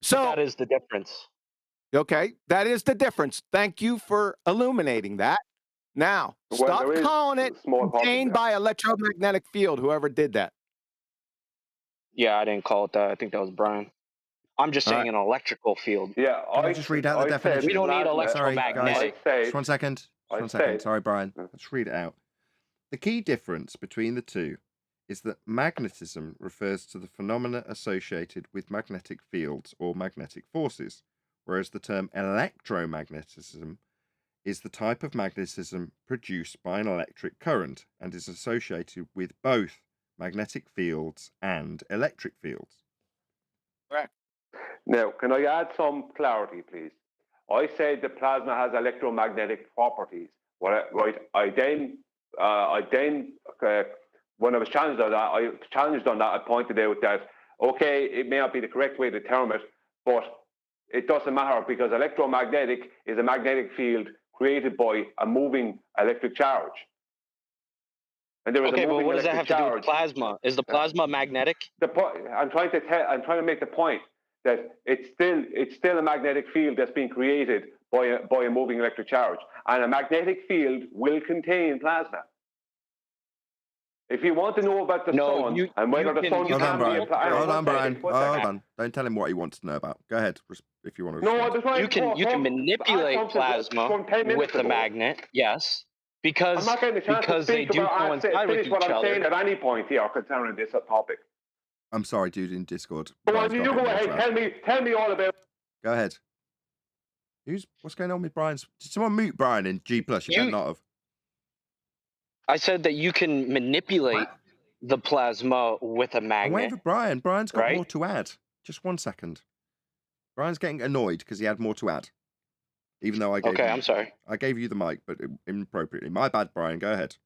So that is the difference. Okay, that is the difference. Thank you for illuminating that. Now, stop calling it contained by electromagnetic field, whoever did that. Yeah, I didn't call it that. I think that was Brian. I'm just saying an electrical field. Yeah, Can I just read out the definition? We don't need Sorry, electromagnetic. guys. Just 1 second. Just 1 second. Sorry, Brian. Let's read it out. The key difference between the two is that magnetism refers to the phenomena associated with magnetic fields or magnetic forces, whereas the term electromagnetism is the type of magnetism produced by an electric current and is associated with both magnetic fields and electric fields. Correct. Now, can I add some clarity, please? I said the plasma has electromagnetic properties. When I was challenged on that, I pointed out that, okay, it may not be the correct way to term it, but it doesn't matter because electromagnetic is a magnetic field created by a moving electric charge. And there is Okay, a but moving what does that have electric to do charge. with plasma? Is the plasma magnetic? I'm trying to make the point that it's still a magnetic field that's being created by a moving electric charge, and a magnetic field will contain plasma. If you want to know about the sun and whether the sun Hold on, can be Brian. a plasma, Hold on, Brian. Hold on. Don't tell him what he wants to know about. Go ahead if you want to. No, You can manipulate plasma with a magnet, yes, because I'm not getting the chance to they speak do about coincide with finish each what I'm other. saying at any point here concerning this topic. I'm sorry, dude, in Discord. Go on, Brian's you got a go bit more ahead. to add. Tell me all about. Go ahead. What's going on with Brian's? Did someone mute Brian in G+? You better not have. I said that you can manipulate the plasma with a I'm magnet. waiting for Brian. Brian's got right? more to add. Just 1 second. Brian's getting annoyed because he had more to add. Even though I gave Okay, I'm sorry. I gave you the mic, but inappropriately. My bad, Brian. Go ahead.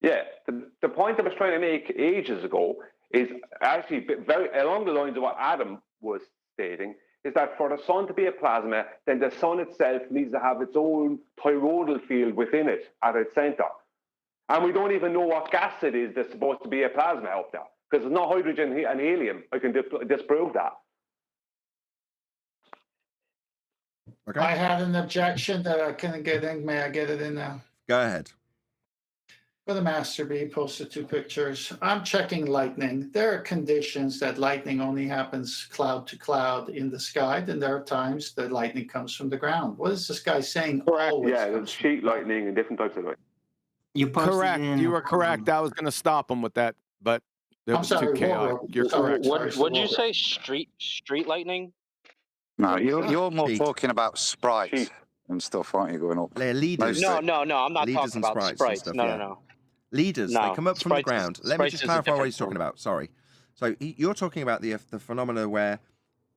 Yeah, the point I was trying to make ages ago is actually very along the lines of what Adam was stating, is that for the sun to be a plasma, then the sun itself needs to have its own toroidal field within it at its center. And we don't even know what gas it is that's supposed to be a plasma out there, because there's no hydrogen and helium. I can disprove that. Okay. I had an objection that I couldn't get in. May I get it in now? Go ahead. For the Master B, posted 2 pictures. I'm checking lightning. There are conditions that lightning only happens cloud to cloud in the sky. Then there are times that lightning comes from the ground. What is this guy saying? Always Yeah, there's sheet lightning and different types of lightning. You posted Correct. in, You were correct. I was going to stop him with that, but it I'm was sorry, too chaotic. Warwick. You're Sorry, correct. sorry, What'd you Warwick. say? Street lightning? No, you're more talking about sprites and stuff, aren't you? Going up. They're leaders. No, I'm not leaders talking and about sprites and sprites. stuff, No, yeah. no. Leaders, No, they come up from the sprites is- ground. Let me sprites just is a clarify what different he's talking form. about. Sorry. So you're talking about the phenomena where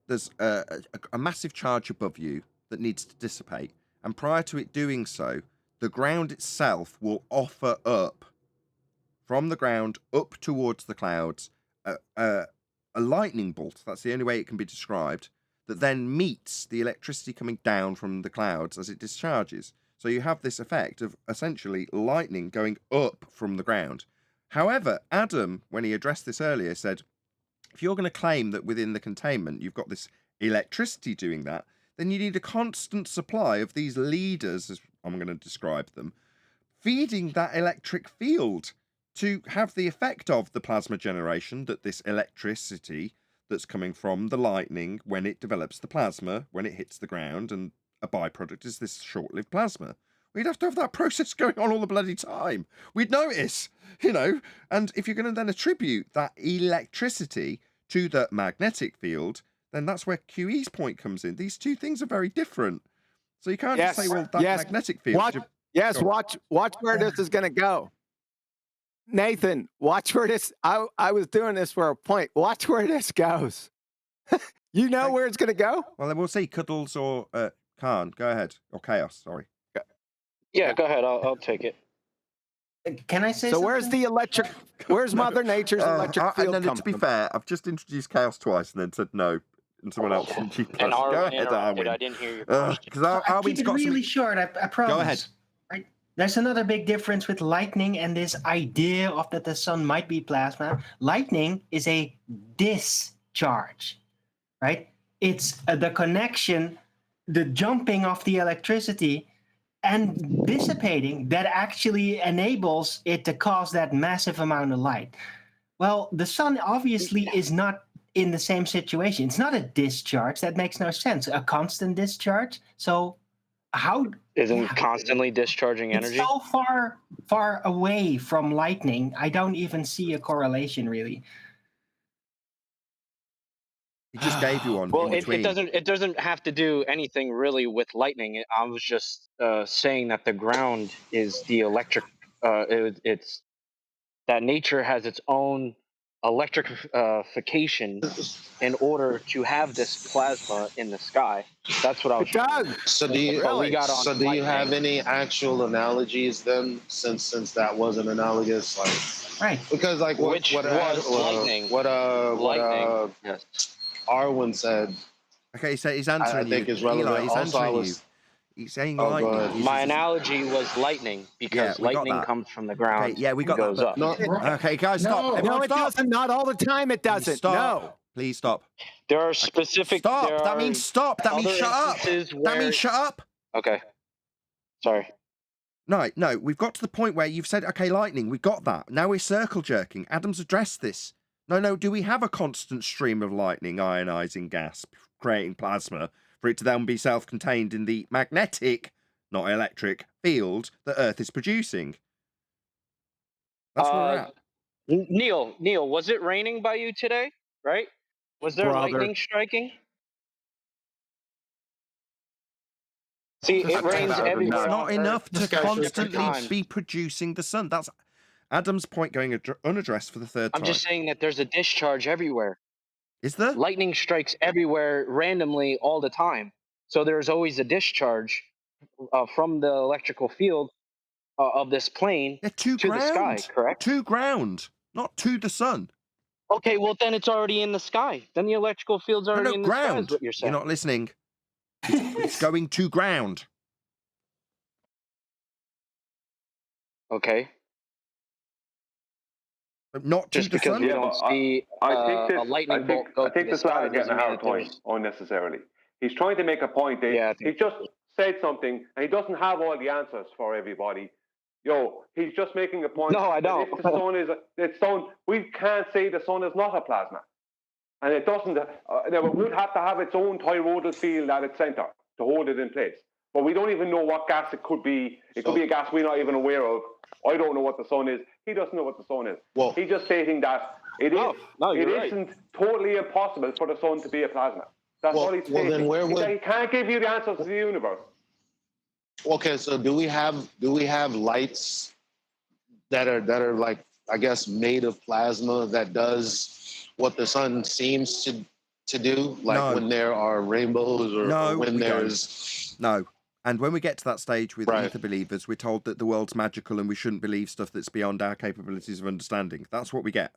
there's a massive charge above you that needs to dissipate. And prior to it doing so, the ground itself will offer up from the ground up towards the clouds a lightning bolt. That's the only way it can be described. That then meets the electricity coming down from the clouds as it discharges. So you have this effect of essentially lightning going up from the ground. However, Adam, when he addressed this earlier, said, if you're going to claim that within the containment you've got this electricity doing that, then you need a constant supply of these leaders, as I'm going to describe them, feeding that electric field to have the effect of the plasma generation, that this electricity that's coming from the lightning when it develops the plasma, when it hits the ground, and a byproduct is this short-lived plasma. We'd have to have that process going on all the bloody time. We'd notice, you know, and if you're going to then attribute that electricity to the magnetic field, then that's where QE's point comes in. These two things are very different. So you can't just say, well, that magnetic field... Watch where this is going to go. Nathan, watch where this... I was doing this for a point. Watch where this goes. You know where it's going to go? Well, then we'll see Cuddles or Khan. Go ahead. Or Chaos, sorry. Yeah, go ahead. I'll take it. Can I say so something? where's the electric... Where's Mother Nature's electric field to be fair, I've just introduced Chaos twice and then said no. And someone else in G+. And Go Arwin ahead, interrupted. Arwin. I didn't hear your question. Because I'll Arwin's keep it got really something... short, I promise. Go ahead. Right? There's another big difference with lightning and this idea of that the sun might be plasma. Lightning is a discharge, right? It's the connection, the jumping of the electricity and dissipating that actually enables it to cause that massive amount of light. Well, the sun obviously is not in the same situation. It's not a discharge. That makes no sense. A constant discharge. So how... Isn't constantly discharging energy? It's so far away from lightning. I don't even see a correlation, really. He just gave you one. Well, in between. it doesn't have to do anything really with lightning. I was just saying that the ground is the electric. It's that nature has its own electrification in order to have this plasma in the sky. That's what I was. So do you? Do you have any actual analogies then? Since that wasn't analogous, like right? Because like what lightning? Yes. Arwin said. Okay, so he's answering I think you. is relevant. Eli, he's Also, answering you. He's saying lightning. My analogy was lightning because lightning comes from the ground. Okay, yeah, we got goes that. up. Okay, guys, stop. No, Everyone it stop. doesn't. Not all the time it doesn't. Stop. No. Please stop. There are specific... Stop. There That are means stop. That means other shut up. instances That where- means shut up. Okay. Sorry. No, we've got to the point where you've said, okay, lightning, we got that. Now we're circle jerking. Adam's addressed this. No, do we have a constant stream of lightning ionizing gas, creating plasma, for it to then be self-contained in the magnetic, not electric, field that Earth is producing? That's where we're at. Neil, was it raining by you today? Right? Was there lightning striking? See, it rains everywhere. It's not enough to constantly time. be producing the sun. That's Adam's point going unaddressed for the third time. I'm just saying that there's a discharge everywhere. Is there? Lightning strikes everywhere randomly all the time. So there's always a discharge from the electrical field of this plane to the sky, correct? To ground, not to the sun. Okay, well then it's already in the sky. Then the electrical field's already in the sky is what you're saying. You're not listening. It's going to ground. Okay. Not just to the because sun. we don't see a lightning bolt go I think to the this sky lad is getting a doesn't mean hard that time there's... unnecessarily. He's trying to make a point. He just said something, and he doesn't have all the answers for everybody. He's just making a point. No, I don't. If the sun is we can't say the sun is not a plasma, and it doesn't. It would have to have its own toroidal field at its center to hold it in place. But we don't even know what gas it could be. It could be a gas we're not even aware of. I don't know what the sun is. He doesn't know what the sun is. Well, he's just stating that it isn't totally impossible for the sun to be a plasma. That's all he's stating. Then where would... He can't give you the answers to the universe. Okay, so do we have lights that are like, I guess, made of plasma that does what the sun seems to do, like when there are rainbows or when there's no. And when we get to that stage with ether believers, we're told that the world's magical and we shouldn't believe stuff that's beyond our capabilities of understanding. That's what we get.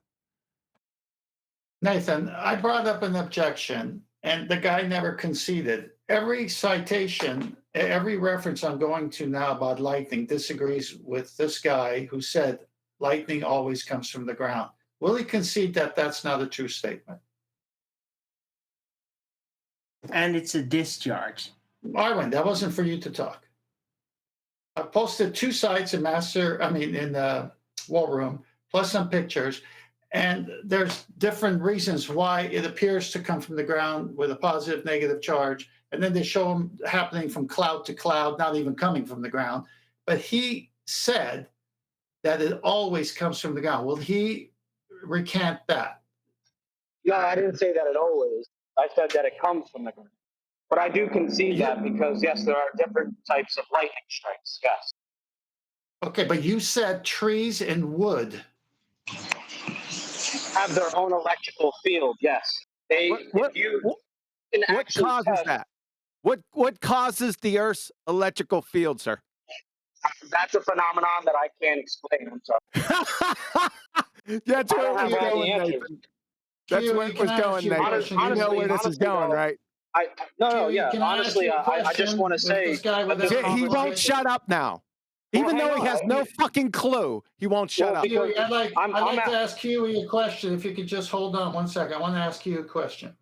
Nathan, I brought up an objection, and the guy never conceded. Every citation, every reference I'm going to now about lightning disagrees with this guy who said lightning always comes from the ground. Will he concede that that's not a true statement? And it's a discharge. Arwen, that wasn't for you to talk. I posted 2 sites in in the War Room, plus some pictures. And there's different reasons why it appears to come from the ground with a positive, negative charge. And then they show them happening from cloud to cloud, not even coming from the ground. But he said that it always comes from the ground. Will he recant that? No, I didn't say that at always. I said that it comes from the ground. But I do concede that because, yes, there are different types of lightning strikes. Yes. Okay, but you said trees and wood have their own electrical field. Yes. They, What if you can what actually causes test, that? What causes the Earth's electrical field, sir? that's a phenomenon that I can't explain. I'm sorry. That's where I it was don't have all going, the answers. Nathan. That's Kiwi, where it can was I ask going, you a Nathan. question? You know where this is going, though, right? No, Kiwi, yeah. can I ask Honestly, you a I just question? want to If say this guy would that ever He won't moderate- shut up now. Well, Even though hang he has on. no fucking clue, he won't shut up. Kiwi, I'd like I'm to ask Kiwi a question. If you could just hold on 1 second. I want to ask you a question.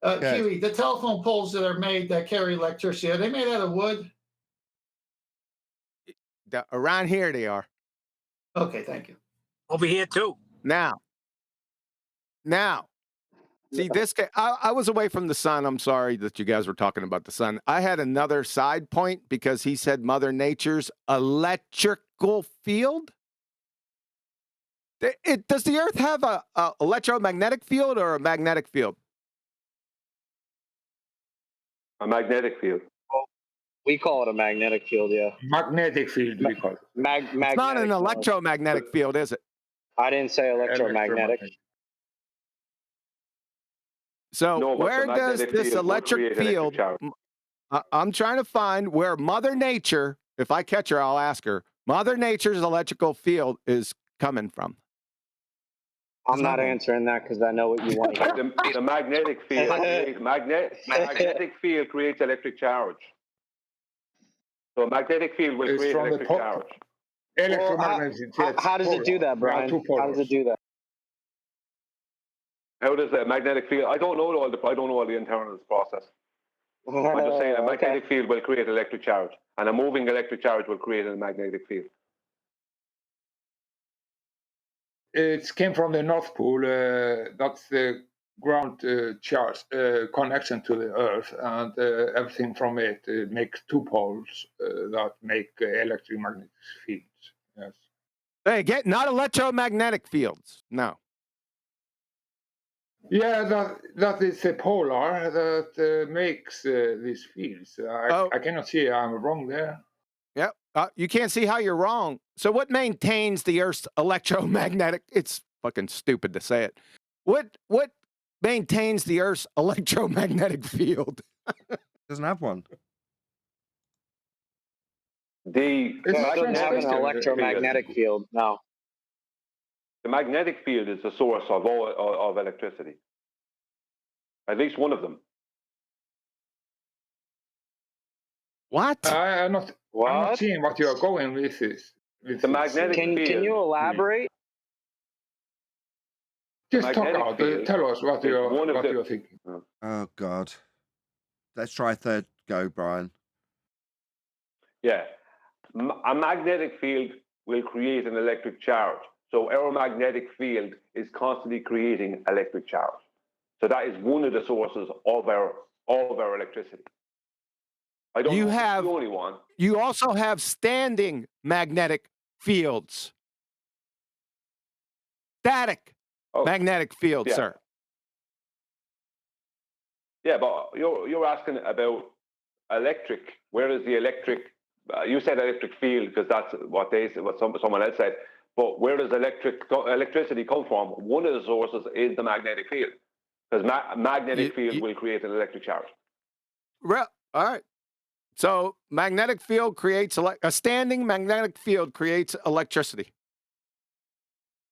Kiwi, the telephone poles that are made that carry electricity, are they made out of wood? Around here they are. Okay, thank you. Over here too. Now, see this guy. I was away from the sun. I'm sorry that you guys were talking about the sun. I had another side point because he said Mother Nature's electrical field. Does the Earth have a electromagnetic field or a magnetic field? A magnetic field. We call it a magnetic field, yeah. Magnetic field, we call it. It's not an electromagnetic field, is it? I didn't say electromagnetic. So No, but where the does magnetic this field will electric create field? electric charge. I'm trying to find where Mother Nature, if I catch her, I'll ask her. Mother Nature's electrical field is coming from. I'm not answering that because I know what you want to hear. The magnetic field magnetic field creates electric charge. So a magnetic field will create from the electric charge. Electromagnetic. How does it do that, Brian? How does it do that? How does a magnetic field? I don't know all the internals process. I'm just saying a magnetic field will create electric charge, and a moving electric charge will create a magnetic field. It came from the North Pole. That's the ground charge connection to the Earth, and everything from it makes 2 poles that make electromagnetic fields. Yes. Hey, not electromagnetic fields. No. Yeah, that is a polar that makes these fields. I cannot see I'm wrong there. Yep. You can't see how you're wrong. So what maintains the Earth's electromagnetic? It's fucking stupid to say it. What maintains the Earth's electromagnetic field? Doesn't have one. It doesn't have an electromagnetic field. No. The magnetic field is the source of electricity. At least one of them. What? I'm not seeing what you are going with this. The magnetic field. Can you elaborate? Just talk out. Tell us what you're thinking. Oh God. Let's try a third go, Brian. Yeah. A magnetic field will create an electric charge. So our magnetic field is constantly creating electric charge. So that is one of the sources of our electricity. I don't know if it's the only one. You also have standing magnetic fields. Static magnetic fields, sir. Yeah, but you're asking about electric. Where is the electric? You said electric field because that's what someone else said. But where does electricity come from? One of the sources is the magnetic field, because magnetic field will create an electric charge. All right. So magnetic field creates a standing magnetic field creates electricity.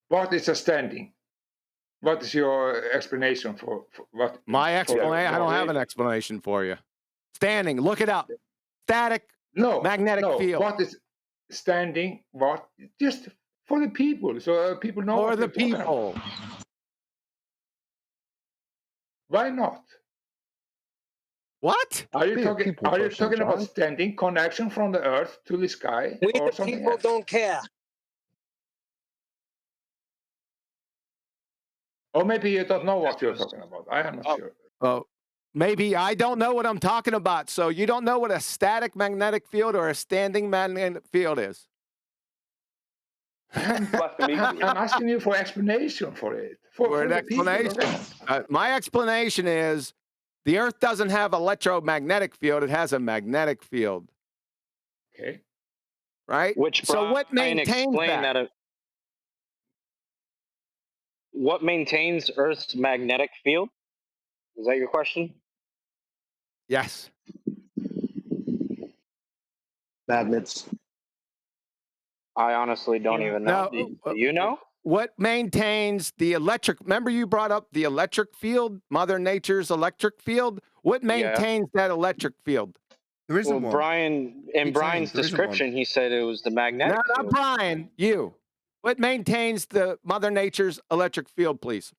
What is a standing? What is your explanation for what? My explanation? I don't have an explanation for you. Standing. Look it up. Static. Magnetic field. What is standing? What? Just for the people, so people know. For the people. Why not? What? Are you Be a talking? people Are you person, talking about John. standing connection from the Earth to the sky, We or the something people else? don't care. Or maybe you don't know what you're talking about. I am not sure. Oh, maybe I don't know what I'm talking about. So you don't know what a static magnetic field or a standing magnetic field is? I'm asking you for explanation for it. For an the people explanation. around. My explanation is the Earth doesn't have electromagnetic field; it has a magnetic field. Okay. Right. Which so what Brian maintains explained that? What maintains Earth's magnetic field? Is that your question? Yes. Magnets. I honestly don't even know. No, Do you know? What maintains the electric? Remember, you brought up the electric field, Mother Nature's electric field. What maintains that electric field? There isn't Well, one. Brian, in Brian's description, he said it was the magnetic No, not field. Brian. You. What maintains the Mother Nature's electric field, please?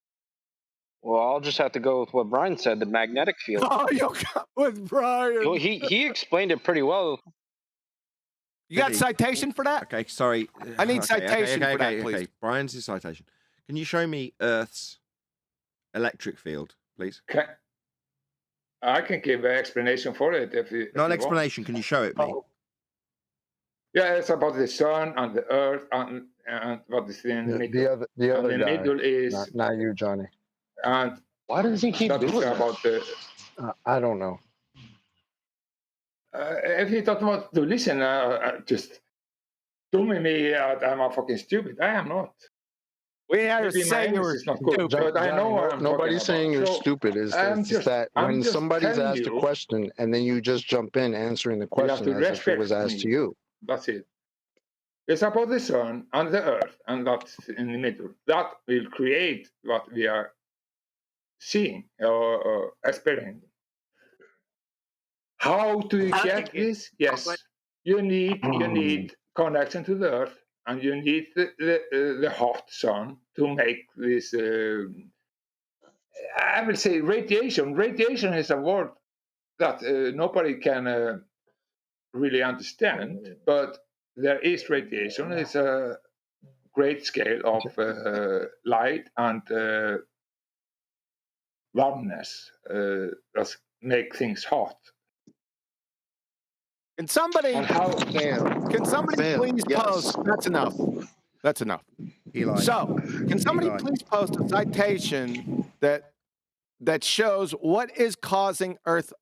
Well, I'll just have to go with what Brian said, the magnetic field. Oh, you got with Brian. Well, he explained it pretty well. You got citation for that? Okay, sorry. I need citation for that, please. Okay, Brian's the citation. Can you show me Earth's electric field, please? I can give an explanation for it if you. Not an you explanation. Can you show it me? Want. Yeah, it's about the sun and the earth and what is in the middle. The other and the guy, middle is not you, Johnny. And why does he keep doing that? About the. I don't know. If you don't want to listen, just doing me, I'm a fucking stupid. I am not. We are Maybe my saying you English were is not good, stupid. but I know what I'm Nobody's talking saying about. you're So, stupid. It's just that when just somebody's telling asked a you, question and then you just jump in answering the you have question to as if it was respect asked to me. you. That's it. It's about the sun and the earth, and that's in the middle. That will create what we are seeing or experiencing. How do you get this? Yes, you need connection to the earth, and you need the hot sun to make this. I will say radiation. Radiation is a word that nobody can really understand, but there is radiation. It's a great scale of light and warmness that make things hot. Can somebody? And how? Can somebody please post? That's enough. That's enough. So, can somebody please post a citation that shows what is causing Earth's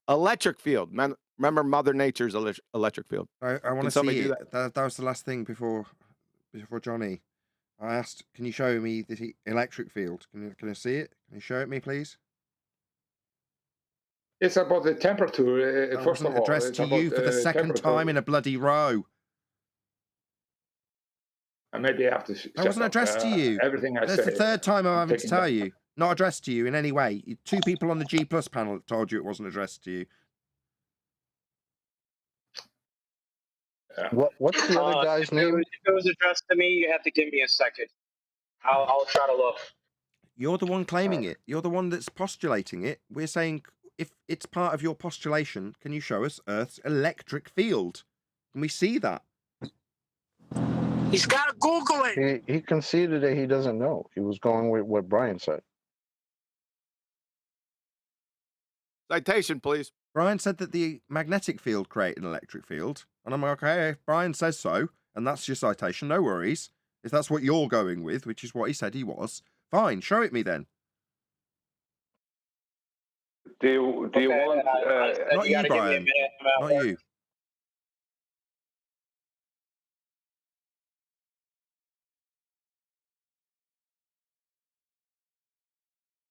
electric field? Remember Mother Nature's electric field. I want to somebody see do it. That was the last thing before Johnny. I asked, can you show me the electric field? Can I see it? Can you show it me, please? It's about the temperature. That First wasn't of all, addressed it's to you about, for the second time in a bloody row. Maybe I have to. That wasn't addressed to you. Everything I That's say. the third time I'm having to taking tell back. you. Not addressed to you in any way. Two people on the G Plus panel told you it wasn't addressed to you. What's the other guy's name? If it was addressed to me, you have to give me a second. I'll try to look. You're the one claiming it. You're the one that's postulating it. We're saying if it's part of your postulation, can you show us Earth's electric field? Can we see that? He's got to Google it. He conceded that he doesn't know. He was going with what Brian said. Citation, please. Brian said that the magnetic field created an electric field. And I'm like, okay, if Brian says so, and that's your citation, no worries. If that's what you're going with, which is what he said he was, fine, show it me then. Do you want... not you, Brian. Not you.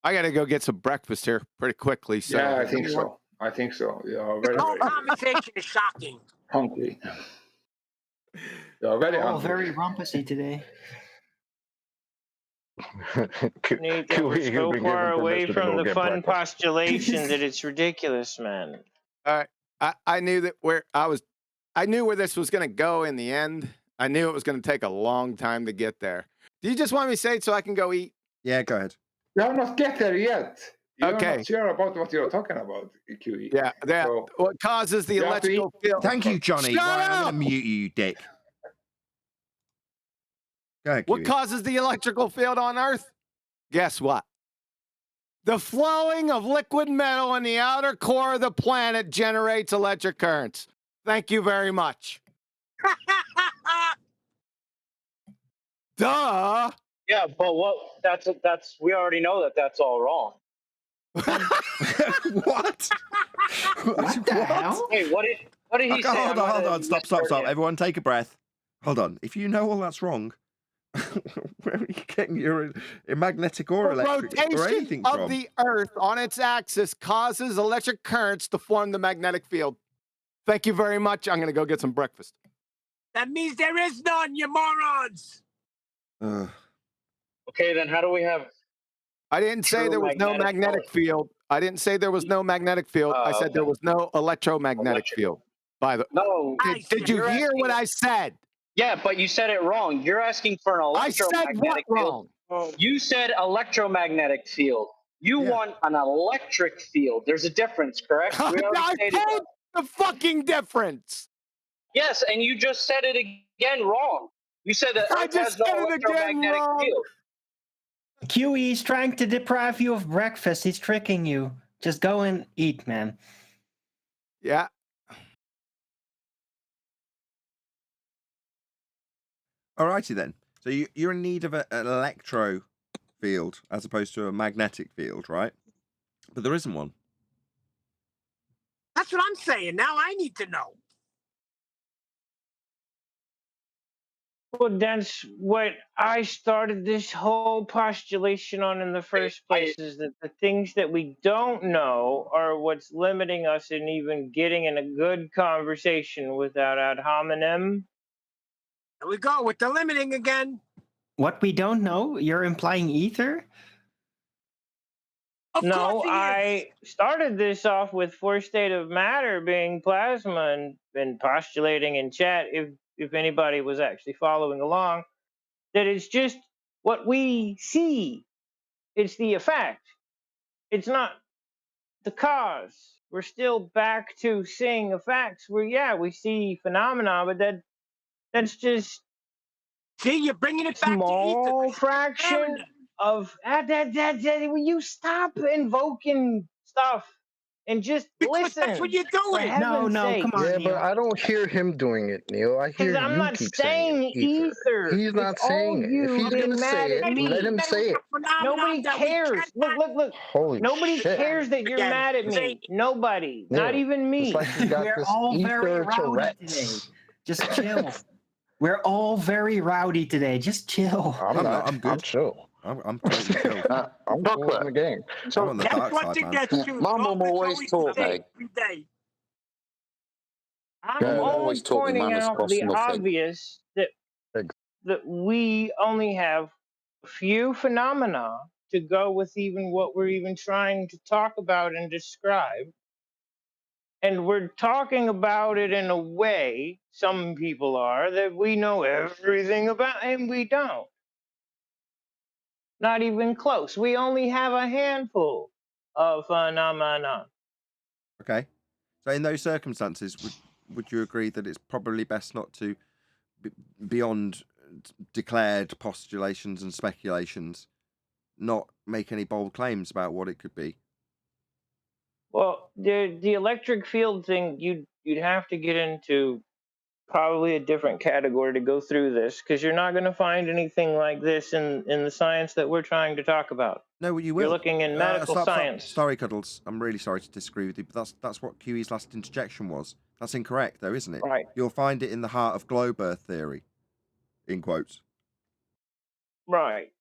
I got to go get some breakfast here pretty quickly. So. Yeah, I think so. I think so. You're very, The whole very conversation is shocking. hungry. You're very hungry. Very rumpusy today. Nathan, we're so far away from the fun postulation that it's ridiculous, man. All right, I knew that I knew where this was going to go in the end. I knew it was going to take a long time to get there. Do you just want me to say it so I can go eat? Yeah, go ahead. You have not get there yet. You're Okay. not sure about what you're talking about, QE. Yeah, that So what causes the you have to electrical field. Thank you, Johnny. Shut Right, I'm up! going to mute you, you dick. Go ahead, What Kiwi. causes the electrical field on Earth? Guess what? The flowing of liquid metal in the outer core of the planet generates electric currents. Thank you very much. Duh. Yeah, but that's we already know that that's all wrong. What? What the hell? Hey, what did he Okay, say? hold I on. might have Stop. misheard him. Everyone take a breath. Hold on. If you know all that's wrong, where are you getting your magnetic or The electric or rotation anything of from? the Earth on its axis causes electric currents to form the magnetic field. Thank you very much. I'm going to go get some breakfast. That means there is none, you morons. Okay, then how do we have? I didn't say True there was no magnetic magnetic field. I didn't say there was no magnetic field. I said there okay. was no electromagnetic field. By the No, did you you're hear asking- what I said? Yeah, but you said it wrong. You're asking for an I said electromagnetic what field. wrong? You said electromagnetic field. You want an electric field. There's a difference, correct? We already I stated told that. the fucking difference. Yes, and you just said it again wrong. You said that I Earth just has no said it again electromagnetic wrong. field. QE is trying to deprive you of breakfast. He's tricking you. Just go and eat, man. Yeah. Alrighty then. So you're in need of an electro field as opposed to a magnetic field, right? But there isn't one. That's what I'm saying. Now I need to know. Well, that's what I started this whole postulation on in the first place, is that the things that we don't know are what's limiting us in even getting in a good conversation without ad hominem. Here we go with the limiting again. What we don't know? You're implying ether? No, I started this off with fourth state of matter being plasma and postulating in chat, if anybody was actually following along, that it's just what we see. It's the effect. It's not the cause. We're still back to seeing effects where, we see phenomena, but that's just see, you're bringing it back small to ether. fraction of will you stop invoking stuff and just listen? That's what you're For doing. heaven's sake. come on, Yeah, Neil. but I don't hear him doing it, Neil. I hear Because I'm you not keep saying saying ether. He's not It's all saying it. If you he's gonna being say mad it, at me. let him say it. Nobody cares. Look. Holy Nobody shit. cares that you're mad at me. Nobody. Not Neil, even me. it's like he's got We're this all very ether rowdy Tourette's. today. Just chill. We're all very rowdy today. Just chill. I'm not. I'm good. I'm chill. I'm totally chill. I'm cool in the game. I'm on the dark What side, you man. get to. My mum always taught me. Every day. I'm Mum only always taught me pointing manners out cost the nothing. obvious that we only have a few phenomena to go with even what we're even trying to talk about and describe. And we're talking about it in a way, some people are, that we know everything about, and we don't. Not even close. We only have a handful of phenomena. Okay. So in those circumstances, would you agree that it's probably best not to, beyond declared postulations and speculations, not make any bold claims about what it could be? Well, the electric field thing, you'd have to get into probably a different category to go through this, because you're not going to find anything like this in the science that we're trying to talk about. No, you will. You're looking in medical science. Sorry, Cuddles. I'm really sorry to disagree with you, but that's what QE's last interjection was. That's incorrect, though, isn't it? Right. You'll find it in the heart of globe Earth theory, in quotes. Right.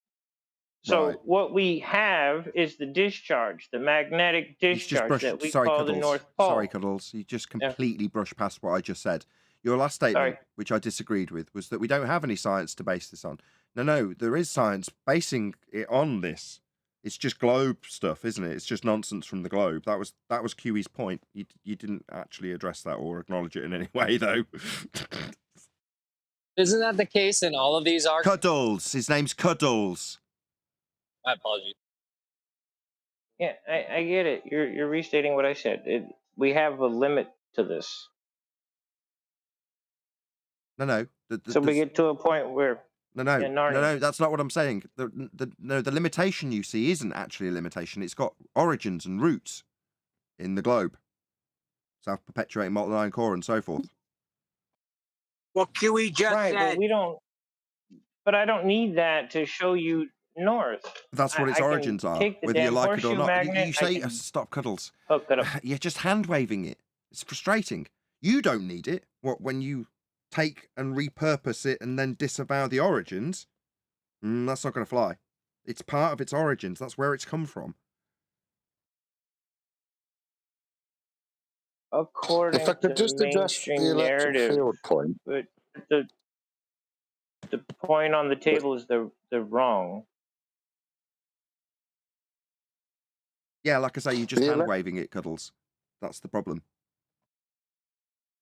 So what we have is the discharge, the magnetic discharge that we call the North Pole. Sorry, Cuddles. You just completely brushed past what I just said. Your last statement, which I disagreed with, was that we don't have any science to base this on. No, there is science basing it on this. It's just globe stuff, isn't it? It's just nonsense from the globe. That was QE's point. You didn't actually address that or acknowledge it in any way, though. Isn't that the case in all of these arguments? Cuddles. His name's Cuddles. My apologies. Yeah, I get it. You're restating what I said. We have a limit to this. No. So we get to a point where No. That's not what I'm saying. The limitation you see isn't actually a limitation. It's got origins and roots in the globe, self-perpetuating multi-line core and so forth. What QE just right, said. but we don't. But I don't need that to show you north. That's what its I can origins are, take the whether you damn like it or horseshoe not. magnet, You I say, can stop, Cuddles. hook it up. You're just hand-waving it. It's frustrating. You don't need it. When you take and repurpose it and then disavow the origins, that's not going to fly. It's part of its origins. That's where it's come from. According If I could to just address the mainstream electric narrative, field point. but the point on the table is they're wrong. Yeah, like I say, you're just The hand-waving it, Cuddles. That's the problem.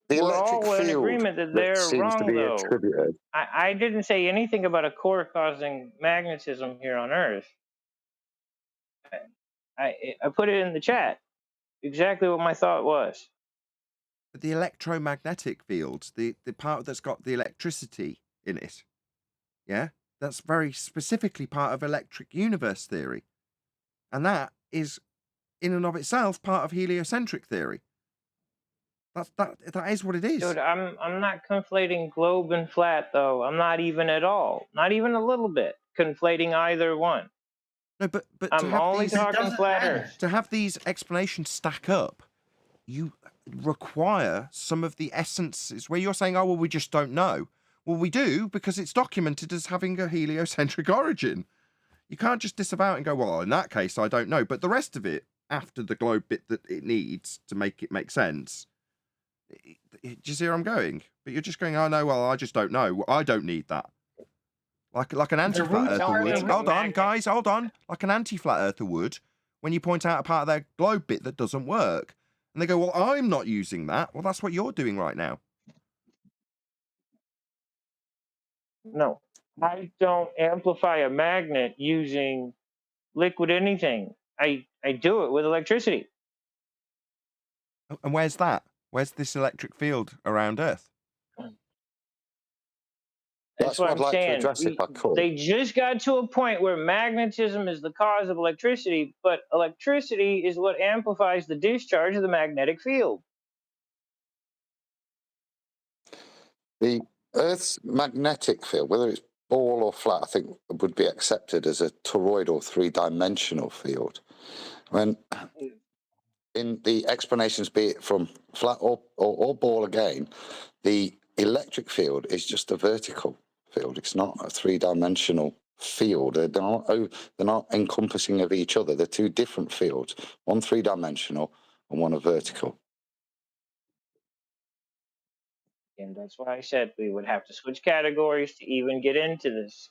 The We're electric all in field agreement that that they're seems to wrong, be though. attributed. I didn't say anything about a core causing magnetism here on Earth. I put it in the chat. Exactly what my thought was. The electromagnetic fields, the part that's got the electricity in it, yeah, that's very specifically part of electric universe theory, and that is, in and of itself, part of heliocentric theory. That is what it is. Dude, I'm not conflating globe and flat, though. I'm not even at all. Not even a little bit conflating either one. No, but I'm to have only these, talking flat Earth. to have these explanations stack up, you require some of the essences where you're saying, oh, well, we just don't know. Well, we do, because it's documented as having a heliocentric origin. You can't just disavow it and go, well, in that case, I don't know. But the rest of it, after the globe bit that it needs to make it make sense, do you see where I'm going? But you're just going, oh, no, well, I just don't know. I don't need that. Like an anti-flat earther would. Hold on, guys, hold on. Like an anti-flat earther would, when you point out a part of their globe bit that doesn't work. And they go, well, I'm not using that. Well, that's what you're doing right now. No, I don't amplify a magnet using liquid anything. I do it with electricity. And where's that? Where's this electric field around Earth? That's what I'm saying. They just got to a point where magnetism is the cause of electricity, but electricity is what amplifies the discharge of the magnetic field. The Earth's magnetic field, whether it's ball or flat, I think would be accepted as a toroidal three-dimensional field. When in the explanations, be it from flat or ball again, the electric field is just a vertical field. It's not a three-dimensional field. They're not encompassing of each other. They're two different fields, one three-dimensional and one a vertical. And that's why I said we would have to switch categories to even get into this.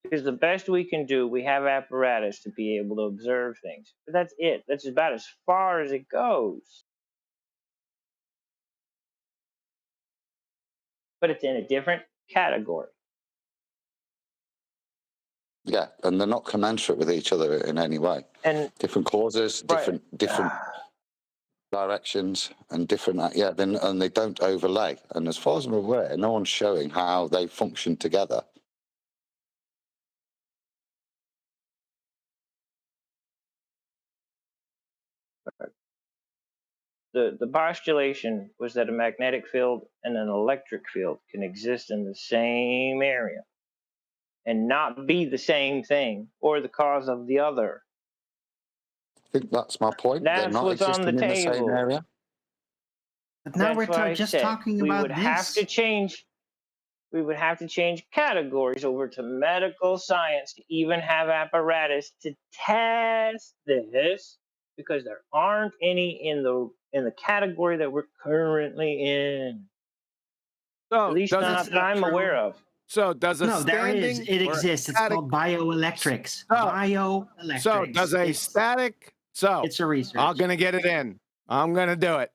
Because the best we can do, we have apparatus to be able to observe things. But that's it. That's about as far as it goes. But it's in a different category. Yeah, and they're not commensurate with each other in any way. And different causes, different directions, and different and they don't overlay. And as far as I'm aware, no one's showing how they function together. The postulation was that a magnetic field and an electric field can exist in the same area and not be the same thing or the cause of the other. I think that's my point. That's they're not what's on the existing in the same table. area. But now That's we're why just I said talking we about would have to change. We would have to change categories over to medical science to even have apparatus to test this, because there aren't any in the category that we're currently in. So At least not that I'm aware of. So does a No, there is. standing It or exists. It's static- called bioelectrics. So Bioelectrics. does a static? So it's a research. I'm gonna get it in. I'm gonna do it.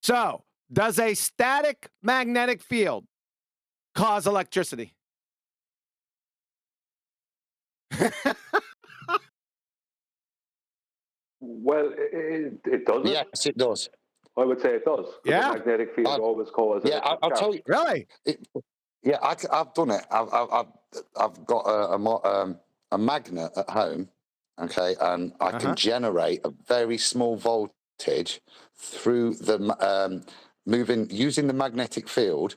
So does a static magnetic field cause electricity? Well, it doesn't. Yes, it does. I would say it does. Yeah. The magnetic field always causes. Yeah, I'll tell you. Really? Yeah, I've done it. I've got a magnet at home, okay, and I can generate a very small voltage through the using the magnetic field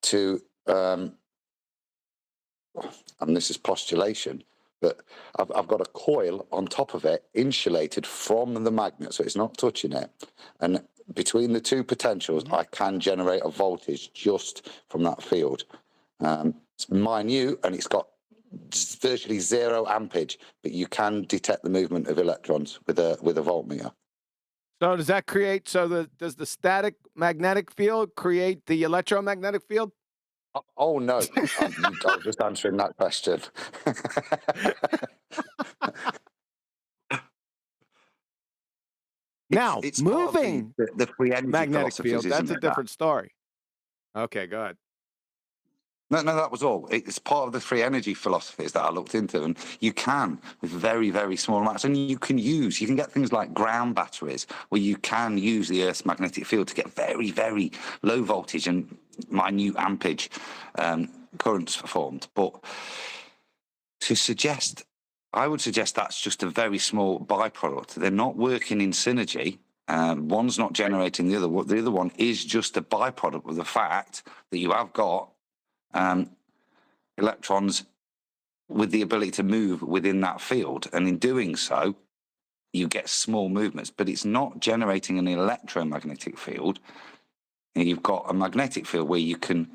to and this is postulation, but I've got a coil on top of it, insulated from the magnet, so it's not touching it, and between the two potentials, I can generate a voltage just from that field. It's minute and it's got virtually 0 ampage, but you can detect the movement of electrons with a voltmeter. So does that create? Does the static magnetic field create the electromagnetic field? Oh no, I was just answering that question. Now, it's moving the free energy magnetic philosophies, field, that's isn't a it, different story. Okay, go ahead. No, that was all. It's part of the free energy philosophies that I looked into, and you can with very, very small amounts, and you can get things like ground batteries where you can use the Earth's magnetic field to get very, very low voltage and minute ampage currents formed. But I would suggest that's just a very small byproduct. They're not working in synergy. One's not generating the other. The other one is just a byproduct of the fact that you have got electrons with the ability to move within that field, and in doing so you get small movements, but it's not generating an electromagnetic field. And you've got a magnetic field where you can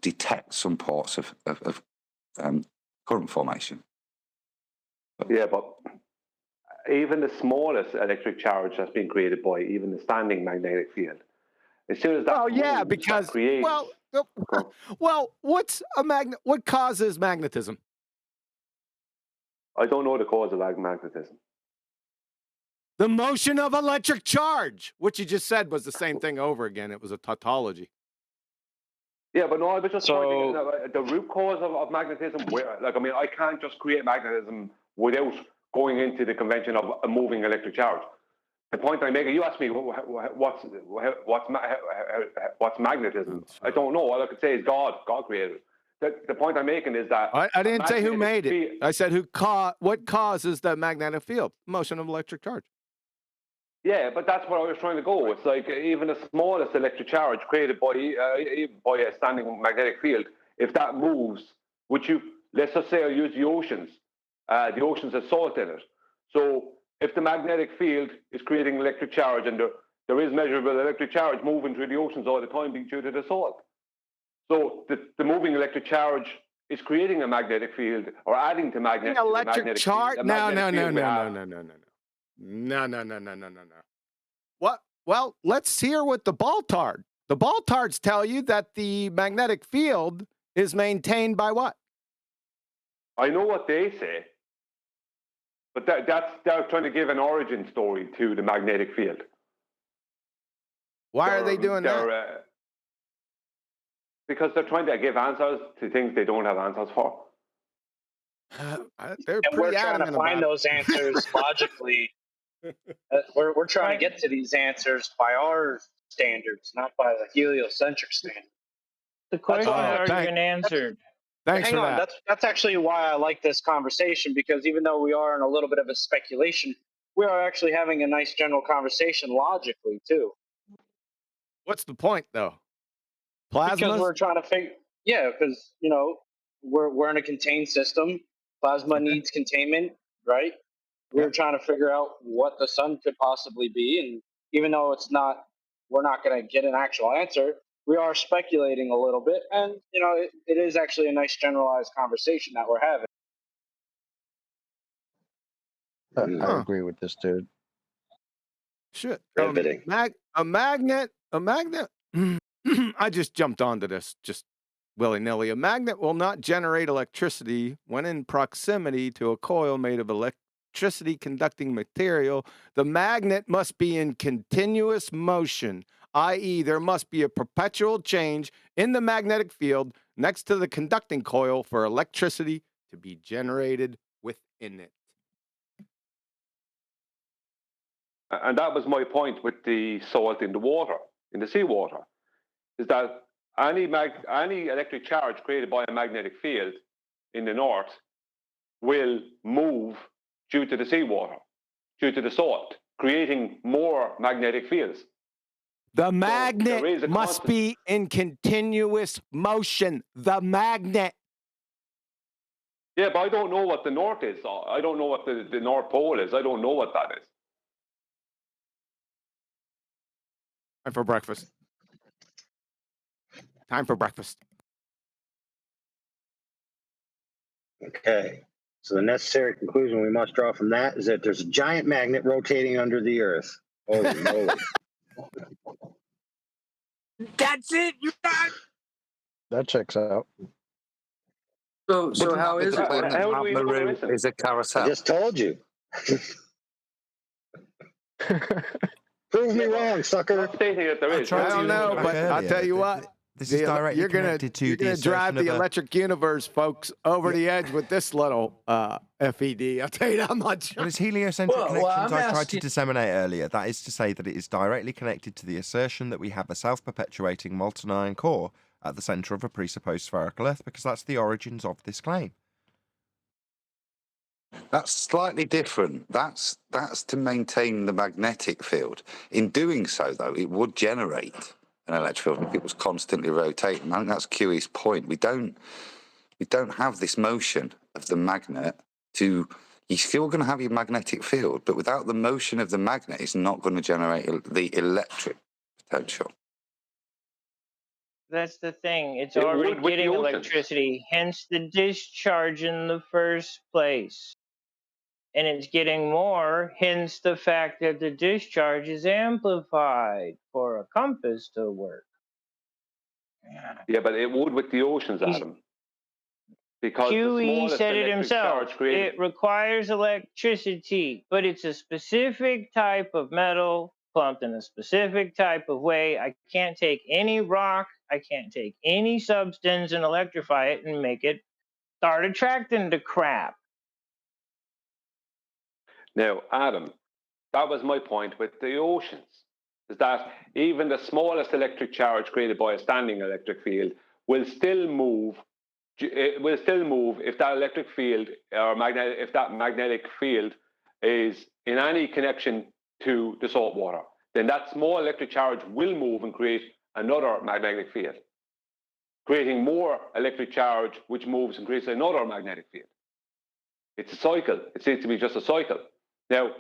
detect some parts of current formation. Yeah, but even the smallest electric charge that's been created by even the standing magnetic field, as soon as that moves, because that creates, what's a magnet? What causes magnetism? I don't know the cause of magnetism. The motion of electric charge, which you just said was the same thing over again. It was a tautology. Yeah, but no, I was just pointing out the root cause of magnetism. I can't just create magnetism without going into the convention of a moving electric charge. The point I'm making, you asked me what's magnetism. I don't know. All I could say is God created it. The point I'm making is that I didn't say who made it. I said what causes the magnetic field? Motion of electric charge. Yeah, but that's where I was trying to go. It's like even the smallest electric charge created by a standing magnetic field, if that moves, let's just say I use the oceans. The oceans have salt in it. So if the magnetic field is creating electric charge, and there is measurable electric charge moving through the oceans all the time due to the salt. So the moving electric charge is creating a magnetic field or adding to magnetic charge. No. What? Well, let's hear what the Baltard. The Baltards tell you that the magnetic field is maintained by what? I know what they say, but they're trying to give an origin story to the magnetic field. Why are they doing that? Because they're trying to give answers to things they don't have answers for. They're and we're trying to find those answers logically. We're trying to get to these answers by our standards, not by the heliocentric standard. The question has already been answered. Thanks Hang for on, that. That's actually why I like this conversation, because even though we are in a little bit of a speculation, we are actually having a nice general conversation logically too. What's the point, though? Plasmas? Because we're trying to figure, because we're in a contained system. Plasma needs containment, right? We're trying to figure out what the sun could possibly be, and even though we're not going to get an actual answer, we are speculating a little bit, and it is actually a nice generalized conversation that we're having. I agree with this dude. Shit. A magnet. I just jumped onto this just willy-nilly. A magnet will not generate electricity when in proximity to a coil made of electricity conducting material. The magnet must be in continuous motion i.e., there must be a perpetual change in the magnetic field next to the conducting coil for electricity to be generated within it. And that was my point with the salt in the water, in the seawater, is that any electric charge created by a magnetic field in the north will move due to the seawater, due to the salt, creating more magnetic fields. The magnet must be in continuous motion. The magnet. Yeah, but I don't know what the north is. I don't know what the North Pole is. I don't know what that is. Time for breakfast. Time for breakfast. Okay. So the necessary conclusion we must draw from that is that there's a giant magnet rotating under the Earth. Holy moly. That's it. You got it. That checks out. So how is it when the How do we know there Maru isn't? is a carousel? I just told you. Prove me wrong, sucker. I'm stating that there is. I don't know, but I'll tell you what. This is directly you're gonna connected to the drive assertion the of a- electric universe, folks, over the edge with this little FED. I'll tell you that much. Well, it's heliocentric connections I tried to disseminate earlier. That is to say that it is directly connected to the assertion that we have a self-perpetuating molten iron core at the centre of a presupposed spherical Earth, because that's the origins of this claim. That's slightly different. That's to maintain the magnetic field. In doing so, though, it would generate an electric field if it was constantly rotating. I think that's QE's point. We don't have this motion of the magnet to. You're still going to have your magnetic field, but without the motion of the magnet, it's not going to generate the electric potential. That's the thing. It's It already would with getting the oceans. electricity, hence the discharge in the first place. And it's getting more, hence the fact that the discharge is amplified for a compass to work. Yeah, but it would with the oceans, Adam. Because the QE smallest said it electric himself. charge created. It requires electricity, but it's a specific type of metal pumped in a specific type of way. I can't take any rock, I can't take any substance and electrify it and make it start attracting to crap. Now, Adam, that was my point with the oceans, is that even the smallest electric charge created by a standing electric field will still move. It will still move if that electric field or if that magnetic field is in any connection to the salt water. Then that small electric charge will move and create another magnetic field, creating more electric charge, which moves and creates another magnetic field. It's a cycle. It seems to be just a cycle. Now,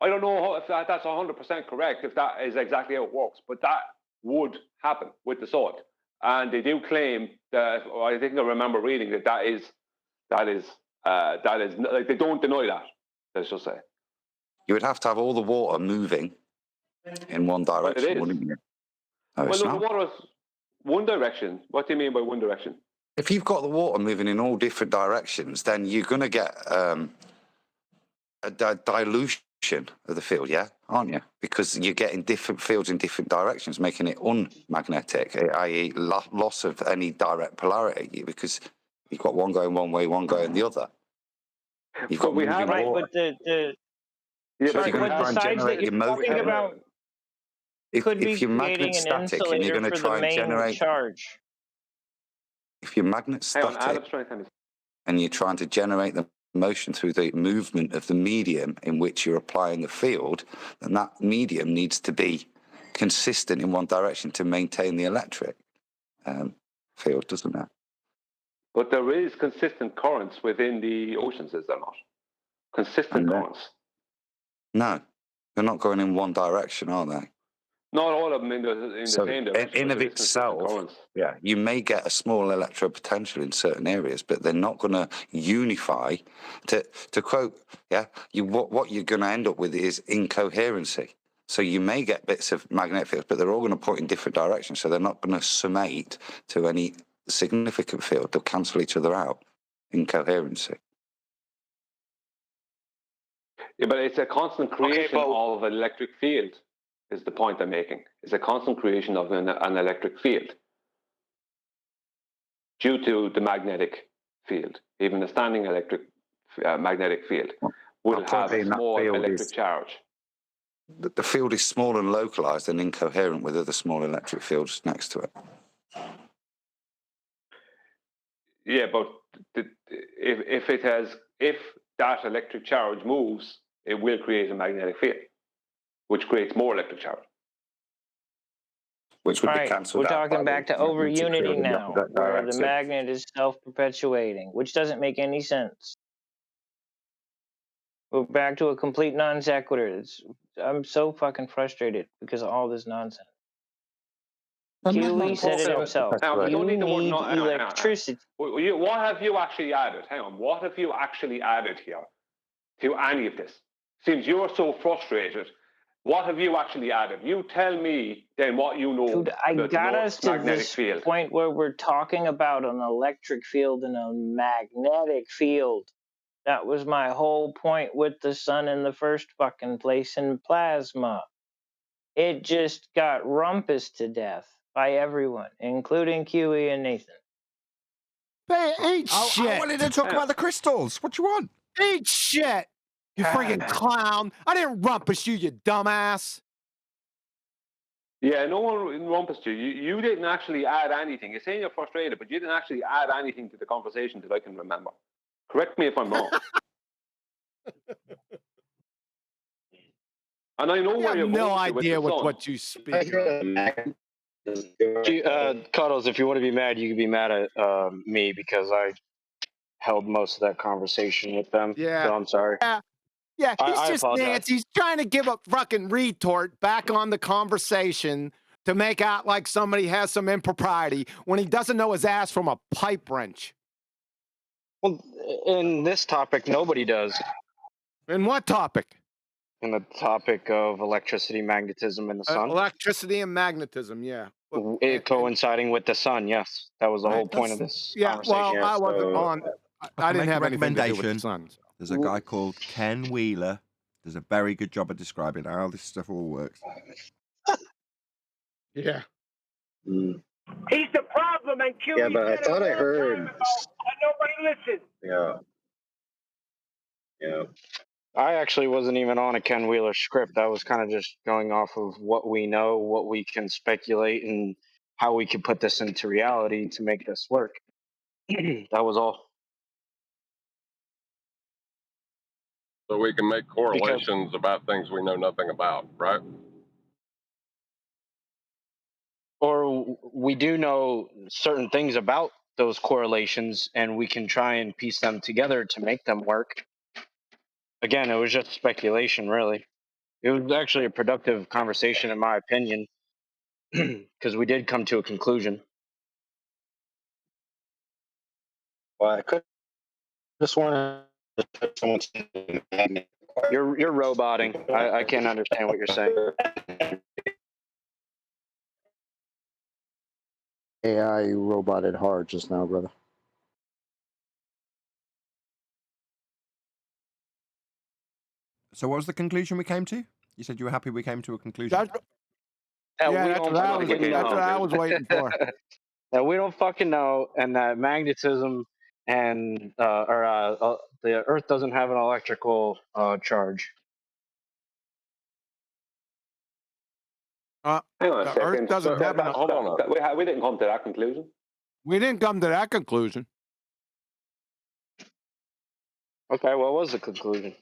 I don't know if that's 100% correct, if that is exactly how it works, but that would happen with the salt. And they do claim that, I think I remember reading that is like, they don't deny that, let's just say. You would have to have all the water moving in one direction, But it is. wouldn't you? No, Well, it's no, not. the water is one direction. What do you mean by one direction? If you've got the water moving in all different directions, then you're going to get a dilution of the field, yeah, aren't you? Because you're getting different fields in different directions, making it unmagnetic, i.e. loss of any direct polarity, because you've got one going one way, one going the other. You've got moving Right, water. but the So if you're going to but try the and sides generate that your you're talking motion, about could be if your magnet's creating an static and you're insulator going to for the try and main generate, charge. if your magnet's Hang on, static Adam's trying to and you're trying to generate the motion through the movement of the medium in which you're applying the field, then that medium needs to be consistent in one direction to maintain the electric field, doesn't it? But there is consistent currents within the oceans, is there not? Consistent currents. No, they're not going in one direction, are they? Not all of them in the So same direction. in but of there is consistent itself, currents. yeah, you may get a small electropotential in certain areas, but they're not going to unify. To quote, yeah, what you're going to end up with is incoherency. So you may get bits of magnetic fields, but they're all going to point in different directions. So they're not going to summate to any significant field. They'll cancel each other out. Incoherency. Yeah, but it's a constant creation of an electric field. is the point I'm making. It's a constant creation of an electric field due to the magnetic field. Even a standing electric magnetic field will have a small electric charge. The field is small and localized and incoherent with other small electric fields next to it. Yeah, but if that electric charge moves, it will create a magnetic field, which creates more electric charge. Which would All be right, cancelled we're out. talking back to over unity now, where the direction. magnet is self-perpetuating, which doesn't make any sense. We're back to a complete non sequitur. I'm so fucking frustrated because of all this nonsense. Huey said it himself. We don't need the word need hang on. electricity. What have you actually added? Hang on. What have you actually added here to any of this? Since you're so frustrated, what have you actually added? You tell me then what you know. Dude, I got us to magnetic this field. point where we're talking about an electric field and a magnetic field. That was my whole point with the sun in the first fucking place in plasma. It just got rumpus to death by everyone, including QE and Nathan. They ain't shit. I wanted to talk about the crystals. What you want? Ain't shit. You friggin' clown. I didn't rumpus you, you dumbass. Yeah, no one rumpused you. You didn't actually add anything. You're saying you're frustrated, but you didn't actually add anything to the conversation that I can remember. Correct me if I'm wrong. And I know where you're going. No idea what you speak of. Cuddles, if you want to be mad, you can be mad at me because I held most of that conversation with them. Yeah. So I'm sorry. Yeah, he's I just apologize. Nancy. He's trying to give a fucking retort back on the conversation to make out like somebody has some impropriety when he doesn't know his ass from a pipe wrench. Well, in this topic, nobody does. In what topic? In the topic of electricity, magnetism, and the sun. Electricity and magnetism, yeah. It coinciding with the sun, yes. That was the whole point of this conversation. Well, I wasn't on. I didn't have anything to do with the sun. So. There's a guy called Ken Wheeler. Does a very good job of describing how this stuff all works. Yeah. He's the problem, and Q. Yeah, but I thought I heard. And nobody listened. Yeah. Yeah. I actually wasn't even on a Ken Wheeler script. I was kind of just going off of what we know, what we can speculate, and how we can put this into reality to make this work. That was all. So we can make correlations about things we know nothing about, right? Or we do know certain things about those correlations, and we can try and piece them together to make them work. Again, it was just speculation, really. It was actually a productive conversation, in my opinion, because we did come to a conclusion. Well, I could just want to put someone. You're roboting. I can't understand what you're saying. AI roboted hard just now, brother. So what was the conclusion we came to? You said you were happy we came to a conclusion. That's what I was waiting for. That we don't fucking know, and that magnetism and the Earth doesn't have an electrical charge. Hang on a second. Earth doesn't have enough. Hold on. We didn't come to that conclusion. We didn't come to that conclusion. Okay, what was the conclusion?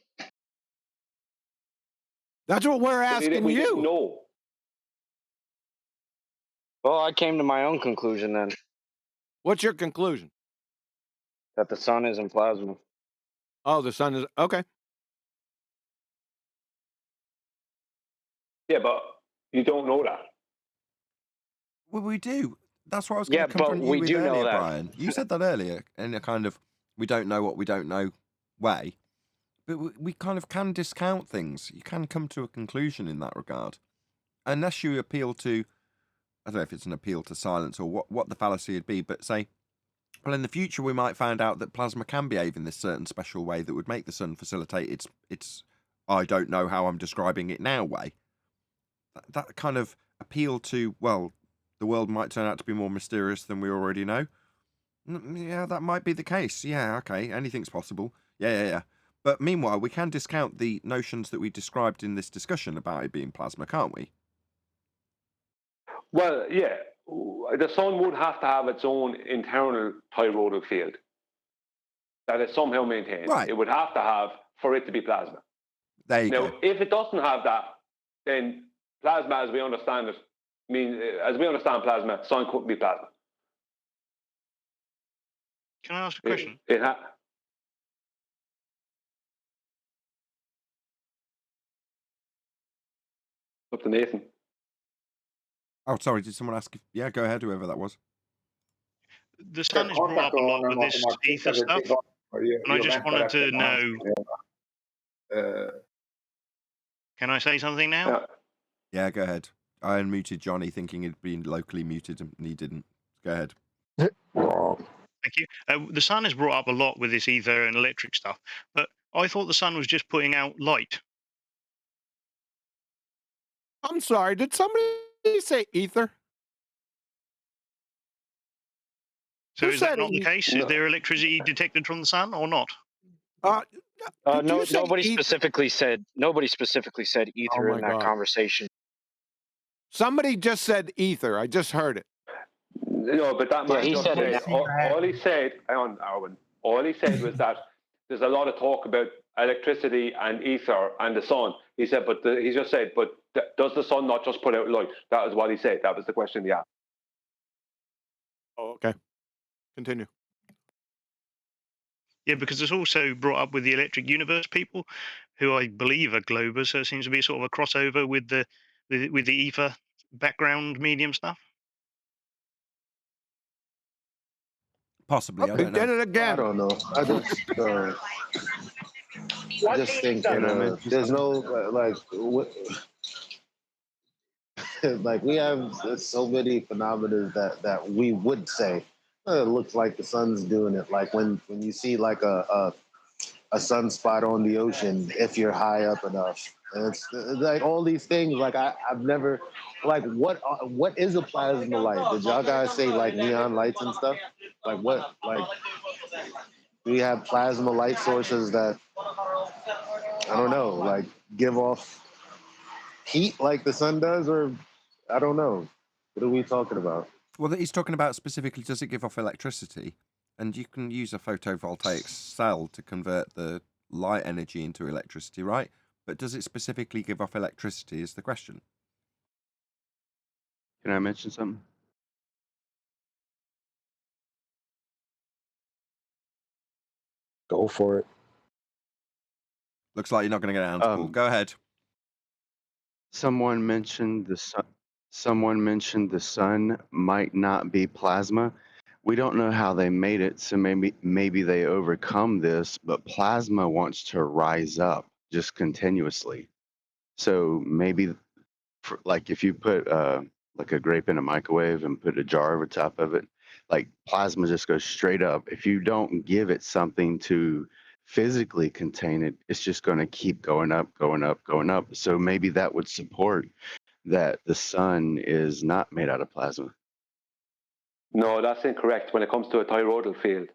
That's what we're asking we you. Didn't know. Well, I came to my own conclusion then. What's your conclusion? That the sun is in plasma. Oh, the sun is okay. Yeah, but you don't know that. Well, we do. That's what I was going to confront you with earlier, Brian. You said that earlier in a kind of we don't know what we don't know way. But we kind of can discount things. You can come to a conclusion in that regard. Unless you appeal to, I don't know if it's an appeal to silence or what the fallacy would be, but say, well, in the future we might find out that plasma can behave in this certain special way that would make the sun facilitate its I don't know how I'm describing it now way. that kind of appeal to, well, the world might turn out to be more mysterious than we already know. Yeah, that might be the case. Yeah, okay, anything's possible. Yeah. But meanwhile, we can discount the notions that we described in this discussion about it being plasma, can't we? Well, yeah, the sun would have to have its own internal toroidal field that is somehow maintained. Right. It would have to have for it to be plasma. There you Now, go. if it doesn't have that, then plasma, as we understand it, as we understand plasma, sun couldn't be plasma. Can I ask a question? Up to Nathan. Oh, sorry, did someone ask? Yeah, go ahead, whoever that was. The sun is brought up a lot with this ether stuff, and I just wanted to know. Can I say something now? Yeah, go ahead. I unmuted Johnny thinking he'd been locally muted and he didn't. Go ahead. Thank you. The sun is brought up a lot with this ether and electric stuff, but I thought the sun was just putting out light. I'm sorry, did somebody say ether? So Who is that said not the it? case? Is there electricity detected from the sun or not? No, nobody specifically said ether in that God. conversation. Somebody just said ether. I just heard it. No, but that man he just said said, it. all he said, hang on, Arwen, all he said was that there's a lot of talk about electricity and ether and the sun. He said, he just said, but does the sun not just put out light? That was what he said. That was the question he asked. Oh, okay. Continue. Yeah, because it's also brought up with the electric universe people, who I believe are globers. So it seems to be sort of a crossover with the ether background medium stuff. Possibly, I He don't know. did it again. I don't know. I just think that there's no like we have so many phenomena that we would say it looks like the sun's doing it. Like when you see like a sunspot on the ocean, if you're high up enough, and it's like all these things. Like I've never like what is a plasma light? Did y'all guys say like neon lights and stuff? Like what like? Do we have plasma light sources that I don't know, like give off heat like the sun does, or I don't know. What are we talking about? Well, he's talking about specifically, does it give off electricity? And you can use a photovoltaic cell to convert the light energy into electricity, right? But does it specifically give off electricity is the question. Can I mention something? Go for it. Looks like you're not going to get an answer, Paul. Go ahead. Someone mentioned the sun. Someone mentioned the sun might not be plasma. We don't know how they made it, so maybe they overcome this. But plasma wants to rise up just continuously. So maybe, like if you put like a grape in a microwave and put a jar over top of it, like plasma just goes straight up. If you don't give it something to physically contain it, it's just going to keep going up, going up, going up. So maybe that would support that the sun is not made out of plasma. No, that's incorrect when it comes to a toroidal field.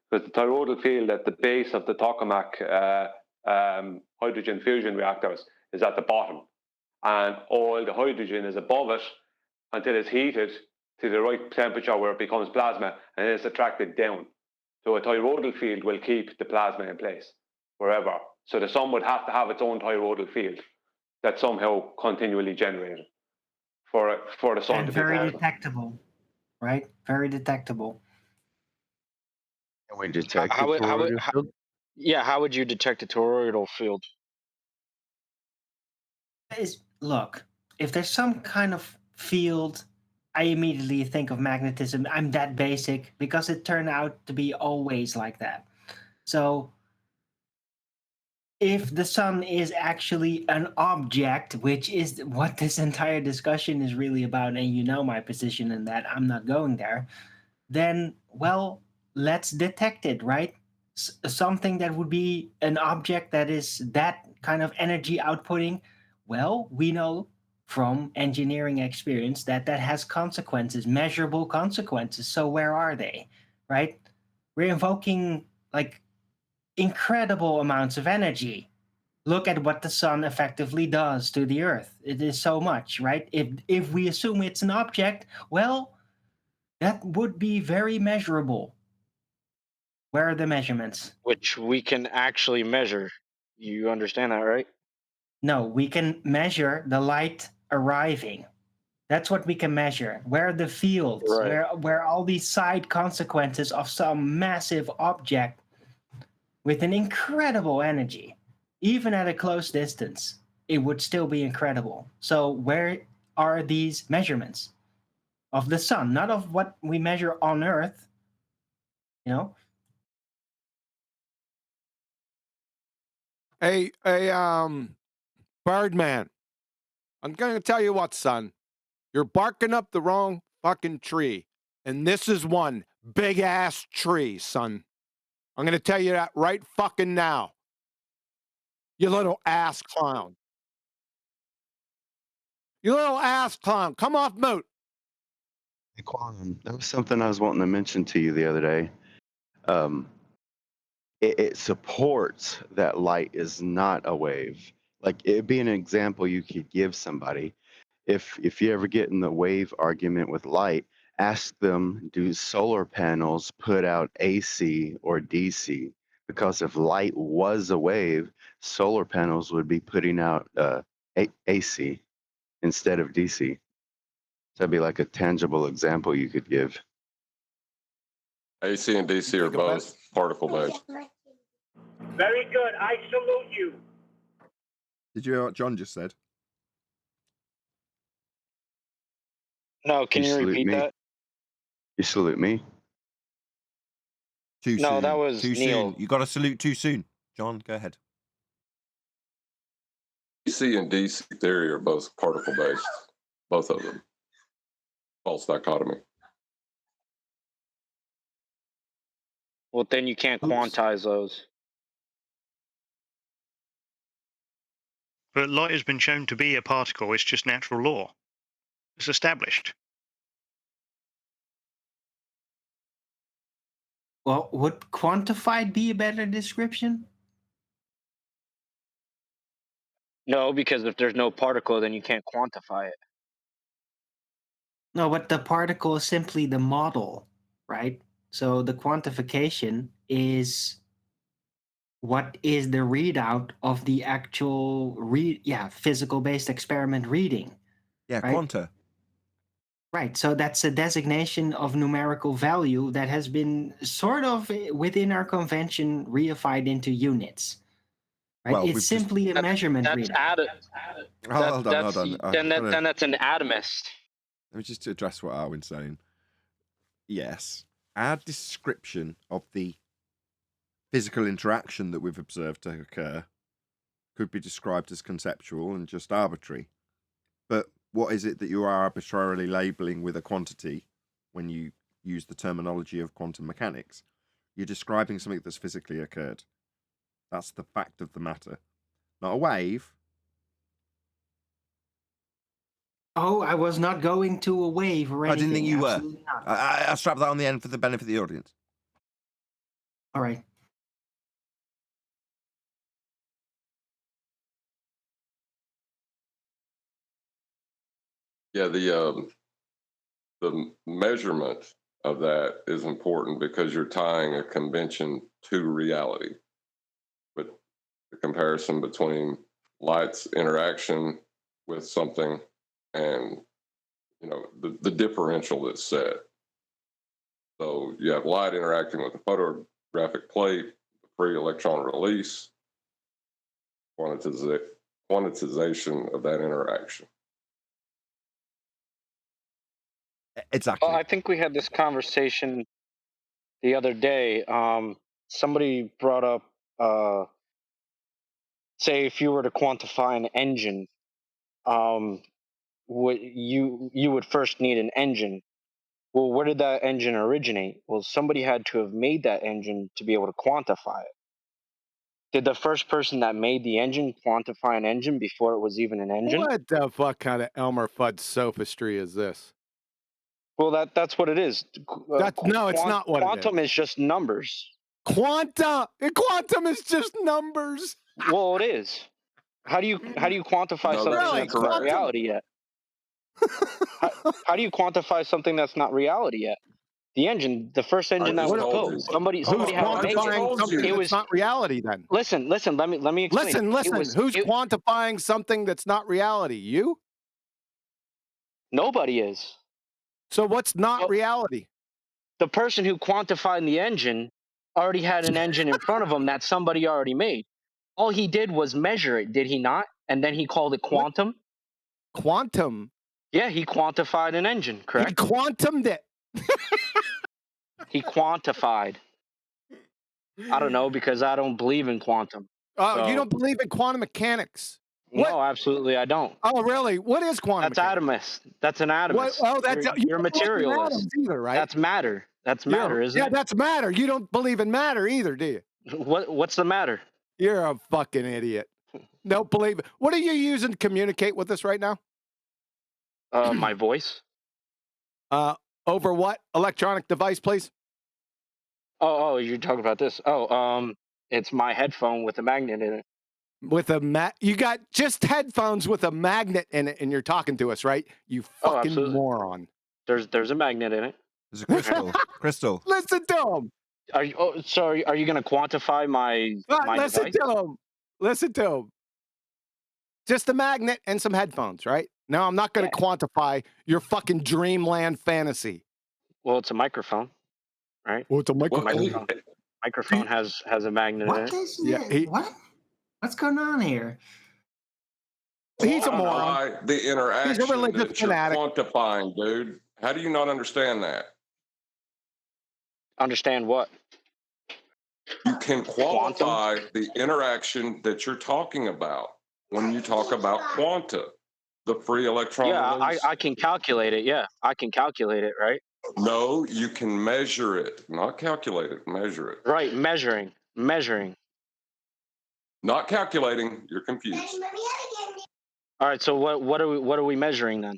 Because the toroidal field at the base of the tokamak hydrogen fusion reactors is at the bottom. And all the hydrogen is above it until it's heated to the right temperature where it becomes plasma, and then it's attracted down. So a toroidal field will keep the plasma in place wherever. So the sun would have to have its own toroidal field that's somehow continually generated for the sun And to be very plasma. detectable, right? Very detectable. Can we detect How the would toroidal field? yeah? How would you detect a toroidal field? Look, if there's some kind of field, I immediately think of magnetism. I'm that basic because it turned out to be always like that. So if the sun is actually an object, which is what this entire discussion is really about, and you know my position in that, I'm not going there, then, well, let's detect it, right? Something that would be an object that is that kind of energy outputting. Well, we know from engineering experience that has consequences, measurable consequences. So where are they, right? We're invoking like incredible amounts of energy. Look at what the sun effectively does to the earth. It is so much, right? If we assume it's an object, well, that would be very measurable. Where are the measurements? Which we can actually measure. You understand that, right? No, we can measure the light arriving. That's what we can measure. Where are the fields? Right. Where all these side consequences of some massive object with an incredible energy, even at a close distance, it would still be incredible. So where are these measurements of the sun, not of what we measure on Earth? You know, Hey, Birdman, I'm going to tell you what, son. You're barking up the wrong fucking tree. And this is one big ass tree, son. I'm going to tell you that right fucking now. You little ass clown. You little ass clown. Come off mute. Hey, Quantum, that was something I was wanting to mention to you the other day. It supports that light is not a wave. Like, it'd be an example you could give somebody. If you ever get in the wave argument with light, ask them, do solar panels put out AC or DC? Because if light was a wave, solar panels would be putting out AC instead of DC. That'd be like a tangible example you could give. AC and DC are both particle based. Very good. I salute you. Did you hear what John just said? No, can you salute repeat me? that? You salute me? Too No, soon. that was too Neil. soon. You got to salute too soon. John, go ahead. AC and DC theory are both particle based. Both of them. False dichotomy. Well, then you can't quantize those. But light has been shown to be a particle. It's just natural law. It's established. well, would quantified be a better description? No, because if there's no particle, then you can't quantify it. No, but the particle is simply the model, right? So the quantification is what is the readout of the actual physical based experiment reading. Yeah, right? quanta. Right. So that's a designation of numerical value that has been sort of within our convention reified into units. Right. Well, it's we've just- simply a measurement That's readout. Hold on. Then that's an atomist. Let me just address what Arwen's saying. Yes, our description of the physical interaction that we've observed to occur could be described as conceptual and just arbitrary. But what is it that you are arbitrarily labeling with a quantity when you use the terminology of quantum mechanics? You're describing something that's physically occurred. That's the fact of the matter. Not a wave. Oh, I was not going to a wave or anything. I didn't think you were. Absolutely not. I strapped that on the end for the benefit of the audience. All right. Yeah, the measurement of that is important because you're tying a convention to reality. With the comparison between light's interaction with something and the differential that's set. So you have light interacting with the photographic plate, the free electron release, quantization of that interaction. Exactly. Well, I think we had this conversation the other day. Somebody brought up, say, if you were to quantify an engine, you would first need an engine. Well, where did that engine originate? Well, somebody had to have made that engine to be able to quantify it. Did the first person that made the engine quantify an engine before it was even an engine? What the fuck kind of Elmer Fudd sophistry is this? Well, that's what it is. No, it's not what it is. Quantum is just numbers. Quantum is just numbers. Well, it is. How do you quantify No, something that's that's not incorrect. reality yet? How do you quantify something that's not reality yet? The engine, the first engine that just was told built, you. somebody Who's had to make quantifying it. something It that's was not reality then? listen. Let me explain. Listen. It was, Who's quantifying something that's not reality? You? Nobody is. So what's not reality? The person who quantified the engine already had an engine in front of him that somebody already made. All he did was measure it, did he not? And then he called it quantum. Quantum? Yeah, he quantified an engine, correct? He quantumed it. He quantified. I don't know, because I don't believe in quantum. Oh, So- you don't believe in quantum mechanics? No, absolutely, I don't. Oh, really? What is quantum That's mechanics? atomist. That's an atomist. Oh, that's you're a you don't believe in materialist. atoms either, right? That's matter. That's matter, isn't yeah, it? that's matter. You don't believe in matter either, do you? What's the matter? You're a fucking idiot. Don't believe it. What are you using to communicate with us right now? My voice. Over what electronic device, please? Oh, you're talking about this. It's my headphone with a magnet in it. With a you got just headphones with a magnet in it, and you're talking to us, right? You fucking absolutely. moron. There's a magnet in it. There's a crystal. Crystal. Listen to him. Are you going to quantify my Listen device? to him. Listen to him. Just a magnet and some headphones, right? Now I'm not going to quantify your fucking dreamland fantasy. Well, it's a microphone, right? Well, it's a microphone. Microphone has a magnet in it. What? What's going on here? He's a moron. The interaction He's a religious that you're fanatic. quantifying, dude. How do you not understand that? Understand what? You can qualify the interaction that you're talking about when you talk about quanta, the free electron Yeah, release. I can calculate it. Yeah, I can calculate it, right? No, you can measure it, not calculate it, measure it. Right, measuring. Not calculating, you're confused. All right, so what are we measuring then?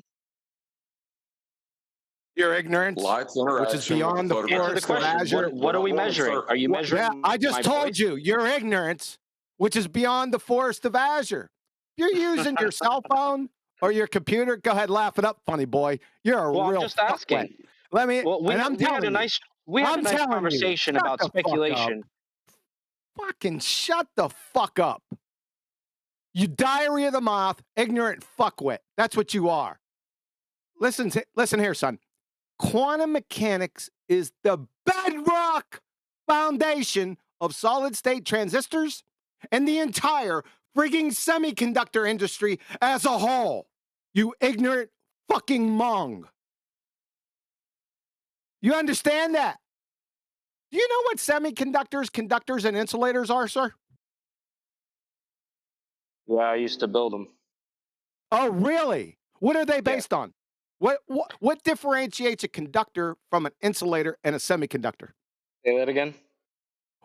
Your ignorance, Light's which interaction is beyond the with forest of question. Azure. What are we measuring? Are you measuring? Yeah, I just my told voice? you, your ignorance, which is beyond the forest of Azure. If you're using your cell phone or your computer, go ahead, laugh it up, funny boy. You're a Well, real I'm just asking. fuckwit. Let me. Well, we and I'm had telling a you, nice conversation shut about the fuck up. speculation. Fucking shut the fuck up. You diarrhea of the mouth, ignorant fuckwit. That's what you are. Listen here, son. Quantum mechanics is the bedrock foundation of solid state transistors and the entire frigging semiconductor industry as a whole. You ignorant fucking mong. You understand that? Do you know what semiconductors, conductors, and insulators are, sir? Yeah, I used to build them. Oh, really? What are they based on? What differentiates a conductor from an insulator and a semiconductor? Say that again.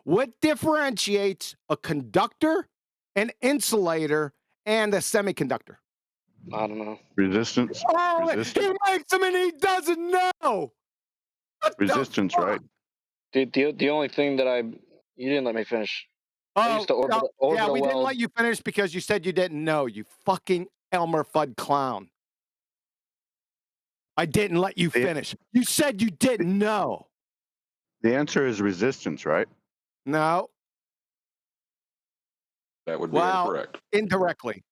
What differentiates a conductor, an insulator, and a semiconductor? I don't know. Resistance. Oh, Resistance. he makes them and he doesn't know. Resistance, right? Dude, the only thing that you didn't let me finish. I used to yeah, orbital we didn't weld. let you finish because you said you didn't know, you fucking Elmer Fudd clown. I didn't let you finish. You said you didn't know. The answer is resistance, right? No. That would be incorrect. Indirectly.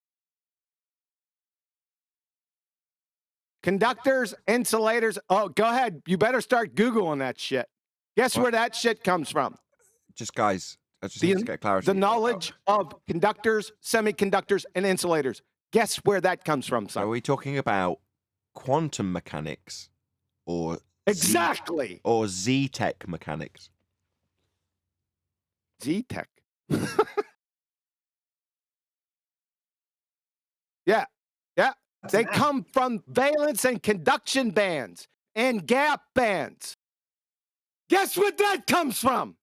Conductors, insulators. Oh, go ahead. You better start Googling that shit. Guess where that shit comes from? Just guys, I just need to get clarity. The knowledge of conductors, semiconductors, and insulators. Guess where that comes from, son? Are we talking about quantum mechanics or exactly or Z-Tech mechanics? Z-Tech. Yeah. They come from valence and conduction bands and gap bands. Guess what that comes from?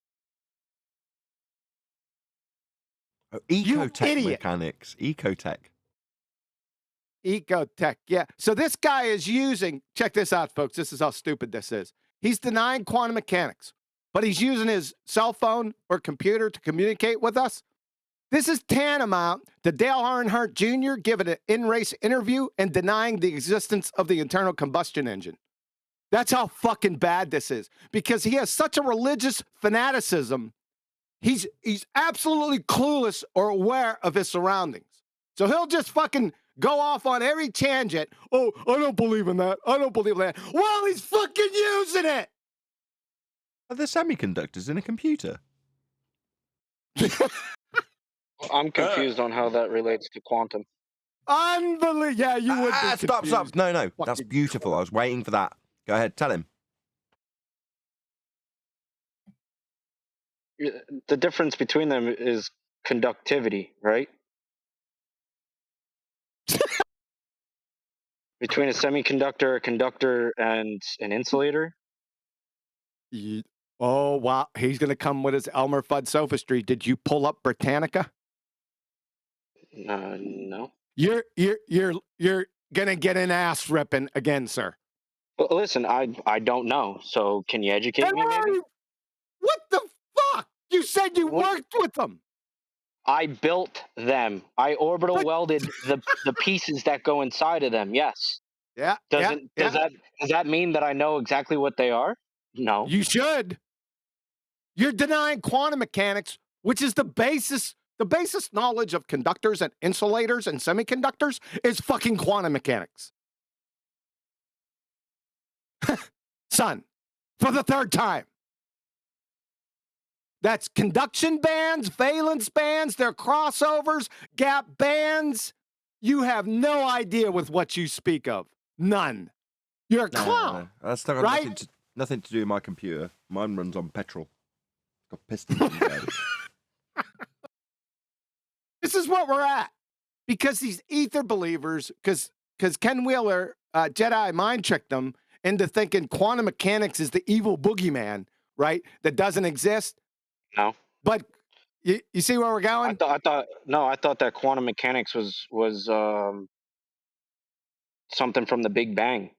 Ecotech idiot. mechanics. Ecotech. Ecotech, yeah. So this guy is using, check this out, folks. This is how stupid this is. He's denying quantum mechanics, but he's using his cell phone or computer to communicate with us. This is tantamount to Dale Earnhardt Jr. giving an in-race interview and denying the existence of the internal combustion engine. That's how fucking bad this is, because he has such a religious fanaticism. He's absolutely clueless or aware of his surroundings. So he'll just fucking go off on every tangent. Oh, I don't believe in that. I don't believe in that. Well, he's fucking using it. Are there semiconductors in a computer? I'm confused on how that relates to quantum. Unbelievable. Yeah, you would be Stop. confused. No. That's beautiful. I was waiting for that. Go ahead. Tell him. The difference between them is conductivity, right? Between a semiconductor, a conductor, and an insulator. Oh, wow. He's going to come with his Elmer Fudd sophistry. Did you pull up Britannica? No. You're going to get an ass ripping again, sir. Well, listen, I don't know. So can you educate me, maybe? What the fuck? You said you worked with them. I built them. I orbital welded the pieces that go inside of them. Yes. Yeah. Does that mean that I know exactly what they are? No. You should. You're denying quantum mechanics, which is the basis knowledge of conductors and insulators and semiconductors is fucking quantum mechanics. Son, for the third time. That's conduction bands, valence bands, they're crossovers, gap bands. You have no idea with what you speak of. None. You're a clown. No. That's not right? nothing to do with my computer. Mine runs on petrol. Got pistons in the This is what we're at. Because these ether believers, because Ken Wheeler, Jedi mind tricked them into thinking quantum mechanics is the evil boogeyman, right? That doesn't exist. No. But you see where we're going? I thought that quantum mechanics was something from the Big Bang.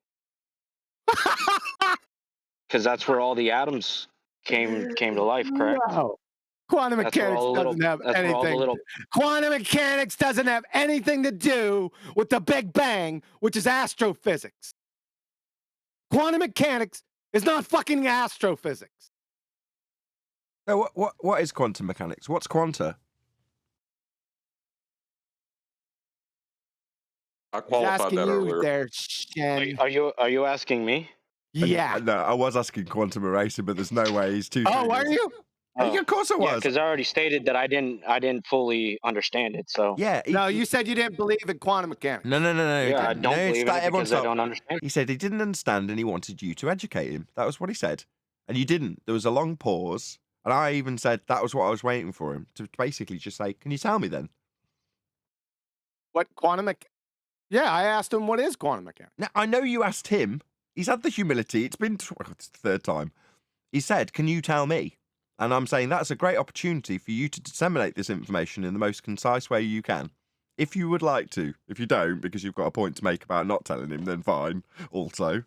Because that's where all the atoms came to life, correct? No. Quantum mechanics doesn't have anything. Quantum mechanics doesn't have anything to do with the Big Bang, which is astrophysics. Quantum mechanics is not fucking astrophysics. So what is quantum mechanics? What's quanta? I qualified that earlier. There, Shen. Are you asking me? Yeah. No, I was asking quantum erasing, but there's no way he's too. Oh, are you? Yeah, of course I was. Because I already stated that I didn't fully understand it. So yeah. No, you said you didn't believe in quantum mechanics. No. Yeah, I don't believe in it because I don't understand. He said he didn't understand and he wanted you to educate him. That was what he said, and you didn't. There was a long pause, and I even said that was what I was waiting for him to basically just say, "Can you tell me then?" What quantum mechanics? Yeah, I asked him what is quantum mechanics. Now I know you asked him. He's had the humility. It's been it's the third time. He said, "Can you tell me?" And I'm saying that's a great opportunity for you to disseminate this information in the most concise way you can. If you would like to. If you don't, because you've got a point to make about not telling him, then fine. Also.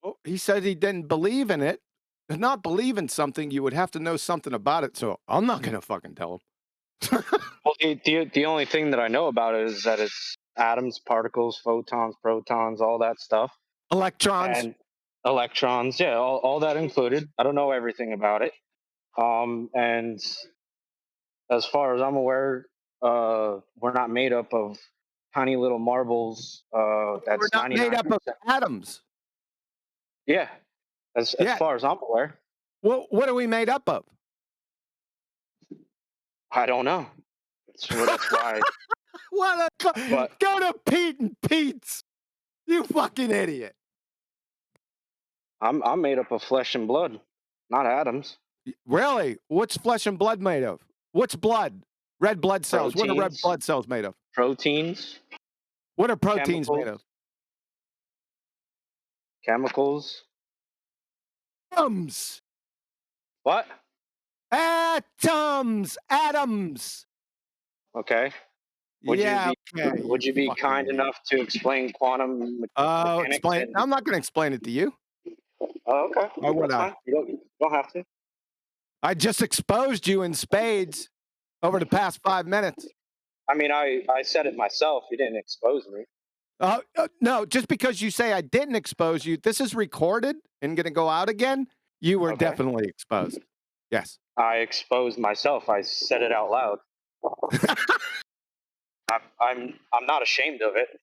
Well, he said he didn't believe in it. To not believe in something, you would have to know something about it. So I'm not going to fucking tell him. Well, the only thing that I know about it is that it's atoms, particles, photons, protons, all that stuff. Electrons. And electrons, yeah, all that included. I don't know everything about it. And as far as I'm aware, we're not made up of tiny little marbles. That's we're not made up of atoms. Yeah, as far as I'm aware. What are we made up of? I don't know. That's why. Go to Pete and Pete's. You fucking idiot. I'm made up of flesh and blood, not atoms. Really? What's flesh and blood made of? What's blood? Red blood cells. Proteins. What are red blood cells made of? Proteins. What are proteins made of? Chemicals. Atoms. What? Atoms. Okay. Yeah, okay. Would you be fucking kind idiot. enough to explain quantum mechanics? Explain. I'm not going to explain it to you. Oh, okay. Why would That's I? fine. You don't have to. I just exposed you in spades over the past 5 minutes. I mean, I said it myself. You didn't expose me. No, just because you say I didn't expose you, this is recorded and going to go out again. You were Okay. definitely exposed. Yes. I exposed myself. I said it out loud. I'm not ashamed of it.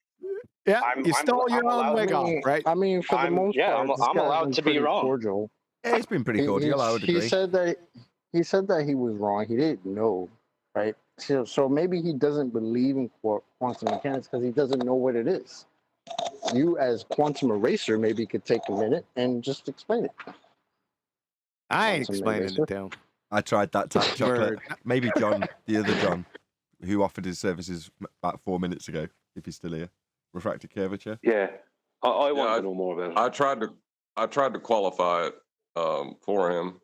Yeah, you stole your own wig off, right? I mean, for the most part, this I'm guy's allowed been to be pretty wrong. cordial. Yeah, he's been pretty cordial. I would agree. He said that he was wrong. He didn't know, right? So maybe he doesn't believe in quantum mechanics because he doesn't know what it is. You, as quantum eraser, maybe could take a minute and just explain it. I ain't explaining it to him. I tried that tack chocolate. Maybe John, the other John, who offered his services about 4 minutes ago, if he's still here. Refracted curvature. Yeah, I want to know more about it. I tried to qualify it for him,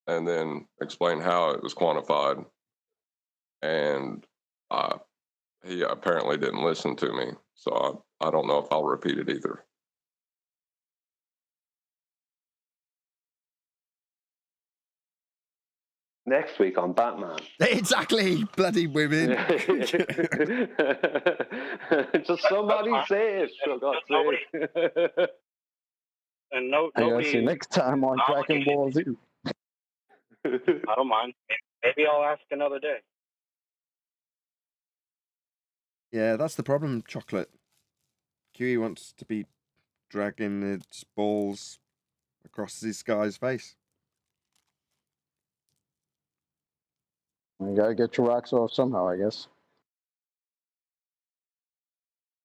and then explain how it was quantified, and he apparently didn't listen to me. So I don't know if I'll repeat it either. Next week on Batman. Exactly, bloody women. Just somebody say it, for God's sake. And I guess nobody. next time on Dragon Ball Z. I don't mind. Maybe I'll ask another day. Yeah, that's the problem, chocolate. QE wants to be dragging its balls across this guy's face. You gotta get your rocks off somehow, I guess.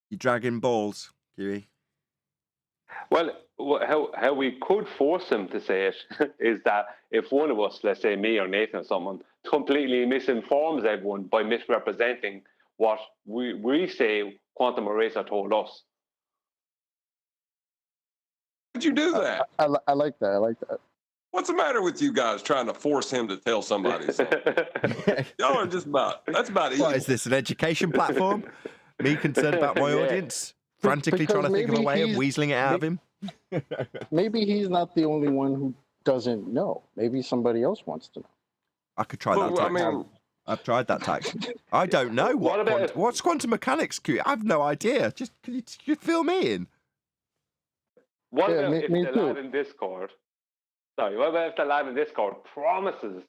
You dragging balls, QE? Well, how we could force him to say it is that if one of us, let's say me or Nathan or someone, completely misinforms everyone by misrepresenting what we say Quantum Eraser told us. Did you do that? I like that. I like that. What's the matter with you guys trying to force him to tell somebody something? Y'all are just that's about evil. What is this, an education platform? Me concerned about my audience? Frantically Because trying to think of a maybe way of he's- weaseling it out of him? Maybe he's not the only one who doesn't know. Maybe somebody else wants to know. I could try that Well, I tack. mean- I've tried that tack. I don't know what's quantum mechanics, QE. I have no idea. Just can you fill me in? What Yeah, about me if the too. lad in Discord? Sorry, what about if the lad in Discord promises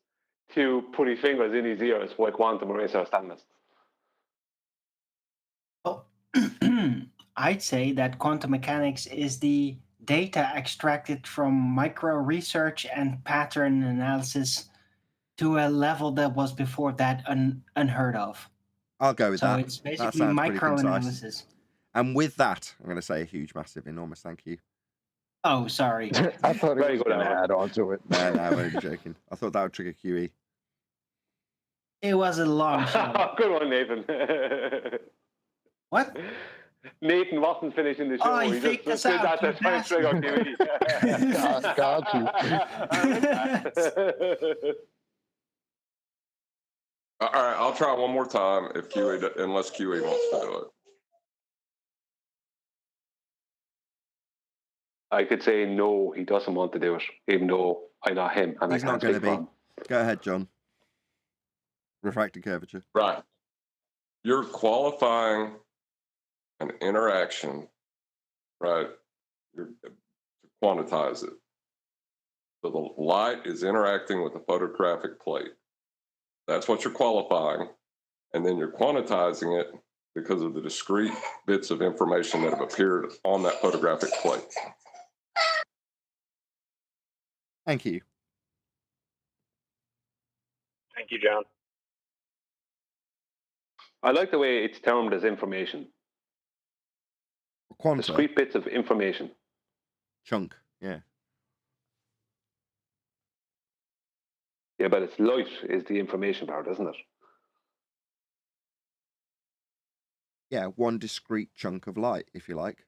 to put his fingers in his ears while Quantum Eraser stands? I'd say that quantum mechanics is the data extracted from micro research and pattern analysis to a level that was before that unheard of. I'll go with So that. it's That basically sounds pretty micro concise. analysis. And with that, I'm going to say a huge, massive, enormous thank you. Oh, sorry. I thought he Very was good, going to Alan. add on to it. No, I'm only joking. I thought that would trigger QE. It was a long show. Good one, Nathan. What? Nathan wasn't finishing the show. Oh, he he faked just us did out, that to you try and trigger QE. Got you. All right, I'll try one more time if unless QE wants to do it. I could say no, he doesn't want to do it, even though I know him and He's I not can't going to speak be. for him. Go ahead, John. Refracted curvature. Right. You're qualifying an interaction, right? You're to quantize it. So the light is interacting with the photographic plate. That's what you're qualifying. And then you're quantizing it because of the discrete bits of information that have appeared on that photographic plate. Thank you. Thank you, John. I like the way it's termed as information. Quanta. Discrete bits of information. Chunk, yeah. Yeah, but it's light is the information part, isn't it? Yeah, one discrete chunk of light, if you like.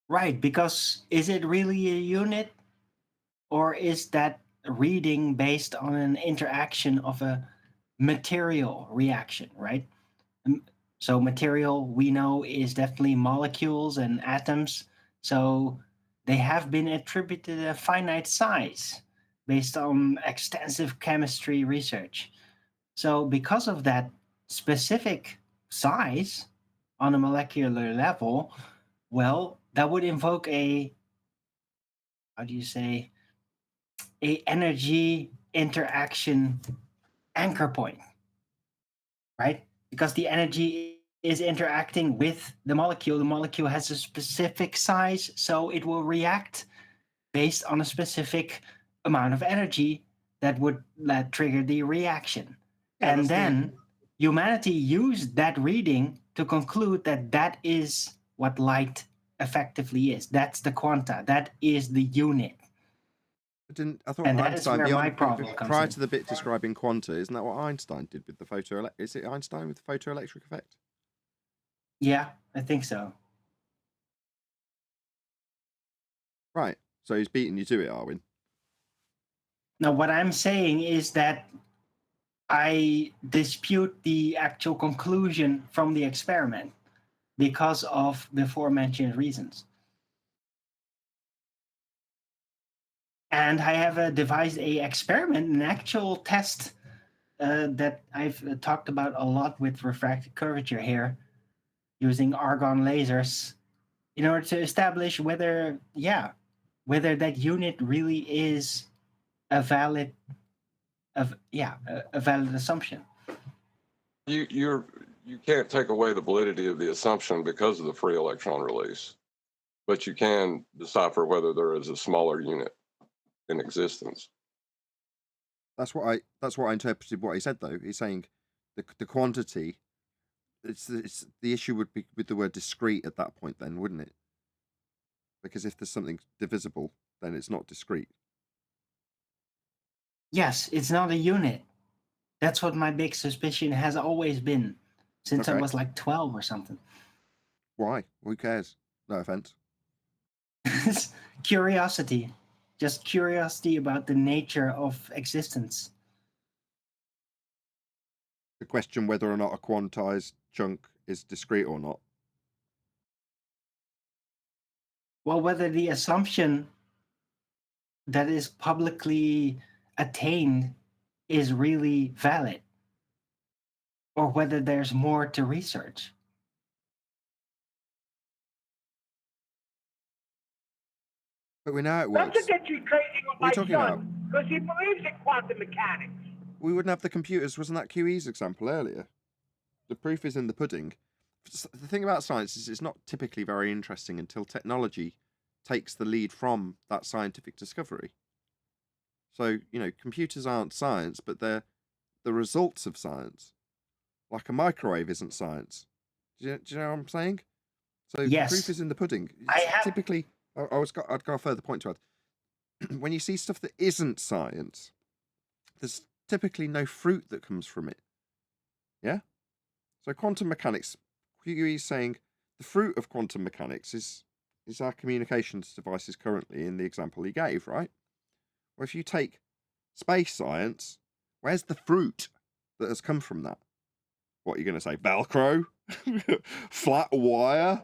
Right, because is it really a unit? or is that reading based on an interaction of a material reaction, right? So material we know is definitely molecules and atoms. So they have been attributed a finite size based on extensive chemistry research. So because of that specific size on a molecular level, well, that would invoke a, how do you say, a energy interaction anchor point, right? Because the energy is interacting with the molecule has a specific size, so it will react based on a specific amount of energy that would trigger the reaction. Yeah, and that's the- then humanity used that reading to conclude that that is what light effectively is. That's the quanta. That is the unit. I thought And that is Einstein, where my problem comes prior in. to the bit describing quanta, isn't that what Einstein did with the is it Einstein with the photoelectric effect? Yeah, I think so. Right. So he's beaten you to it, Arwin. Now, what I'm saying is that I dispute the actual conclusion from the experiment because of the aforementioned reasons. And I have devised a experiment, an actual test that I've talked about a lot with refractive curvature here, using argon lasers, in order to establish whether that unit really is a valid, a valid assumption. You can't take away the validity of the assumption because of the free electron release, but you can decipher whether there is a smaller unit in existence. That's what I interpreted what he said though. He's saying the quantity. It's the issue would be with the word discrete at that point, then, wouldn't it? Because if there's something divisible, then it's not discrete. Yes, it's not a unit. That's what my big suspicion has always been since I Okay. was like 12 or something. Why? Who cares? No offense. Curiosity. Just curiosity about the nature of existence. The question whether or not a quantized chunk is discrete or not. Well, whether the assumption that is publicly attained is really valid, or whether there's more to research. But we know how it Not works. to get you crazy with What are my you talking about? son, because he believes in quantum mechanics. We wouldn't have the computers. Wasn't that QE's example earlier? The proof is in the pudding. The thing about science is it's not typically very interesting until technology takes the lead from that scientific discovery. So, computers aren't science, but they're the results of science. Like a microwave isn't science. Do you know what I'm saying? So Yes. the proof is in the pudding. Typically, I'd go a further point to add. When you see stuff that isn't science, there's typically no fruit that comes from it. Yeah? So quantum mechanics, QE is saying the fruit of quantum mechanics is our communications devices currently in the example he gave, right? Or if you take space science, where's the fruit that has come from that? What are you going to say? Velcro? Flat wire?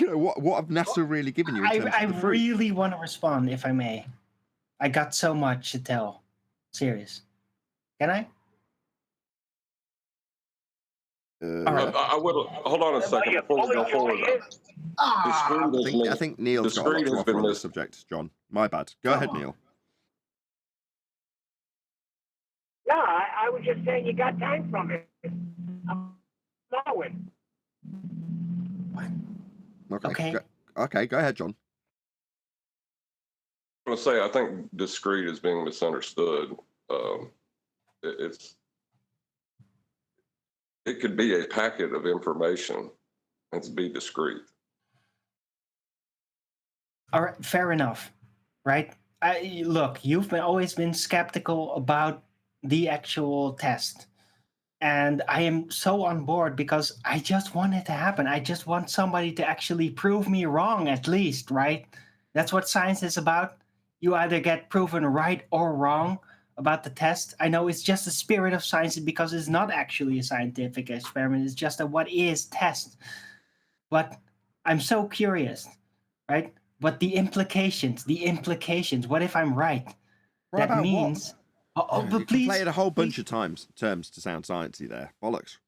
What have NASA really given you in terms I of the fruit? really want to respond, if I may. I got so much to tell. Serious. Can I? All right. I would hold on a second before we go forward. I think Neil's got a lot to offer on this subject, John. My bad. Go ahead, Neil. No, I was just saying you got time from it. I'm knowing. Okay, go ahead, John. I'm going to say I think discrete is being misunderstood. It could be a packet of information and to be discrete. All right, fair enough, right? Look, you've always been skeptical about the actual test. And I am so on board because I just want it to happen. I just want somebody to actually prove me wrong, at least, right? That's what science is about. you either get proven right or wrong about the test. I know it's just the spirit of science because it's not actually a scientific experiment. It's just a what is test. But I'm so curious, right? But the implications. What if I'm right? Right That about means. what? But You please. conflated a whole bunch of terms to sound sciencey there. Bollocks.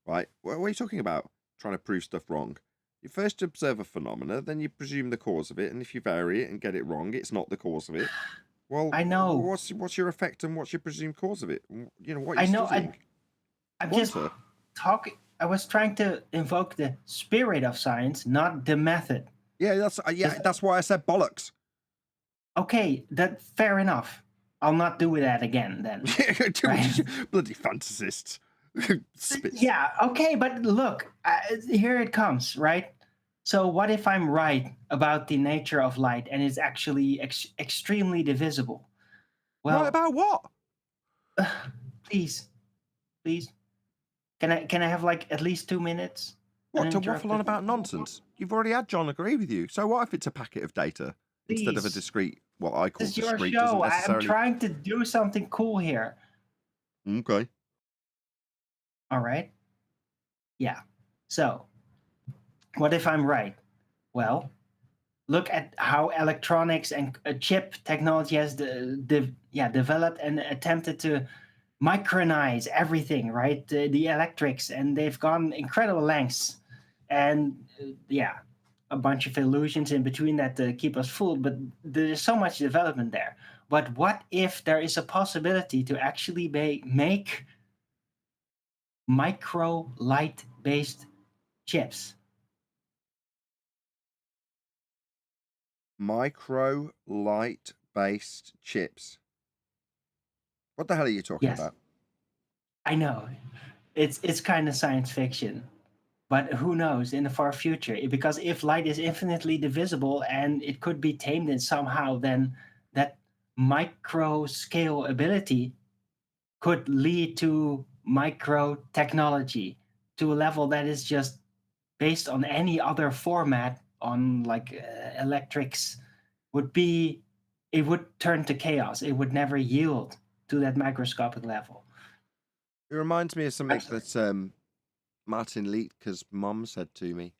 Right? What are you talking about? Trying to prove stuff wrong. You first observe a phenomena, then you presume the cause of it, and if you vary it and get it wrong, it's not the cause of it. Well, I know. What's your effect and what's your presumed cause of it? You know what are I you know. studying? I'm just talking. I was trying to invoke the spirit of science, not the method. Yeah, that's why I said bollocks. Okay, that fair enough. I'll not do that again then. Right? Bloody fantasists. Yeah, okay, but look, here it comes, right? So what if I'm right about the nature of light and it's actually extremely divisible? Well, right about what? Please. Can I have like at least 2 minutes? What, to waffle on about nonsense? You've already had John agree with you. So what if it's a packet of data instead of a Please. discrete, what I call This is your discrete, doesn't show. I'm necessarily... trying to do something cool here. Okay. All right. Yeah. So, what if I'm right? Well, look at how electronics and chip technology has developed and attempted to micronize everything, right? The electrics, and they've gone incredible lengths. And a bunch of illusions in between that keep us fooled, but there's so much development there. But what if there is a possibility to actually make micro light based chips? Micro light based chips. What the hell are you talking about? I know. It's kind of science fiction. But who knows in the far future? Because if light is infinitely divisible and it could be tamed in somehow, then that micro scale ability could lead to micro technology to a level that is just based on any other format on like electrics it would turn to chaos. It would never yield to that microscopic level. It reminds me of something that Martin Leitke's mom said to me.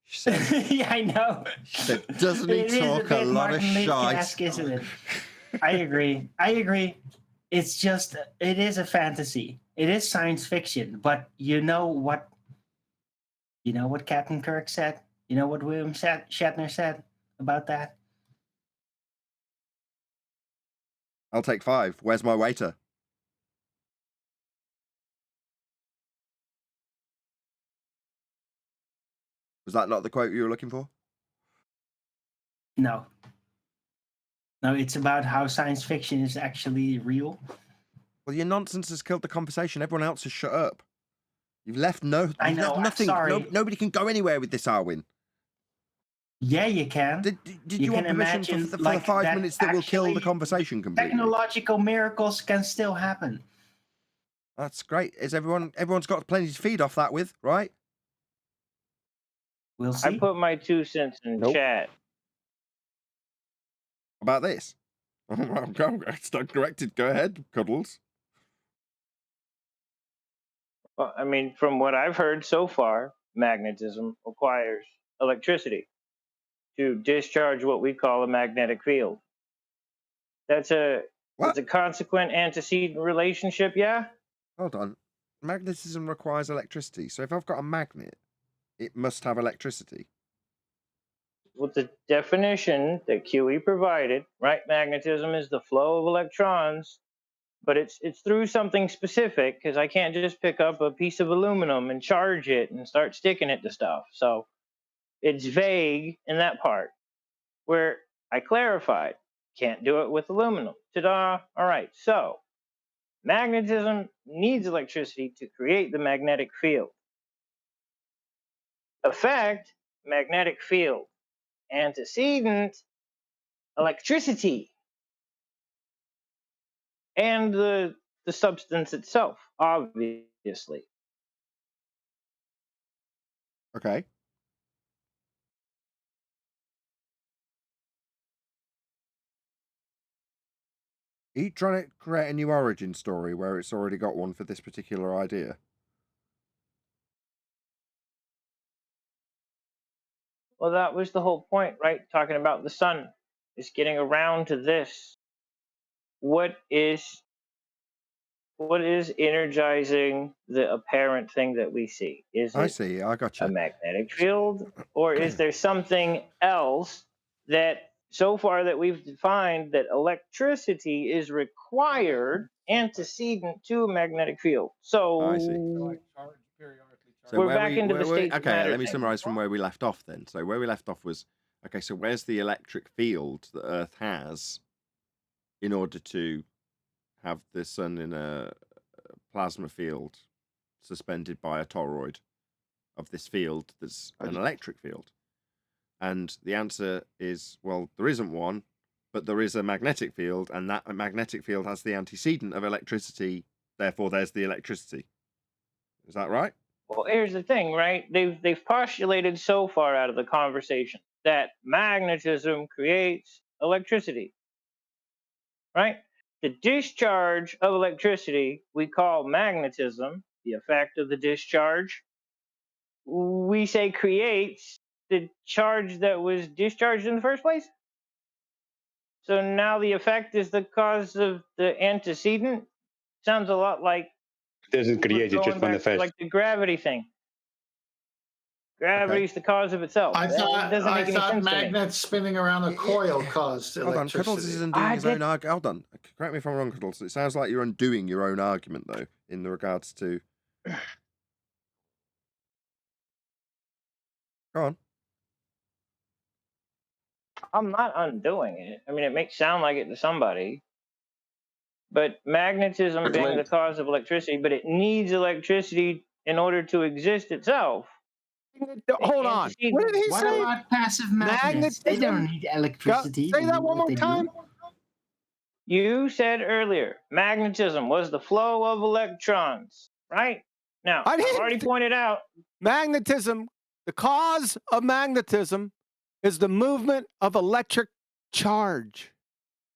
She said, yeah, I know. She said, doesn't he talk a lot of shite? Isn't it? I agree. It's just, it is a fantasy. It is science fiction, but you know what Captain Kirk said? You know what William Shatner said about that? I'll take 5. Where's my waiter? Was that not the quote you were looking for? No, it's about how science fiction is actually real. Well, your nonsense has killed the conversation. Everyone else has shut up. You've left nothing. I'm sorry. Nobody can go anywhere with this, Arwin. Yeah, you can. Did you want permission for the 5 minutes that will kill the conversation completely? Technological miracles can still happen. That's great. Everyone's got plenty to feed off that with, right? We'll see. I put my 2 cents in chat. About this? It's not corrected. Go ahead, Cuddles. Well, I mean, from what I've heard so far, magnetism requires electricity to discharge what we call a magnetic field. That's a consequent antecedent relationship, yeah? Hold on. Magnetism requires electricity. So if I've got a magnet, it must have electricity. With the definition that QE provided, right? Magnetism is the flow of electrons, but it's through something specific, because I can't just pick up a piece of aluminum and charge it and start sticking it to stuff. So it's vague in that part, where I clarified, can't do it with aluminum. Ta-da! All right, so magnetism needs electricity to create the magnetic field. Effect, magnetic field. Antecedent, electricity. And the substance itself, obviously. Okay. Are you trying to create a new origin story where it's already got one for this particular idea? Well, that was the whole point, right? Talking about the sun is getting around to this. What is energizing the apparent thing that we see? Is I it see. I got you. a magnetic field, or is there something else that so far that we've defined that electricity is required antecedent to a magnetic field? I see. So So we're where back we, into the where we states of okay, matter let me thing. summarize from where we left off then. So where we left off was, okay, so where's the electric field that Earth has in order to have the sun in a plasma field suspended by a toroid of this field that's an electric field? And the answer is, well, there isn't one, but there is a magnetic field, and that magnetic field has the antecedent of electricity, therefore there's the electricity. Is that right? Well, here's the thing, right? They've postulated so far out of the conversation that magnetism creates electricity, right? The discharge of electricity we call magnetism. The effect of the discharge we say creates the charge that was discharged in the first place. So now the effect is the cause of the antecedent. Sounds a lot like Doesn't create it, just going back to manifests. like the gravity thing. Gravity's the cause of itself. I It doesn't make any sense to me. magnets spinning around a coil caused Hold on, Cuddles is electricity. undoing his own argument. Hold on, correct me if I'm wrong, Cuddles. It sounds like you're undoing your own argument, though, in regards to... Go on. I'm not undoing it. I mean, it may sound like it to somebody, but magnetism being the cause of electricity, but it needs electricity in order to exist itself. Hold on. What did he What say? about passive magnets? They don't need electricity. Say to that do one what more they time. do. You said earlier, magnetism was the flow of electrons, right? Now, I've already pointed out magnetism. The cause of magnetism is the movement of electric charge.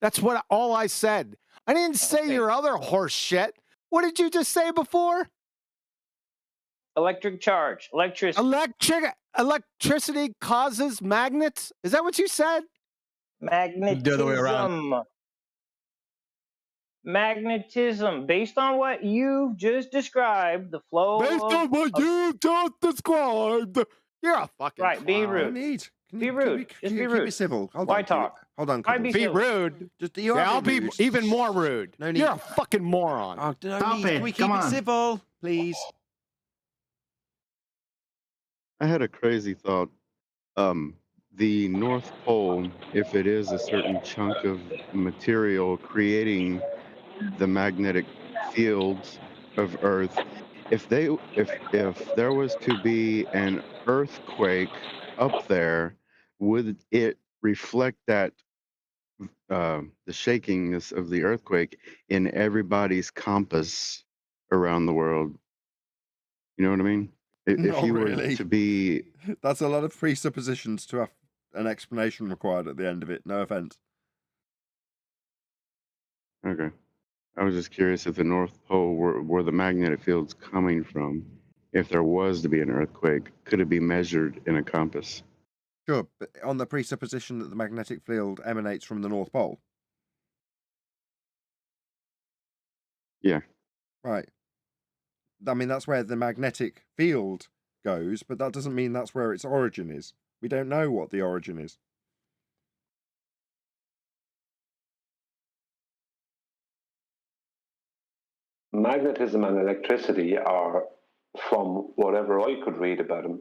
That's what all I said. I didn't say your other horse shit. What did you just say before? Electric charge, electricity. Electricity causes magnets? Is that what you said? Magnetism. The other way around. Magnetism, based on what you just described, the flow Based on what you just described. You're a fucking right. Be clown. rude. Be rude. Just be Keep rude. it civil. Hold Why on. talk? Hold on, Why Cuddles. be Be civil? rude. Just, you Yeah, are I'll be rude. even more rude. No need. You're a fucking moron. Oh, no Stop need. it. Can we keep Come it on. civil, please? I had a crazy thought. The North Pole, if it is a certain chunk of material creating the magnetic fields of Earth, if there was to be an earthquake up there, would it reflect that the shakingness of the earthquake in everybody's compass around the world? You know what I mean? If Not you were really. to be That's a lot of presuppositions to have an explanation required at the end of it. No offense. okay. I was just curious if the North Pole were the magnetic fields coming from. If there was to be an earthquake, could it be measured in a compass? Sure, but on the presupposition that the magnetic field emanates from the North Pole. Yeah. Right. I mean, that's where the magnetic field goes, but that doesn't mean that's where its origin is. We don't know what the origin is. Magnetism and electricity are, from whatever I could read about them,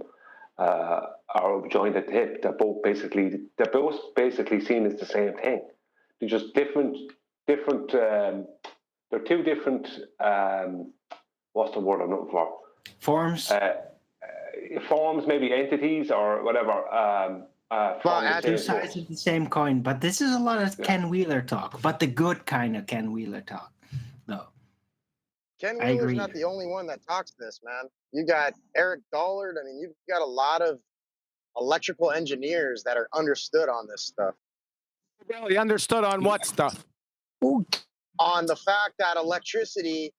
are joined at the hip. They're both basically seen as the same thing. They're just different. They're two different. What's the word I'm looking for? Forms. Forms, maybe entities or whatever. Two sides of the same coin, but this is a lot of Ken Wheeler talk, but the good kind of Ken Wheeler talk, though. Ken I Wheeler's agree. not the only one that talks this, man. You got Eric Dollard. I mean, you've got a lot of electrical engineers that are understood on this stuff. Really understood on what stuff? on the fact that electricity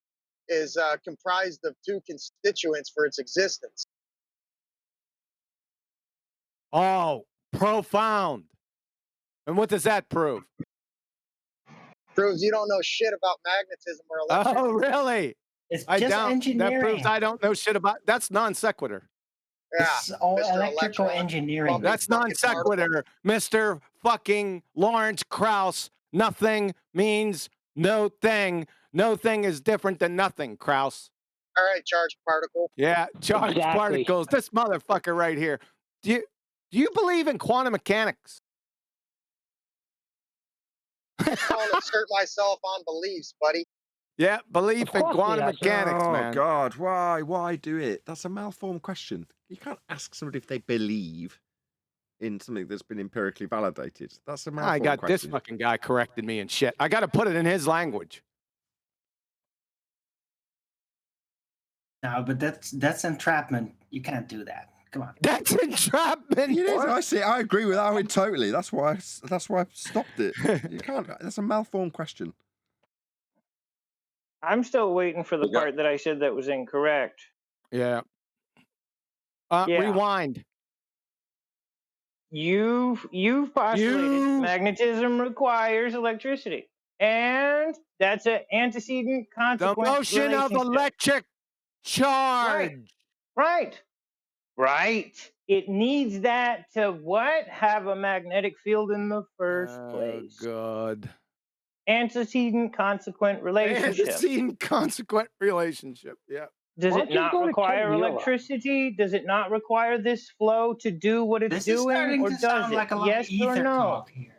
is comprised of two constituents for its existence. Oh, profound. And what does that prove? Proves you don't know shit about magnetism or electricity. Oh, really? It's I just doubt. That engineering. proves I don't know shit about. That's non sequitur. Yeah, It's all Mr. electrical Electron, engineering. That's non sequitur, Mr. fucking Lawrence Krauss. Nothing means no thing. No thing is different than nothing, Krauss. All right, charged particle. Yeah, charged Exactly. particles. This motherfucker right here. Do you believe in quantum mechanics? I don't assert myself on beliefs, buddy. Yeah, belief in quantum mechanics, Oh man. God, why do it? That's a malformed question. You can't ask somebody if they believe in something that's been empirically validated. That's a malformed I got question. this fucking guy corrected me and shit. I got to put it in his language. No, but that's entrapment. You can't do that. Come on. That's entrapment. It is. I agree with Owen totally. That's why I stopped it. You can't. That's a malformed question. I'm still waiting for the part that I said that was incorrect. Yeah. Yeah. Rewind. You've postulated magnetism requires electricity, and that's an antecedent The consequent motion of relationship. electric charge. Right. It needs that to what? Have a magnetic field in the first place. God. Antecedent consequent relationship. Antecedent consequent relationship. Yeah. Does Why it don't you not go to require Ted Wheeler? electricity? Does it not require this flow to do what it's This is doing, starting or to does sound it? like a lot Yes of or ether no? talk here.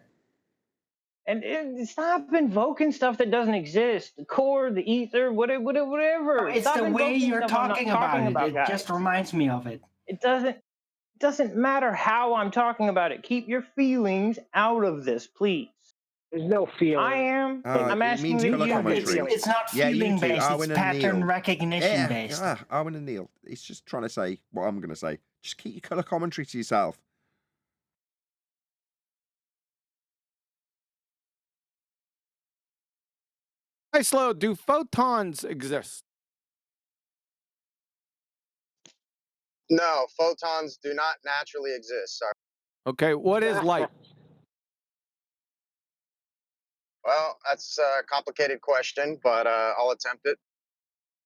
And stop invoking stuff that doesn't exist. The core, the ether, whatever. It's Stop the way invoking you're stuff I'm not talking about it. It guys. just reminds me of it. It doesn't matter how I'm talking about it. Keep your feelings out of this, please. There's no feeling. I am. I'm it asking means that colour you commentary. It's not Yeah, you feeling two, based. It's Owen and pattern Neil. recognition based. Owen and Neil. It's just trying to say what I'm going to say. Just keep your colour commentary to yourself. Hey, Slow, do photons exist? No, photons do not naturally exist. Sorry. Okay, what is light? Well, that's a complicated question, but I'll attempt it.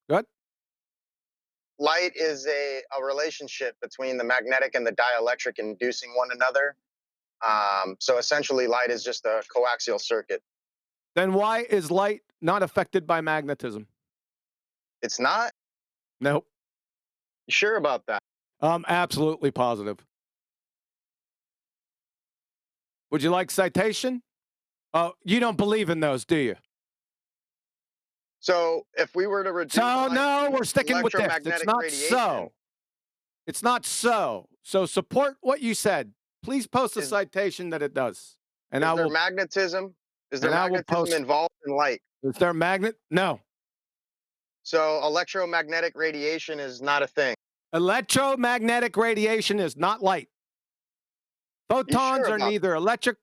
Good. Light is a relationship between the magnetic and the dielectric inducing one another. So essentially, light is just a coaxial circuit. Then why is light not affected by magnetism? It's not? Nope. You sure about that? I'm absolutely positive. Would you like citation? Oh, you don't believe in those, do you? So if we were to reduce no, we're sticking with this. It's electromagnetic not radiation, so. It's not so. So support what you said. Please post a citation that it does. And is I there will magnetism? Is there and I will magnetism post- involved in light? Is there a magnet? No. So electromagnetic radiation is not a thing. Electromagnetic radiation is not light. Photons are about neither electric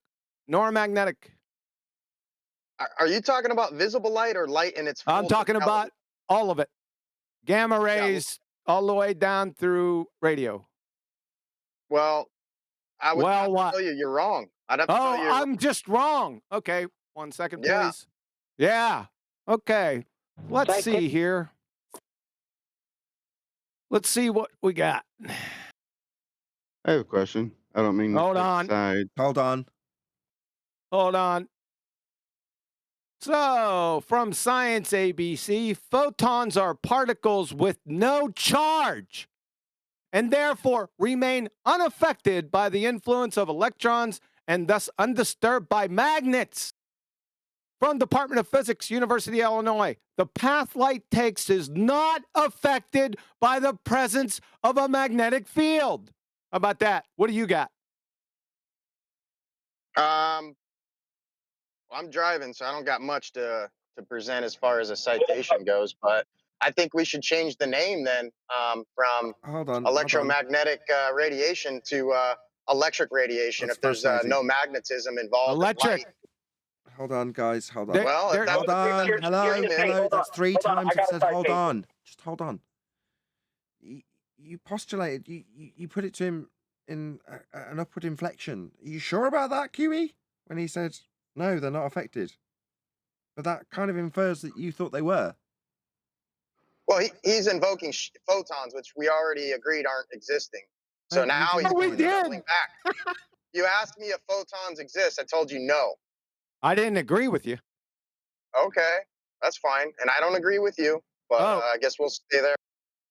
nor magnetic. Are you talking about visible light or light in its full I'm talking totality? about all of it. Gamma rays all the way down through radio. Well, I would have to what? tell you you're wrong. I'd have to tell you. I'm just wrong. Okay, 1 second, Yeah. please. Yeah. Okay. Let's Thank see you. here. Let's see what we got. I have a question. I don't mean to Hold take on. sides. Hold on. Hold on. So, from Science ABC, photons are particles with no charge and therefore remain unaffected by the influence of electrons and thus undisturbed by magnets. From Department of Physics, University of Illinois, the path light takes is not affected by the presence of a magnetic field. How about that? What do you got? I'm driving, so I don't got much to present as far as a citation goes. But I think we should change the name then from electromagnetic radiation to electric radiation. That's if there's fascinating. no magnetism involved. in Electric. light. Hold on, guys. Hold on. There- Well, if there- that Hold was on. the Hello. argument, Hello. That's three hold on, times I I've got a said hold citation. on. Just hold on. You postulated. You put it to him in an upward inflection. Are you sure about that, QE? When he said no, they're not affected. But that kind of infers that you thought they were. well, he's invoking photons, which we already agreed aren't existing. So No, you now didn't he's say that. doubling back. You asked me if photons exist. I told you no. I didn't agree with you. Okay, that's fine. And I don't agree with you, but Oh. I guess we'll stay there.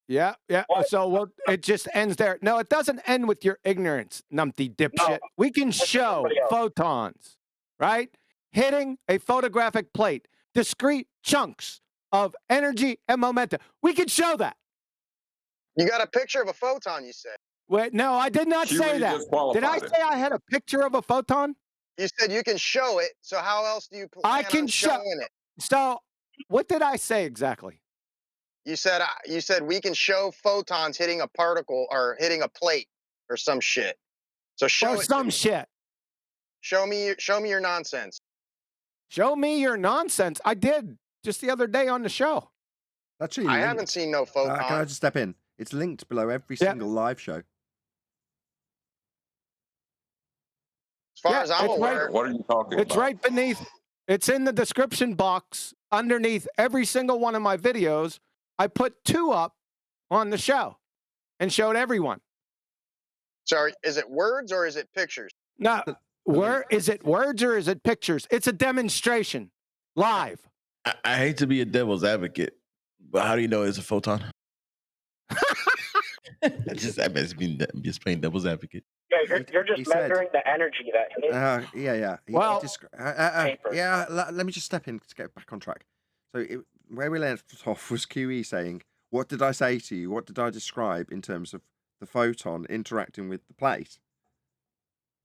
Yeah, yeah. So well, it just ends there. No, it doesn't end with your ignorance, numpty dipshit. We can show photons, right? Hitting a photographic plate, discrete chunks of energy and momentum. We can show that. You got a picture of a photon, you said. Wait, no, I did not say that. Did I say I had a picture of a photon? You said you can show it. So how else do you plan I can on show. showing it? So, what did I say exactly? You said we can show photons hitting a particle or hitting a plate or some shit. So show Or it to some me. shit. Show me your nonsense. Show me your nonsense. I did just the other day on the show. Actually, I linked. haven't seen no photon. Can I just step in? It's linked below every single live show. As far as I'm aware. What are you talking It's about? right beneath. It's in the description box underneath every single one of my videos. I put 2 up on the show and showed everyone. Sorry, is it words or is it pictures? No, is it words or is it pictures? It's a demonstration live. I hate to be a devil's advocate, but how do you know it's a photon? I'm just playing devil's advocate. Yeah, you're He just said- measuring the energy that hits. Yeah. Well- Yeah. Let me just step in to get back on track. So where we left off was QE saying, "What did I say to you? What did I describe in terms of the photon interacting with the plate?"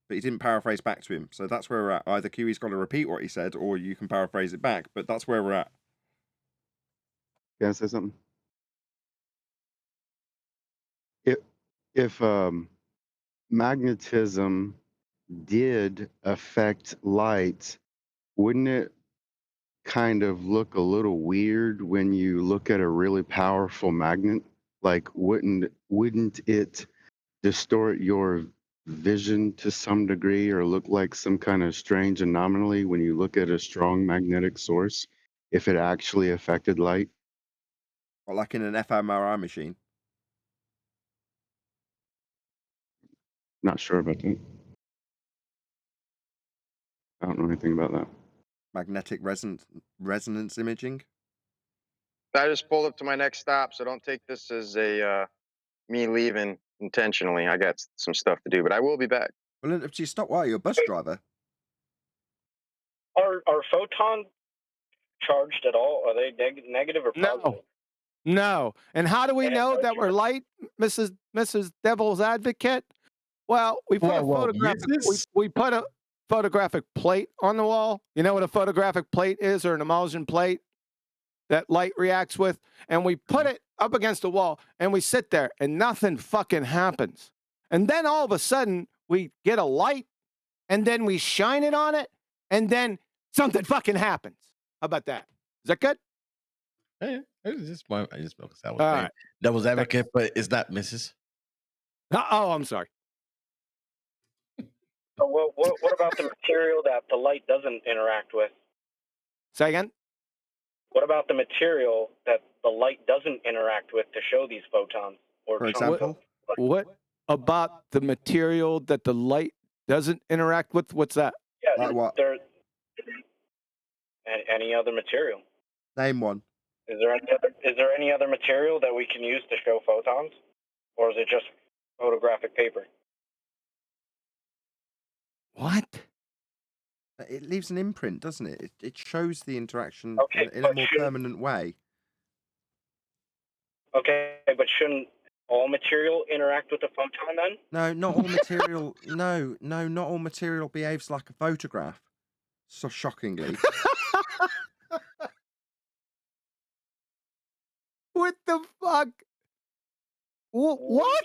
But he didn't paraphrase back to him. So that's where we're at. Either QE's got to repeat what he said, or you can paraphrase it back. But that's where we're at. Can I say something? If magnetism did affect light, wouldn't it kind of look a little weird when you look at a really powerful magnet? Like, wouldn't it distort your vision to some degree or look like some kind of strange anomaly when you look at a strong magnetic source if it actually affected light? Or like in an fMRI machine. Not sure about that. I don't know anything about that. Magnetic resonance imaging. I just pulled up to my next stop, so don't take this as a me leaving intentionally. I got some stuff to do, but I will be back. Well, if you stop while you're a bus driver. Are photons charged at all? Are they negative or positive? No. And how do we know that we're light, Mrs. Devil's Advocate? Well, we put we put a photographic plate on the wall. You know what a photographic plate is, or an emulsion plate that light reacts with? And we put it up against the wall and we sit there and nothing fucking happens. And then all of a sudden we get a light and then we shine it on it and then something fucking happens. How about that? Is that good? Hey, I just focus out with All right. devil's advocate, but it's not Mrs. Oh, I'm sorry. So what about the material that the light doesn't interact with? Say again? What about the material that the light doesn't interact with to show these photons? Or For example? What about the material that the light doesn't interact with? What's that? Yeah, Like what? Any other material? Name one. Is there any other material that we can use to show photons, or is it just photographic paper? What? It leaves an imprint, doesn't it? It shows the interaction Okay, in a but more permanent way. Okay, but shouldn't all material interact with the photon then? No, not all material. No, not all material behaves like a photograph. So shockingly. What the fuck? What?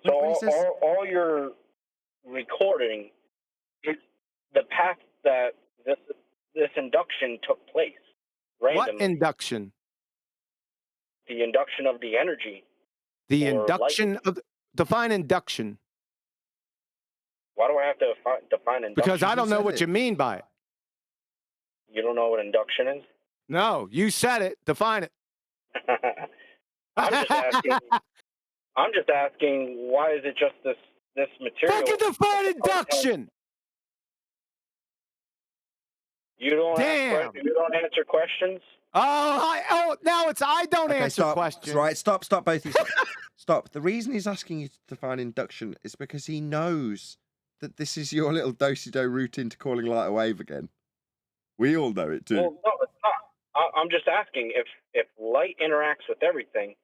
So all your recording the path that this induction took place randomly. What induction? The induction of the energy. The or induction light. of define induction. Why do I have to define induction? Because I don't know said what it. you mean by it. You don't know what induction is? No, you said it. Define it. I'm just asking. I'm just asking. Why is it just this material? Fucking define induction. You don't. Damn. You don't answer questions. Now it's I don't Okay, answer stop. questions. Right, stop, both of you. Stop. The reason he's asking you to define induction is because he knows that this is your little do-si-do route into calling light a wave again. We all know it too. Well, no, it's not. I'm just asking if light interacts with everything,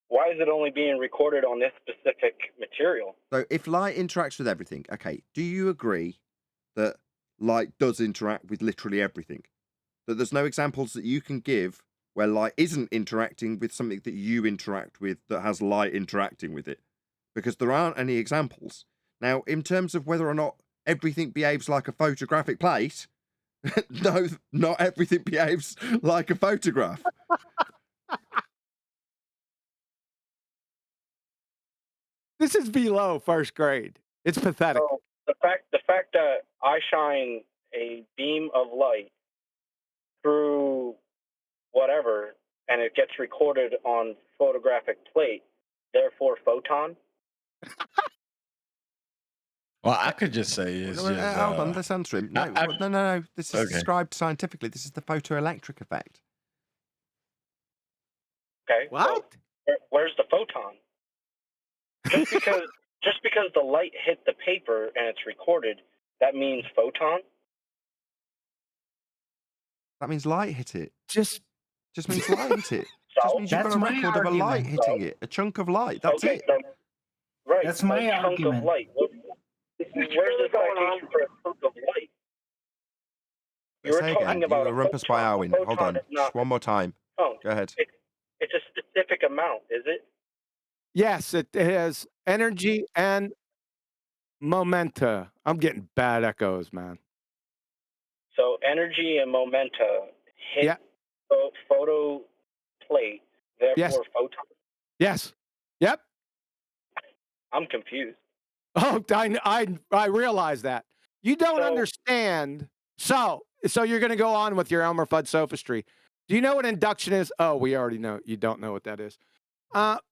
why is it only being recorded on this specific material? So if light interacts with everything, okay, do you agree that light does interact with literally everything? That there's no examples that you can give where light isn't interacting with something that you interact with that has light interacting with it? Because there aren't any examples. Now, in terms of whether or not everything behaves like a photographic plate, no, not everything behaves like a photograph. This is below first grade. It's pathetic. So the fact that I shine a beam of light through whatever and it gets recorded on photographic plate, therefore photon. Well, I could just say it's No, just. hold on, let's answer him. No, no. This is Okay. described scientifically. This is the photoelectric effect. Okay. What? So where's the photon? Just because the light hit the paper and it's recorded, that means photon? That means light hit it. Just means light hit it. Just means you've got That's a my record of a light argument. hitting it. A chunk of light. That's Okay, it. so, right. That's my a chunk argument. of light. Where's the citation for a chunk of light? You were Say talking again. You about were a rumpus by photon. Arwin. A Hold photon on. is not Just one more time. Oh, Go ahead. It's a specific amount, is it? Yes, it has energy and momenta. I'm getting bad echoes, man. So energy and momenta hit Yeah. photo plate, therefore Yes. photon. Yes. Yep. I'm confused. Oh, I realize that. You don't understand. So you're going to go on with your Elmer Fudd sophistry. Do you know what induction is? Oh, we already know. You don't know what that is.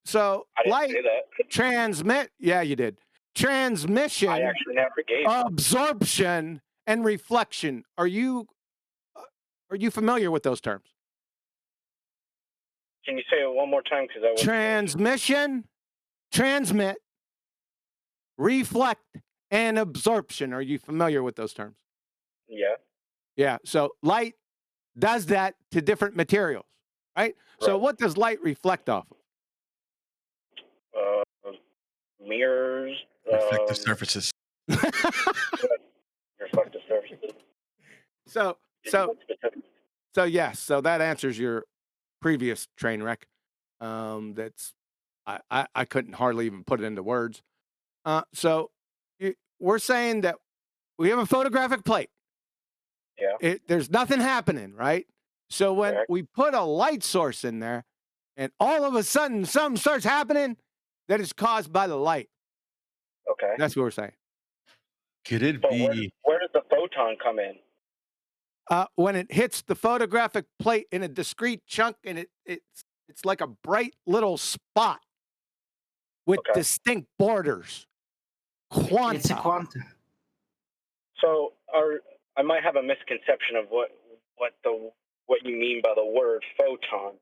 So I didn't light say that. transmit. Yeah, you did. Transmission, I actually never gave. absorption, and reflection. Are you familiar with those terms? Can you say it one more time? Because I was Transmission, transmit, reflect, and absorption. Are you familiar with those terms? Yeah. Yeah. So light does that to different materials, right? So what does light reflect off of? Mirrors. Reflective surfaces. Reflective surfaces. So yes. So that answers your previous train wreck. That's I couldn't hardly even put it into words. We're saying that we have a photographic plate. Yeah. There's nothing happening, right? So when we put a light source in there, and all of a sudden something starts happening, that is caused by the light. Okay. That's what we're saying. Could it But be? where does the photon come in? When it hits the photographic plate in a discrete chunk, and it's like a bright little spot with distinct borders. Quanta. It's a quanta. So, I might have a misconception of what you mean by the word photon.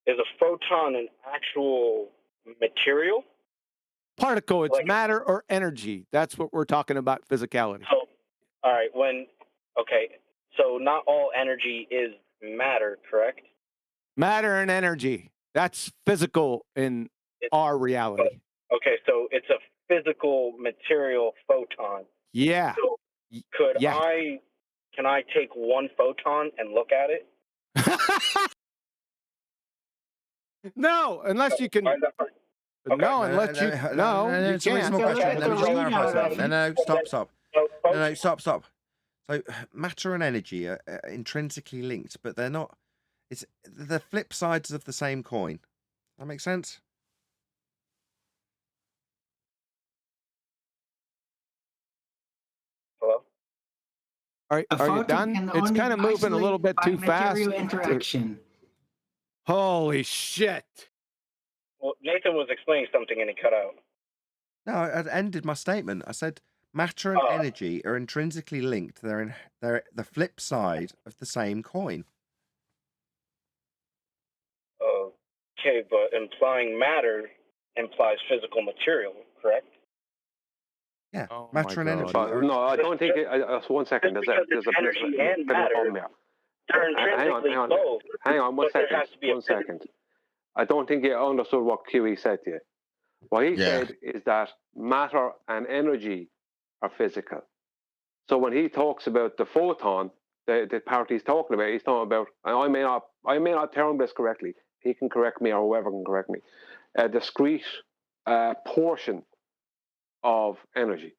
Is a photon an actual material? Particle. It's matter or energy. That's what we're talking about. Physicality. So, all right. So not all energy is matter, correct? Matter and energy. That's physical in our reality. Okay, so it's a physical material photon. Yeah. So can I take one photon and look at it? No, unless you can. No, unless you. No, you It's a can't. reasonable question. Let me just clarify something. No, stop. No, stop. So matter and energy are intrinsically linked, but they're not. It's the flip sides of the same coin. That makes sense? Hello? A Are you photon done? can It's only kind of be moving a little isolated bit by too material fast. interaction. Holy shit. Well, Nathan was explaining something and he cut out. No, I ended my statement. I said matter and energy are intrinsically linked. They're the flip side of the same coin. Okay, but implying matter implies physical material, correct? Yeah, Oh matter and energy. But no, I don't think. One second. There's a bit of a problem here. They're intrinsically both. Hang on. One but there second. has to be a 1 second. I don't think you understood what QE said to you. What he said is that matter and energy are physical. So when he talks about the photon, the part he's talking about, and I may not term this correctly. He can correct me, or whoever can correct me. A discrete portion of energy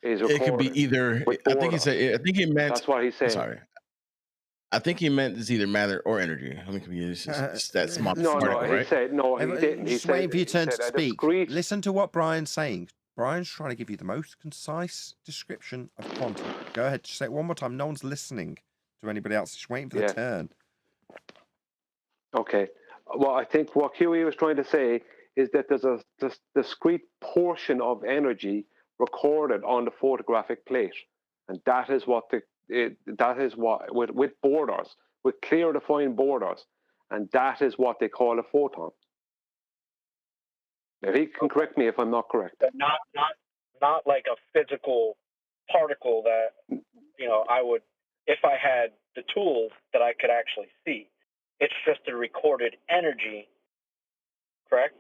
is recorded. It could be either. I think he said. I think he meant. That's what he's saying. Sorry. I think he meant it's either matter or energy. Let me confuse. That's my No, article, he right? said no. He didn't. He Just said, waiting for your turn to a speak. discrete. Listen to what Brian's saying. Brian's trying to give you the most concise description of quantum. Go ahead, just say it one more time. No one's listening to anybody else. Just waiting for the turn. Okay. Well, I think what QE was trying to say is that there's a discrete portion of energy recorded on the photographic plate, and that is what with borders, with clear defined borders, and that is what they call a photon. Now, he can correct me if I'm not correct. But not like a physical particle that I would, if I had the tools that I could actually see. It's just a recorded energy, correct?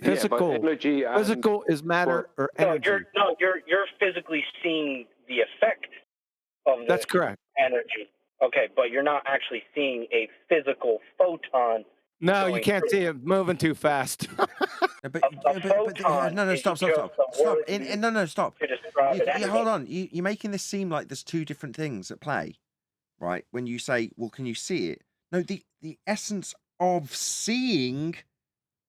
Physical. Physical is matter or energy. You're physically seeing the effect of this. That's correct. Energy. Okay, but you're not actually seeing a physical photon. No, you can't see it moving too fast. No, stop. Stop. No, stop. Hold on. You're making this seem like there's two different things at play, right? When you say, well, can you see it? No, the essence of seeing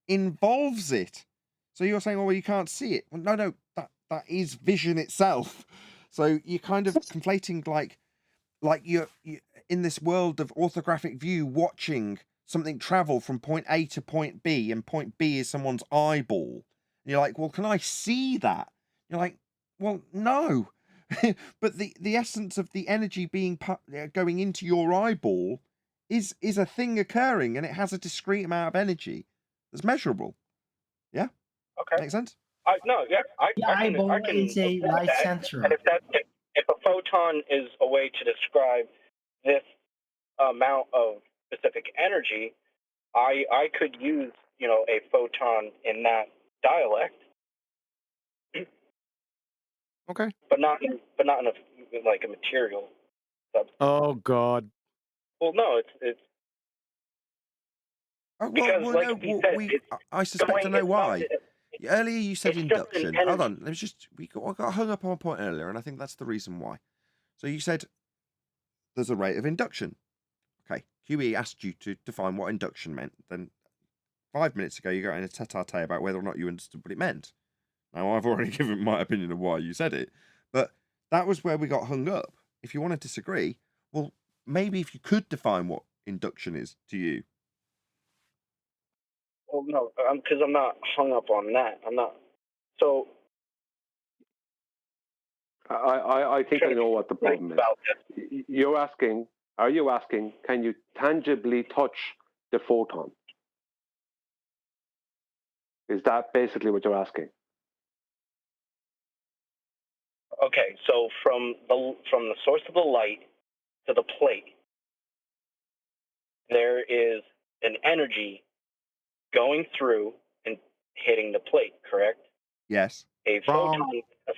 involves it. So you're saying, well, you can't see it. Well, no, that is vision itself. So you're kind of conflating like you're in this world of orthographic view, watching something travel from point A to point B, and point B is someone's eyeball. And you're like, well, can I see that? You're like, well, no. But the essence of the energy being going into your eyeball is a thing occurring, and it has a discrete amount of energy that's measurable. Yeah. Okay. Make sense? I The eyeball is a light that. sensor. And if a photon is a way to describe this amount of specific energy, I could use a photon in that dialect. Okay. But not in a material substance. Oh God. Well, no, it's because I suspect I know why. Earlier you said induction. Hold on, we got hung up on a point earlier, and I think that's the reason why. So you said there's a rate of induction. Okay, QE asked you to define what induction meant. Then 5 minutes ago you got in a tete-a-tete about whether or not you understood what it meant. Now I've already given my opinion of why you said it, but that was where we got hung up. If you want to disagree, well, maybe if you could define what induction is to you. Well, no, because I'm not hung up on that. I'm not. So I think I know what the problem is. Are you asking, can you tangibly touch the photon? Is that basically what you're asking? Okay, so from the source of the light to the plate, there is an energy going through and hitting the plate, correct? Yes. A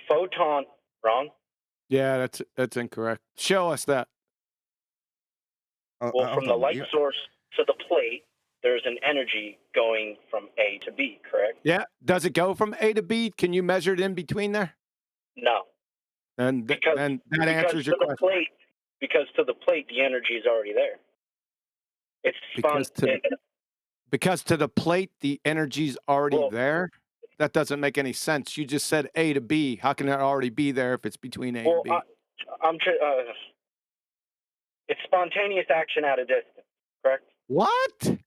photon, wrong? Yeah, that's incorrect. Show us that. Well, from the light source to the plate, there's an energy going from A to B, correct? Yeah. Does it go from A to B? Can you measure it in between there? No. then that because answers your to the question. plate, because to the plate, the energy is already there. It's Because to the plate, the energy's already there. That doesn't make any sense. You just said A to B. How can it already be there if it's between A and B? It's spontaneous action at a distance, correct? What?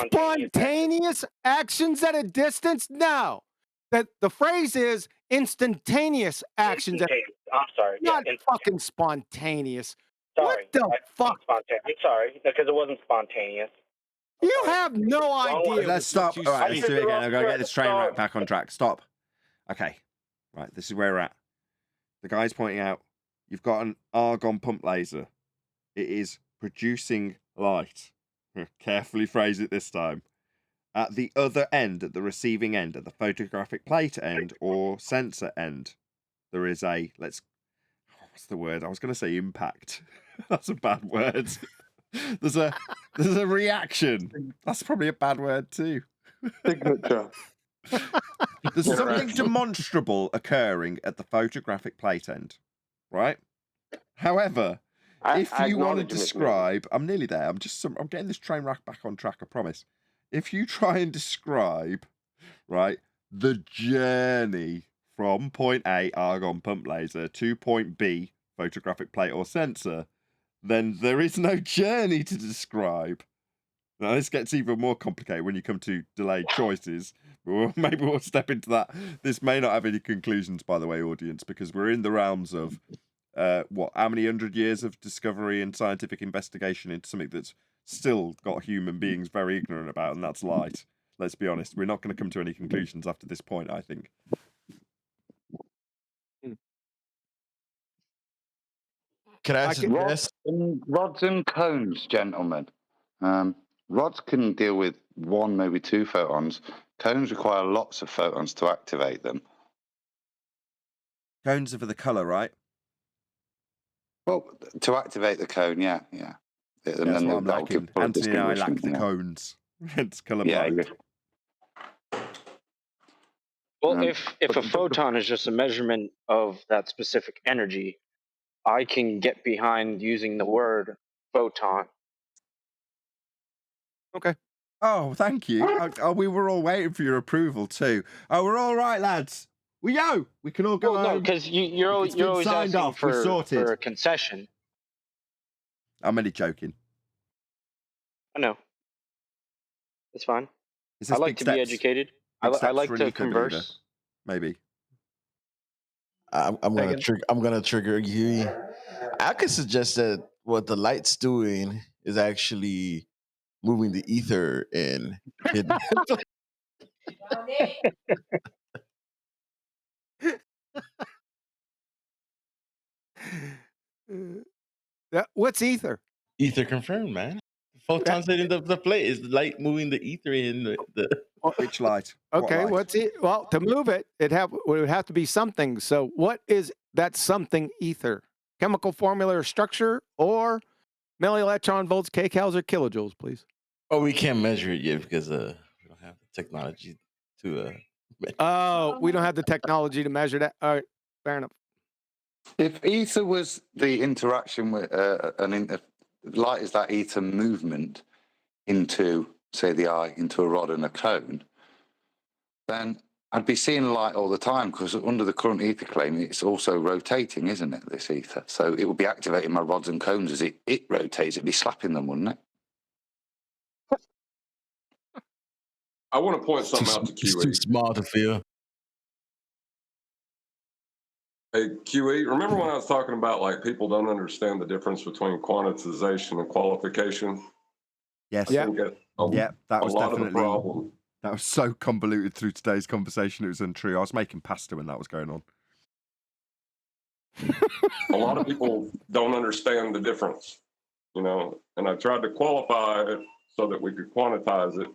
Spontaneous actions at a distance? No. That the phrase is instantaneous actions. I'm sorry. Not fucking spontaneous. Sorry. What the fuck? I'm sorry, because it wasn't spontaneous. You have no idea. Let's stop. All right, let's do it again. I've got to get this train wreck back on track. Stop. Okay. Right, this is where we're at. The guy's pointing out you've got an argon pump laser. It is producing light. Carefully phrase it this time. At the other end, at the receiving end, at the photographic plate end or sensor end, there is a, what's the word? I was going to say impact. That's a bad word. There's a reaction. That's probably a bad word too. Signature. There's something demonstrable occurring at the photographic plate end, right? However, if you want to describe, I'm nearly there. I'm getting this train wreck back on track. I promise. If you try and describe, right, the journey from point A, argon pump laser, to point B, photographic plate or sensor, then there is no journey to describe. Now, this gets even more complicated when you come to delayed choices. Maybe we'll step into that. This may not have any conclusions, by the way, audience, because we're in the realms of, how many 100 years of discovery and scientific investigation into something that's still got human beings very ignorant about, and that's light. Let's be honest. We're not going to come to any conclusions after this point, I think. Can I suggest? Rods and cones, gentlemen. Rods can deal with one, maybe two photons. Cones require lots of photons to activate them. Cones are for the colour, right? Well, to activate the cone, yeah. That's what I'm lacking. Anthony and I lack the cones. Hence colourblind. Well, if a photon is just a measurement of that specific energy, I can get behind using the word photon. Okay. Oh, thank you. We were all waiting for your approval too. Oh, we're all right, lads. We can all go home. No, because you're always signed asking off. We're sorted. for a concession. I'm only joking. I know. It's fine. Is I this like big to steps? be educated. I Big steps like for an to eco believer? converse. Maybe. I'm gonna trigger you. I could suggest that what the light's doing is actually moving the ether in. What's ether? Ether confirmed, man. Photons hitting the plate is the light moving the ether in the Which light? Okay, what's it? Well, to move it, it would have to be something. So, what is that something ether? Chemical formula or structure, or millielectron volts, kcals, or kilojoules, please? Oh, we can't measure it yet because we don't have the technology to. Oh, we don't have the technology to measure that. All right, fair enough. If ether was the interaction with light is that ether movement into, say, the eye, into a rod and a cone, then I'd be seeing light all the time, because under the current ether claim, it's also rotating, isn't it, this ether? So it would be activating my rods and cones as it rotates. It'd be slapping them, wouldn't it? I want to point something out to QE. It's too small to feel. Hey, QE, remember when I was talking about, like, people don't understand the difference between quantization and qualification? Yes. I think that that was lot definitely of the problem. That was so convoluted through today's conversation. It was untrue. I was making pasta when that was going on. A lot of people don't understand the difference, and I tried to qualify it so that we could quantize it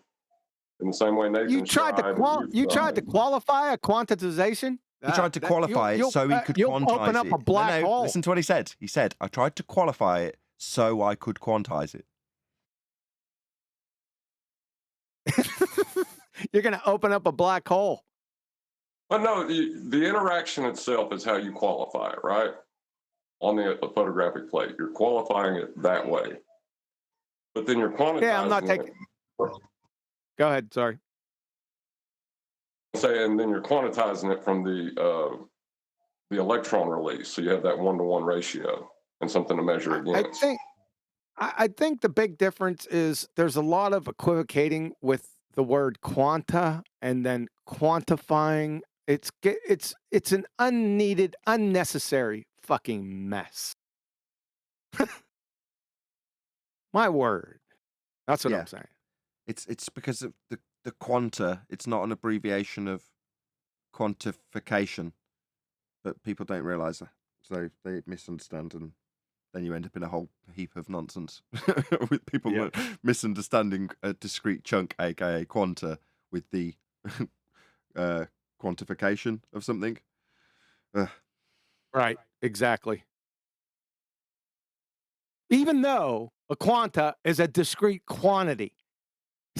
in the same way Nathan You tried to qualify a quantization. He tried to qualify it so he could quantize open up it. a black hole. Listen to what he said. He said, I tried to qualify it so I could quantize it. You're going to open up a black hole. But no, the interaction itself is how you qualify it, right? On the photographic plate, you're qualifying it that way. But then you're quantizing Yeah, I'm not taking. Go ahead. Sorry. And then you're quantizing it from the electron release, so you have that 1-to-1 ratio and something to measure against. I think the big difference is there's a lot of equivocating with the word quanta and then quantifying. It's an unneeded, unnecessary fucking mess. My word. That's what I'm saying. It's because of the quanta. It's not an abbreviation of quantification, but people don't realize that, so they misunderstand, and then you end up in a whole heap of nonsense with people misunderstanding a discrete chunk, aka quanta, with the quantification of something. Right, exactly. Even though a quanta is a discrete quantity.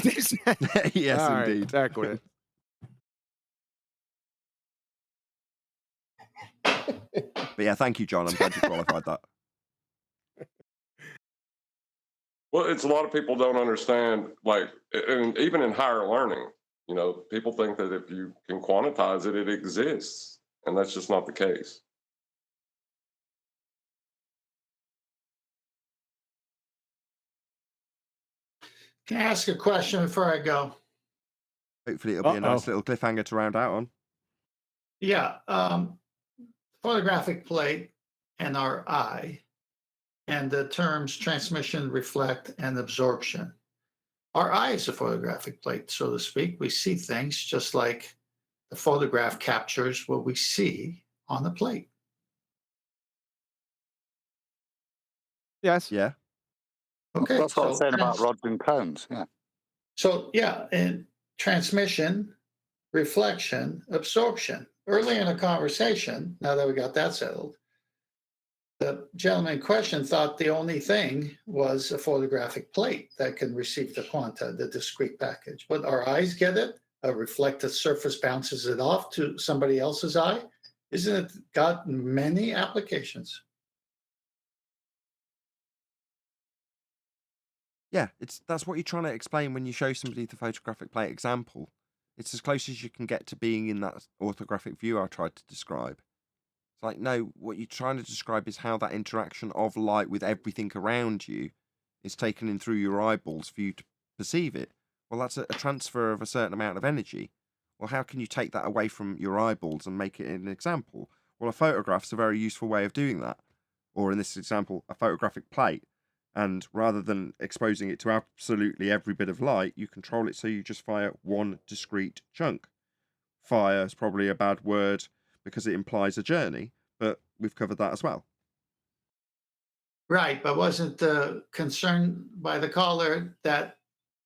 Yes, all right, indeed. back with it. But yeah, thank you, John. I'm glad you qualified that. Well, it's a lot of people don't understand, like, and even in higher learning, you know, people think that if you can quantize it, it exists, and that's just not the case. Can I ask a question before I go? Hopefully it'll be a nice little cliffhanger to round out on. Yeah. Photographic plate and our eye, and the terms transmission, reflect, and absorption. Our eye is a photographic plate, so to speak. We see things just like the photograph captures what we see on the plate. Yes. Yeah. Okay. That's what I was saying about rods and cones. Yeah. So yeah, and transmission, reflection, absorption. Early in the conversation, now that we got that settled, the gentleman in question thought the only thing was a photographic plate that can receive the quanta, the discrete package. But our eyes get it. A reflected surface bounces it off to somebody else's eye. Isn't it got many applications? Yeah, that's what you're trying to explain when you show somebody the photographic plate example. It's as close as you can get to being in that orthographic view I tried to describe. It's like, no, what you're trying to describe is how that interaction of light with everything around you is taken in through your eyeballs for you to perceive it. Well, that's a transfer of a certain amount of energy. Well, how can you take that away from your eyeballs and make it an example? Well, a photograph's a very useful way of doing that. Or in this example, a photographic plate. And rather than exposing it to absolutely every bit of light, you control it so you just fire one discrete chunk. Fire is probably a bad word because it implies a journey, but we've covered that as well. Right, but wasn't the concern by the caller that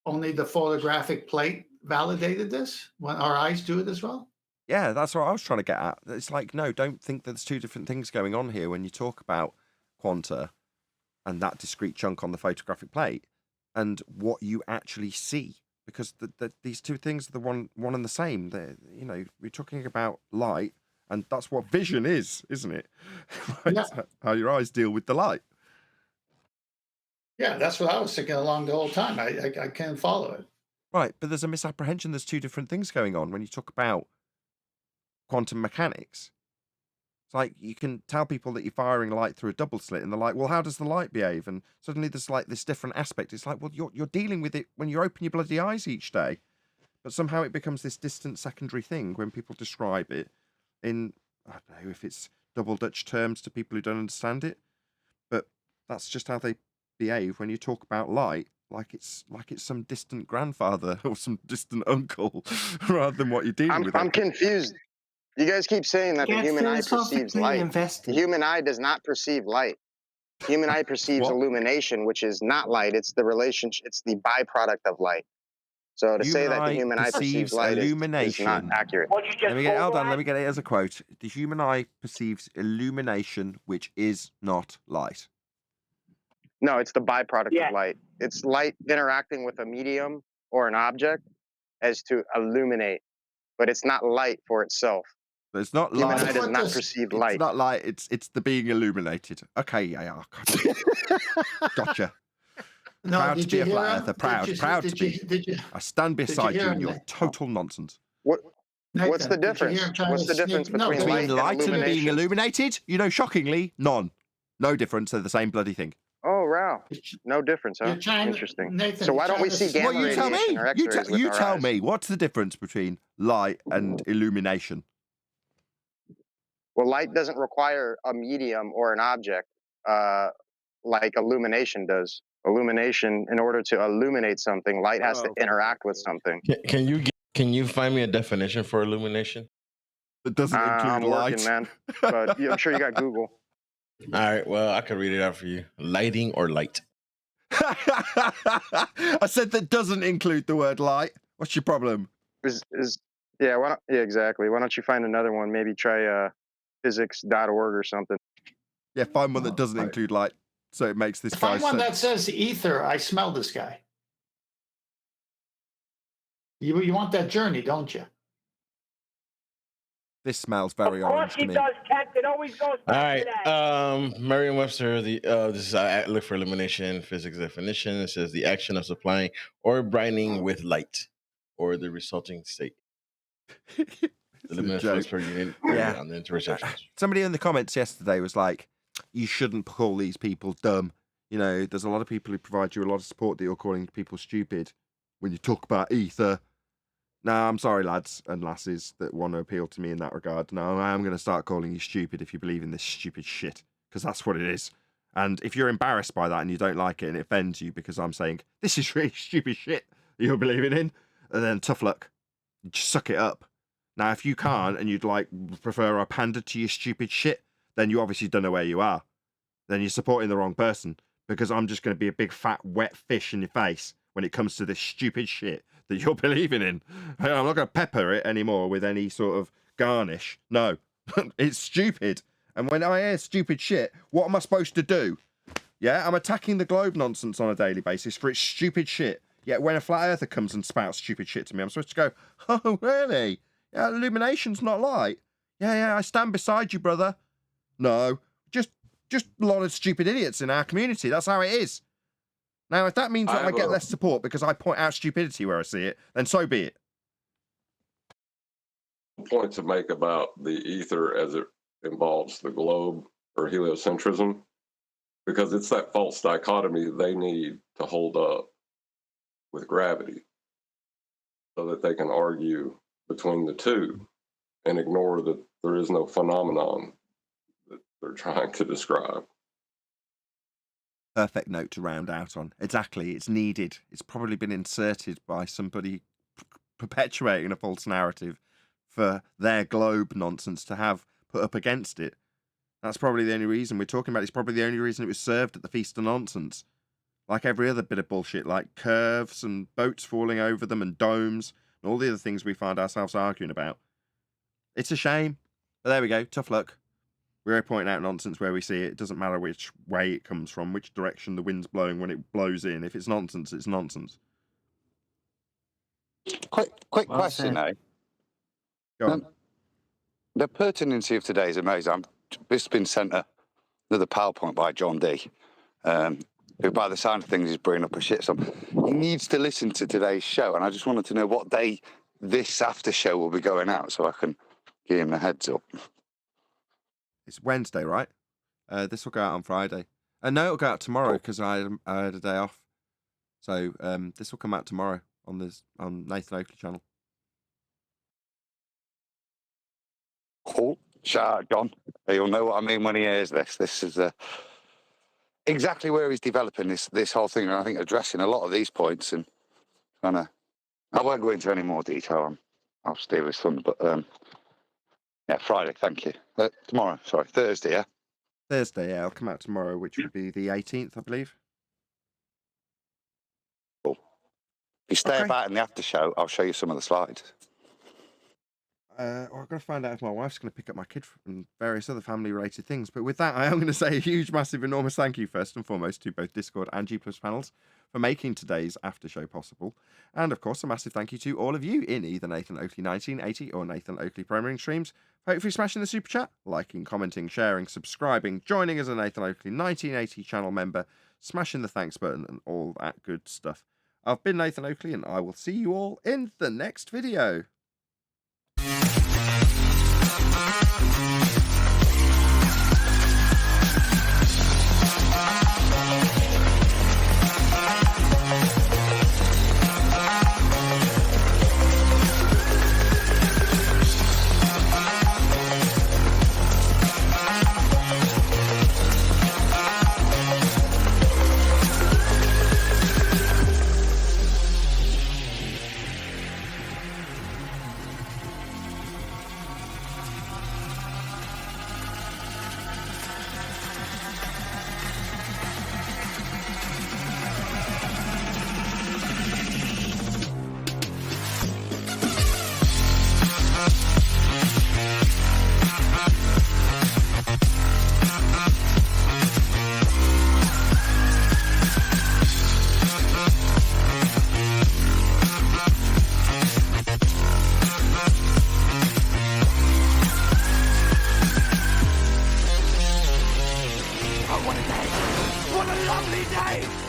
only the photographic plate validated this when our eyes do it as well? Yeah, that's what I was trying to get at. It's like, no, don't think there's two different things going on here when you talk about quanta and that discrete chunk on the photographic plate and what you actually see. Because these two things are the one and the same. You know, we're talking about light, and that's what vision is, isn't it? Yeah. How your eyes deal with the light. Yeah, that's what I was thinking along the whole time. I can't follow it. Right, but there's a misapprehension. There's two different things going on when you talk about quantum mechanics. It's like you can tell people that you're firing light through a double slit, and they're like, "Well, how does the light behave?" And suddenly there's like this different aspect. It's like, well, you're dealing with it when you open your bloody eyes each day, but somehow it becomes this distant secondary thing when people describe it in, I don't know if it's double Dutch terms to people who don't understand it, but that's just how they behave when you talk about light. Like it's some distant grandfather or some distant uncle, rather than what you're dealing with. I'm confused. You guys keep saying that the human eye perceives light. The human eye does not perceive light. The human eye perceives illumination, which is not light. It's the relationship. It's the byproduct of light. So to say that the human eye perceives light is not accurate. Let me get it as a quote. The human eye perceives illumination, which is not light. No, it's the byproduct of light. It's light interacting with a medium or an object as to illuminate, but it's not light for itself. It's not Human light. eye does not perceive light. It's not light. It's the being illuminated. Okay, yeah. Gotcha. No, Proud to did be you a hear flat him? earther. Proud to be. I stand beside hear you in him, your Nathan? total nonsense. What's Nathan, the did you hear difference? him trying What's to the difference sneak- no, between Between light light and and being illumination? illuminated, shockingly, none. No difference. They're the same bloody thing. Oh, wow. No difference, huh? You're trying- Interesting. Nathan, So you're why don't we trying to see gamma Well, you tell radiation me. or X-rays with You our tell eyes? me. What's the difference between light and illumination? Well, light doesn't require a medium or an object like illumination does. Illumination, in order to illuminate something, light has to interact with something. Can you find me a definition for illumination? It doesn't include I'm working, light. man. But I'm sure you got Google. All right, well, I can read it out for you. Lighting or light. I said that doesn't include the word light. What's your problem? Yeah, exactly. Why don't you find another one? Maybe try physics.org or something. Yeah, find one that doesn't include light, so it makes this Find guy's one sense. that says ether. I smell this guy. You want that journey, don't you? This smells very Of course orange he to me. does, Kent. It always goes All back right. to that. Merriam-Webster. This is I look for illumination physics definition. It says the action of supplying or brightening with light, or the resulting state. The luminous flux per unit Yeah. on the interceptions. Somebody in the comments yesterday was like, "You shouldn't call these people dumb." There's a lot of people who provide you a lot of support that you're calling people stupid when you talk about ether. Nah, I'm sorry, lads and lasses that want to appeal to me in that regard. No, I am going to start calling you stupid if you believe in this stupid shit, because that's what it is. And if you're embarrassed by that and you don't like it and it offends you because I'm saying, this is really stupid shit that you're believing in, then tough luck. Just suck it up. Now, if you can't and you'd prefer a panda to your stupid shit, then you obviously don't know where you are. Then you're supporting the wrong person, because I'm just going to be a big fat wet fish in your face when it comes to this stupid shit that you're believing in. I'm not going to pepper it anymore with any sort of garnish. No, it's stupid. And when I hear stupid shit, what am I supposed to do? Yeah, I'm attacking the globe nonsense on a daily basis for its stupid shit. Yet when a flat earther comes and spouts stupid shit to me, I'm supposed to go, oh, really? Yeah, illumination's not light. Yeah, I stand beside you, brother. No, just a lot of stupid idiots in our community. That's how it is. Now, if that means that I get less support because I point out stupidity where I see it, then so be it. Point to make about the ether as it involves the globe or heliocentrism, because it's that false dichotomy they need to hold up with gravity so that they can argue between the two and ignore that there is no phenomenon that they're trying to describe. Perfect note to round out on. Exactly, it's needed. It's probably been inserted by somebody perpetuating a false narrative for their globe nonsense to have put up against it. That's probably the only reason we're talking about it. It's probably the only reason it was served at the Feast of Nonsense. Like every other bit of bullshit, like curves and boats falling over them and domes and all the other things we find ourselves arguing about. It's a shame. But there we go. Tough luck. We're pointing out nonsense where we see it. It doesn't matter which way it comes from, which direction the wind's blowing when it blows in. If it's nonsense, it's nonsense. Quick question, though. Go on. The pertinency of today is amazing. This has been sent another PowerPoint by John D, who by the sound of things is bringing up a shitstorm. He needs to listen to today's show, and I just wanted to know what day this after show will be going out so I can give him a heads up. It's Wednesday, right? This will go out on Friday. No, it'll go out tomorrow because I had a day off. So this will come out tomorrow on Nathan Oakley channel. Cool. Shout out, John. He'll know what I mean when he hears this. This is exactly where he's developing this whole thing, and I think addressing a lot of these points and trying to. I won't go into any more detail. I'll steal his thunder, but yeah, Friday. Thank you. Tomorrow, sorry, Thursday. Yeah. Thursday, yeah, it'll come out tomorrow, which would be the 18th, I believe. Cool. If you stay about in the after show, I'll show you some of the slides. I've got to find out if my wife's going to pick up my kid and various other family-related things. But with that, I am going to say a huge, massive, enormous thank you, first and foremost, to both Discord and G Plus panels for making today's after show possible. And of course, a massive thank you to all of you in either Nathan Oakley 1980 or Nathan Oakley Premiering streams. Hopefully smashing the super chat, liking, commenting, sharing, subscribing, joining as a Nathan Oakley 1980 channel member, smashing the thanks button and all that good stuff. I've been Nathan Oakley and I will see you all in the next video. What a lovely day!